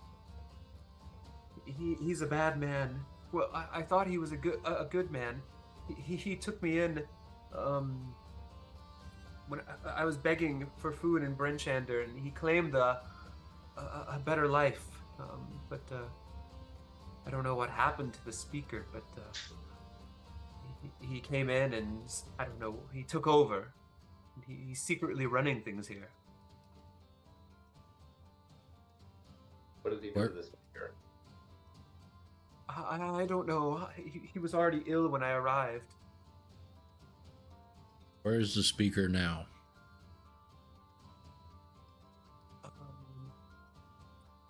He's a bad man. Well, I thought he was a good man. He took me in, when I was begging for food in Brenchander, and he claimed a better life. But I don't know what happened to the speaker, but he came in and I don't know, he took over. He's secretly running things here. What did he do to this speaker? I don't know. He was already ill when I arrived. Where's the speaker now?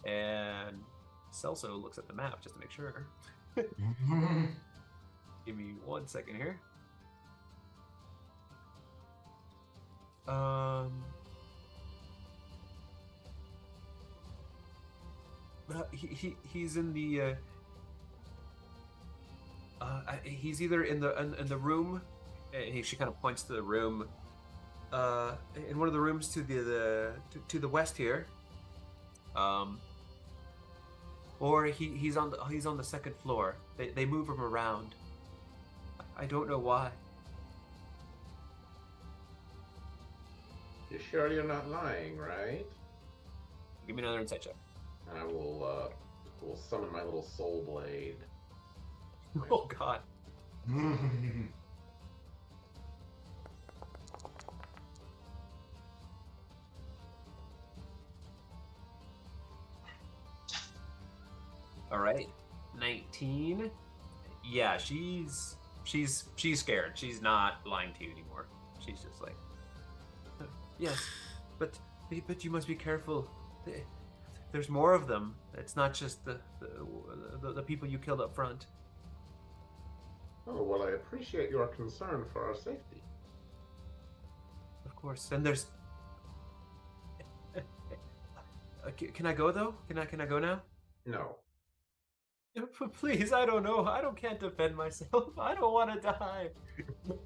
And Celso looks at the map just to make sure. Give me 1 second here. He's in the he's either in the room, and she kind of points to the room, in one of the rooms to the west here, or he's on the second floor. They move him around. I don't know why. You sure you're not lying, right? Give me another insight check. I will summon my little soul blade. Oh God. All right, 19. Yeah, she's scared. She's not lying to you anymore. She's just like, yes, but you must be careful. There's more of them. It's not just the people you killed up front. Oh, well, I appreciate your concern for our safety. Of course. And there's. Can I go though? Can I go now? No. Please, I don't know. Can't defend myself. I don't want to die.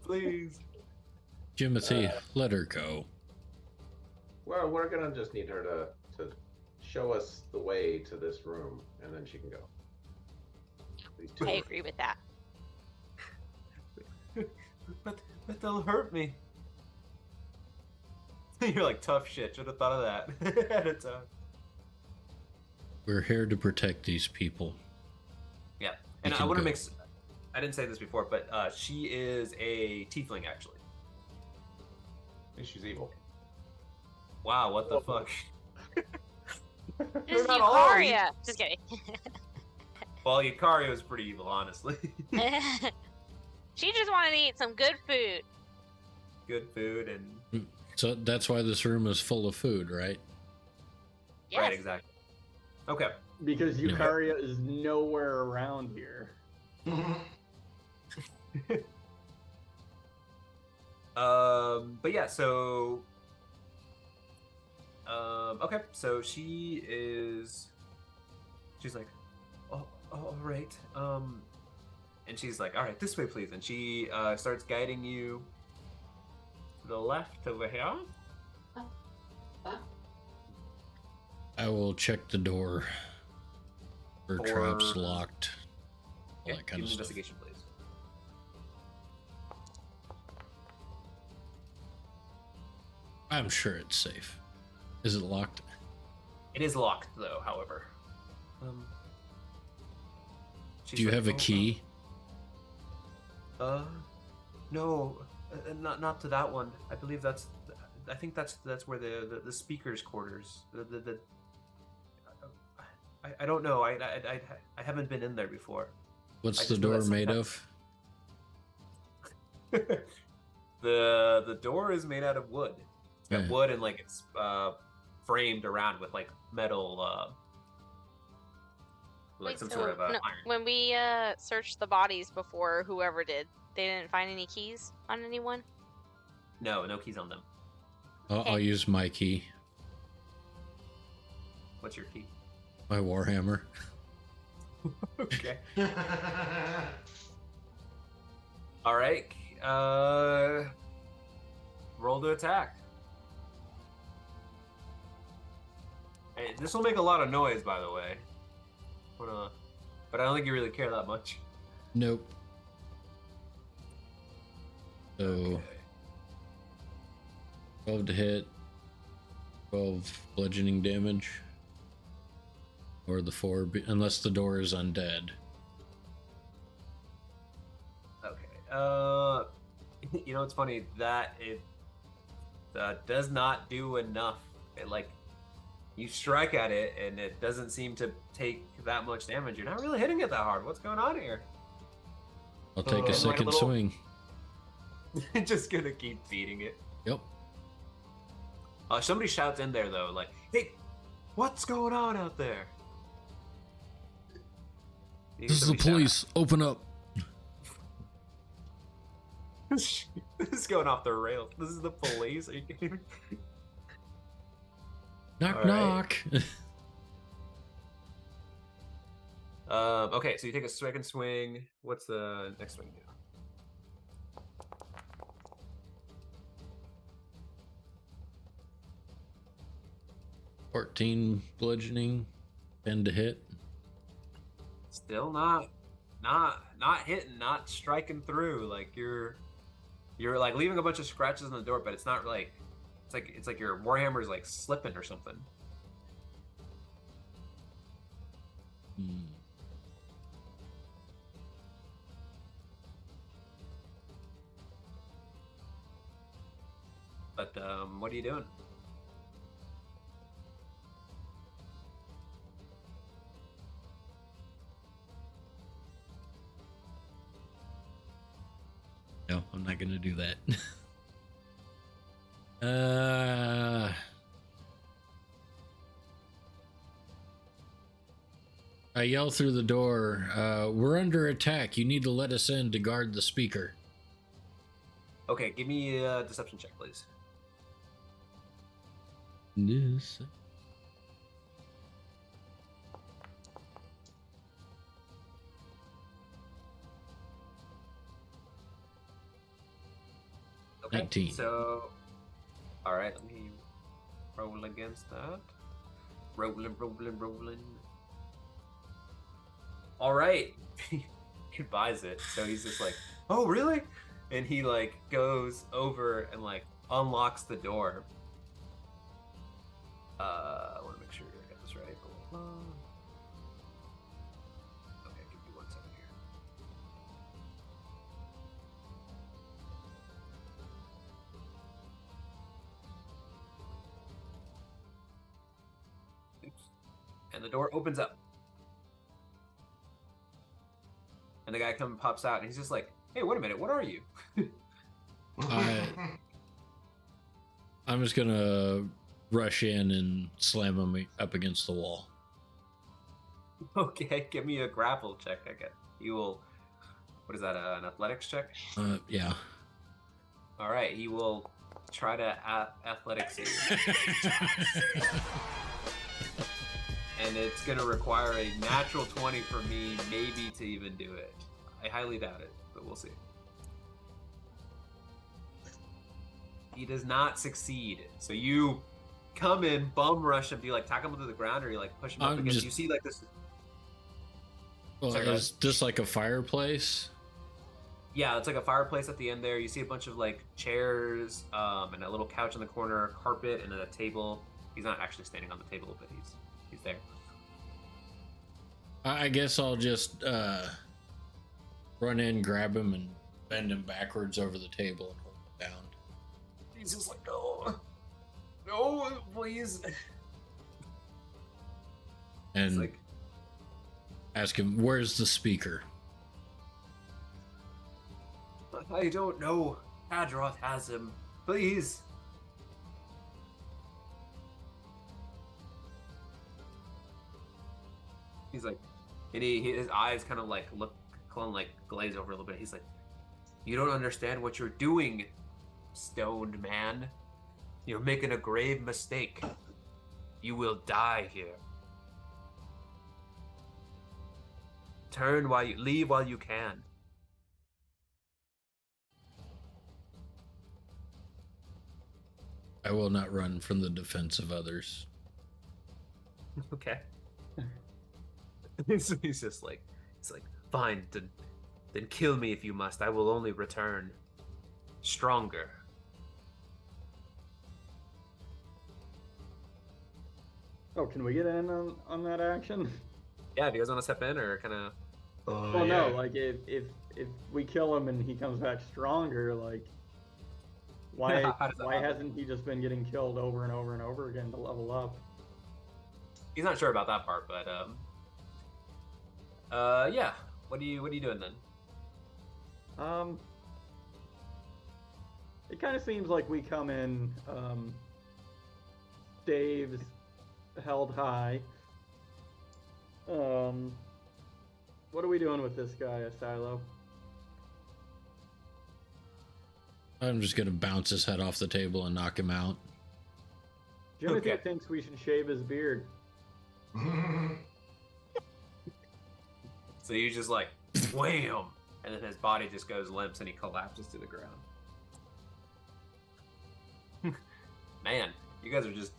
Please. Jimothy, let her go. Well, we're gonna just need her to show us the way to this room, and then she can go. These two I agree with that. But they'll hurt me. You're like, tough shit. Should have thought of that at a time. We're here to protect these people. Yeah, and I can want to go. make. I didn't say this before, but she is a tiefling actually. I think she's evil. Wow, what the fuck? This is not all Eukaria. Just kidding. Well, Yukari was pretty evil, honestly. She just wanted to eat some good food. Good food and So that's why this room is full of food, right? Yes. right, exactly. Okay. Because Eukaria is nowhere around here. But yeah, so okay, so she's like, oh, all right, and she's like, all right, this way please, and she starts guiding you to the left over here. I will check the door for traps Or- locked. All Okay, that kind give of me stuff. investigation please. I'm sure it's safe. Is it locked? It is locked though, however. Do you have a key? No, not to that one. I believe I think that's where the speaker's quarters. I don't know. I haven't been in there before. What's I the just know door that made sometimes- of? the door is made out of wood. It's got Yeah. wood and like it's framed around with like metal like Wait, some so sort of no, iron. when we searched the bodies before, whoever did, they didn't find any keys on anyone? No keys on them. I'll use my key, What's your key? my warhammer. Okay. All right. Roll to attack. Hey, this will make a lot of noise, by the way. But I don't think you really care that much. Nope. So Okay. 12 to hit, 12 bludgeoning damage, or the 4, unless the door is undead. Okay. You know, it's funny that it does not do enough. It, like, you strike at it and it doesn't seem to take that much damage. You're not really hitting it that hard. What's going on here? I'll take a Like a second little- swing. Just gonna keep feeding it. Yep. Somebody shouts in there though, like, "Hey, what's going on out there?" You hear This is the somebody shout police. Open up. out. This is going off the rails. This is the police. Are you kidding me? Knock, All right. knock. Okay, so you take a second swing. What's the next swing do? 14 bludgeoning, 10 to hit. Still not hitting, not striking through. Like you're like leaving a bunch of scratches on the door, but it's not like it's like your warhammer is like slipping or something. Hmm. But what are you doing? No, I'm not gonna do that. I yell through the door, we're under attack. You need to let us in to guard the speaker. Okay, give me a deception check, please. This. Okay. 19. So, all right, let me roll against that. Rolling. All right, he buys it. So he's just like, "Oh, really?" And he like goes over and like unlocks the door. I want to make sure I got this right. Blah, blah, blah. Okay, give me 1 second here. Oops. And the door opens up. And the guy pops out and he's just like, "Hey, wait a minute, what are you?" I'm just gonna rush in and slam him up against the wall. Okay, give me a grapple check, I guess. You will, what is that, an athletics check? Yeah. All right, he will try to athletics you. And it's going to require a natural 20 for me, maybe to even do it. I highly doubt it, but we'll see. He does not succeed. So you come in, bum rush him. Do you like tackle him to the ground, or you like push him up I'm against? just- You see like this. Well, Sorry, go is this like a fireplace? Yeah, it's like a fireplace at the end there. You see a bunch of like chairs, and a little couch in the corner, carpet, and a table. He's not actually standing on the table, but he's there. I guess I'll just run in, grab him, and bend him backwards over the table and hold him down. He's just like, no, no, please. And It's like, ask him, where's the speaker? I don't know. Hadroth has him. Please. He's like, and his eyes kind of like glaze over a little bit. He's like, you don't understand what you're doing, stoned man. You're making a grave mistake. You will die here. Leave while you can. I will not run from the defense of others. Okay. So he's just like, fine, then kill me if you must. I will only return stronger. Oh, can we get in on that action? Yeah, do you guys want to step in or kind of? Well, no, like if we kill him and he comes back stronger, like why How does that happen? hasn't he just been getting killed over and over and over again to level up? He's not sure about that part, but yeah. What are you doing then? It kind of seems like we come in, Dave's held high. What are we doing with this guy, Asilo? I'm just gonna bounce his head off the table and knock him out. Jimothy Okay. thinks we should shave his beard. So you just like wham, and then his body just goes limp and he collapses to the ground. Man, you guys are just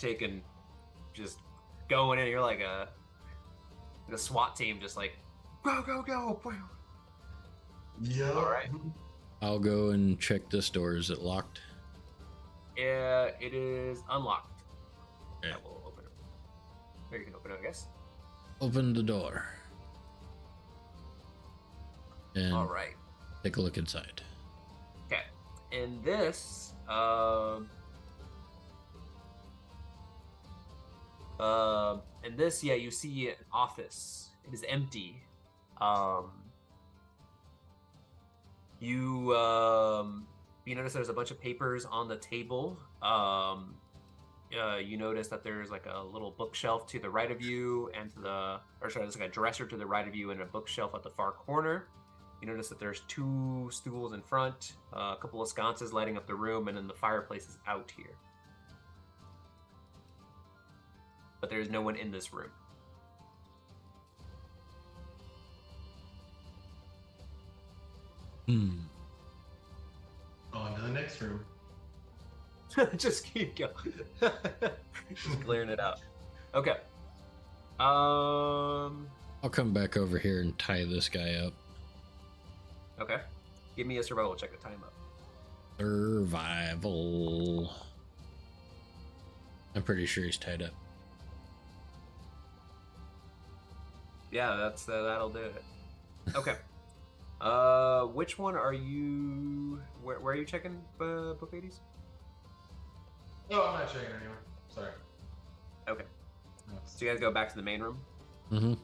going in. You're like the SWAT team, just like go go go. Yeah. All right. I'll go and check this door. Is it locked? Yeah, it is unlocked. Yeah. I will open it. Or you can open it, I guess. Open the door. And All right. take a look inside. Okay. In this, yeah, you see an office. It is empty. You notice there's a bunch of papers on the table. You notice that there's like a little bookshelf to the right of you, and there's like a dresser to the right of you, and a bookshelf at the far corner. You notice that there's 2 stools in front, a couple of sconces lighting up the room, and then the fireplace is out here. But there's no one in this room. On to the next room. Just keep going. Just clearing it out. Okay. I'll come back over here and tie this guy up. Okay. Give me a survival check to time up. Survival. I'm pretty sure he's tied up. Yeah, that'll do it. Okay. Which one are you? Where are you checking book 80s? No, I'm not checking anyone. Sorry. Okay. So you guys go back to the main room. Mm-hmm.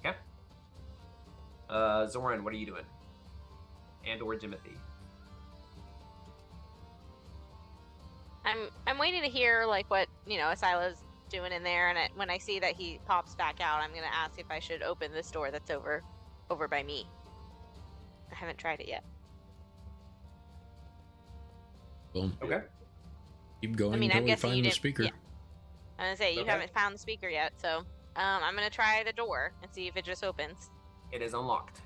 Okay. Zoran, what are you doing? And or Jimothy? I'm waiting to hear like what Asilo's doing in there, and when I see that he pops back out, I'm gonna ask if I should open this door that's over by me. I haven't tried it yet. Boom. Okay. Keep going I mean, until I'm we guessing you find the didn't. speaker. Yeah. I'm gonna say you Okay. haven't found the speaker yet, so I'm gonna try the door and see if it just opens. It is unlocked.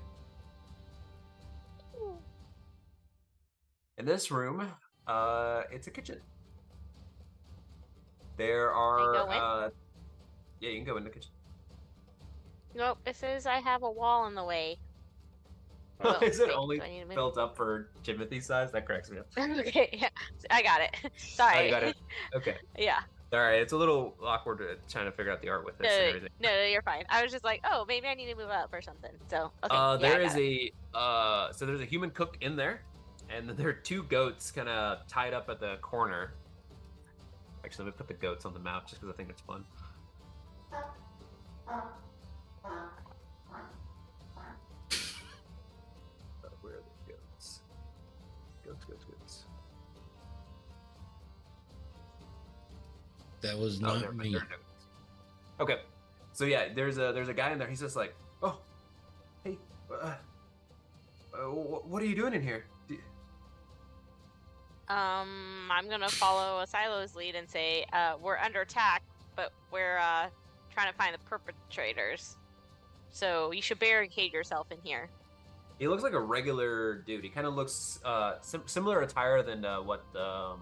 In this room, it's a kitchen. There are. go in? Yeah, you can go in the kitchen. Nope, it says I have a wall in the way. Is it wait, only do I need to move? built up for Jimothy's size? That cracks me up. Okay, yeah, I got it. Oh, Sorry. you got it. Okay. Yeah. All right, it's a little awkward trying to figure out the art with this and everything. No, you're fine. I was just like, oh, maybe I need to move up or something. So, okay. There is so there's a human cook in there, and then there are 2 goats kind of tied up at the corner. Actually, let me put the goats on the map just because I think it's fun. Where are the goats? Goats. That was Oh, not me. they're goats. Okay, so yeah, there's a guy in there. He's just like, oh, hey, what are you doing in here? I'm gonna follow Asilo's lead and say, we're under attack, but we're trying to find the perpetrators. So you should barricade yourself in here. He looks like a regular dude. He kind of looks similar attire than what the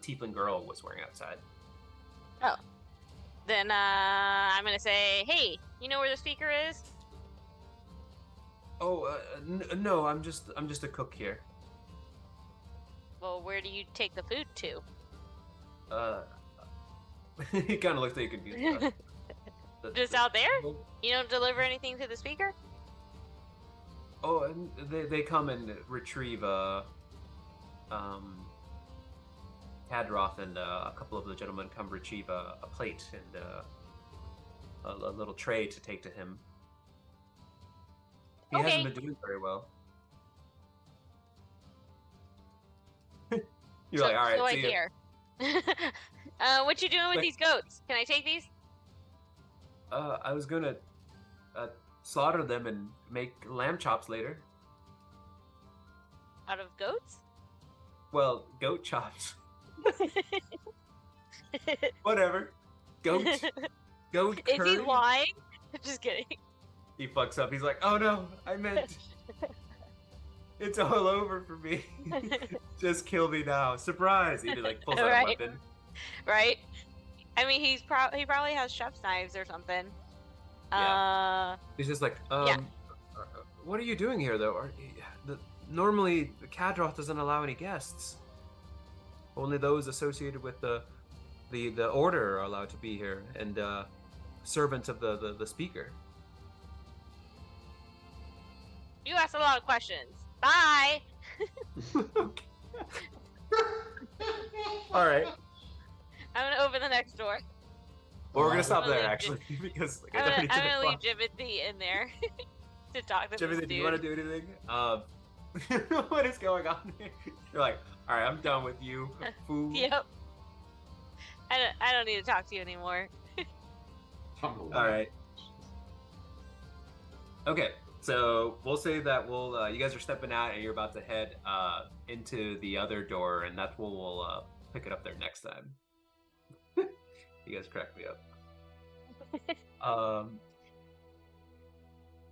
tiefling girl was wearing outside. Oh. Then I'm gonna say, hey, you know where the speaker is? Oh, no, I'm just a cook here. Well, where do you take the food to? He kind of looks like confused. Just out there? You don't deliver anything to the speaker? Oh, and they come and retrieve Kadroth and a couple of the gentlemen come retrieve a plate and a little tray to take to him. He Okay. hasn't been doing very well. You're like, all right, so I see ya." hear. What you doing with these goats? Can I take these? I was gonna slaughter them and make lamb chops later. Out of goats? Well, goat chops. Whatever. Goat. Goat Is curry. he lying? Just kidding. He fucks up. He's like, oh no, I meant it's all over for me. Just kill me now. Surprise! He like pulls out Right. a weapon. Right? I mean, he probably has chef's knives or something. Yeah. He's just like, Yeah. What are you doing here though? Normally, Kadroth doesn't allow any guests. Only those associated with the order are allowed to be here, and servants of the speaker. You asked a lot of questions. Bye. Okay. All right. I'm gonna open the next door. Well, we're gonna stop I'm gonna there leave actually because like, I'm it's already gonna 10 leave Jimothy in there to talk to Jimmy, this do dude. you want to do anything? What is going on here? You're like, all right, I'm done with you, fool. Yep. I don't need to talk to you anymore. All right. Okay, so we'll say that you guys are stepping out and you're about to head into the other door, and that's where we'll pick it up there next time. You guys crack me up.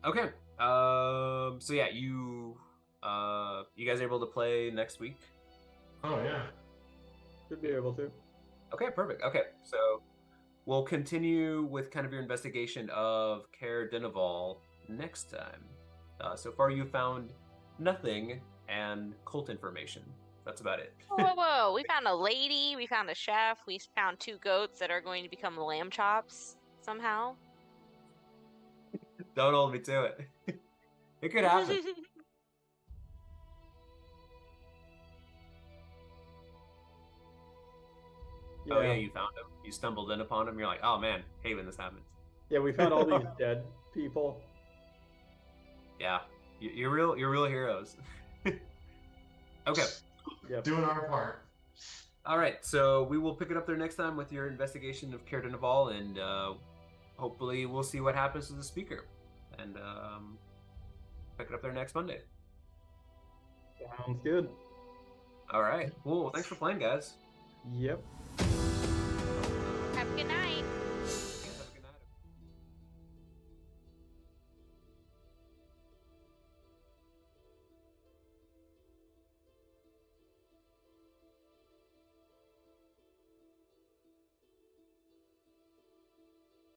Okay. So yeah, you guys are able to play next week? Oh yeah. Should be able to. Okay, perfect. Okay, so we'll continue with kind of your investigation of Caer Dineval next time. So far, you found nothing and cult information. That's about it. Whoa. We found a lady. We found a chef. We found 2 goats that are going to become lamb chops somehow. Don't hold me to it. It could happen. Oh yeah, you found him. You stumbled in upon him. You're like, oh man, hate when this happens. Yeah, we found all these dead people. Yeah, you're real heroes. Okay. Yep. Doing our part. All right, so we will pick it up there next time with your investigation of Caer Dineval, and hopefully we'll see what happens to the speaker, and pick it up there next Monday. Sounds good. All right, cool. Thanks for playing, guys. Yep.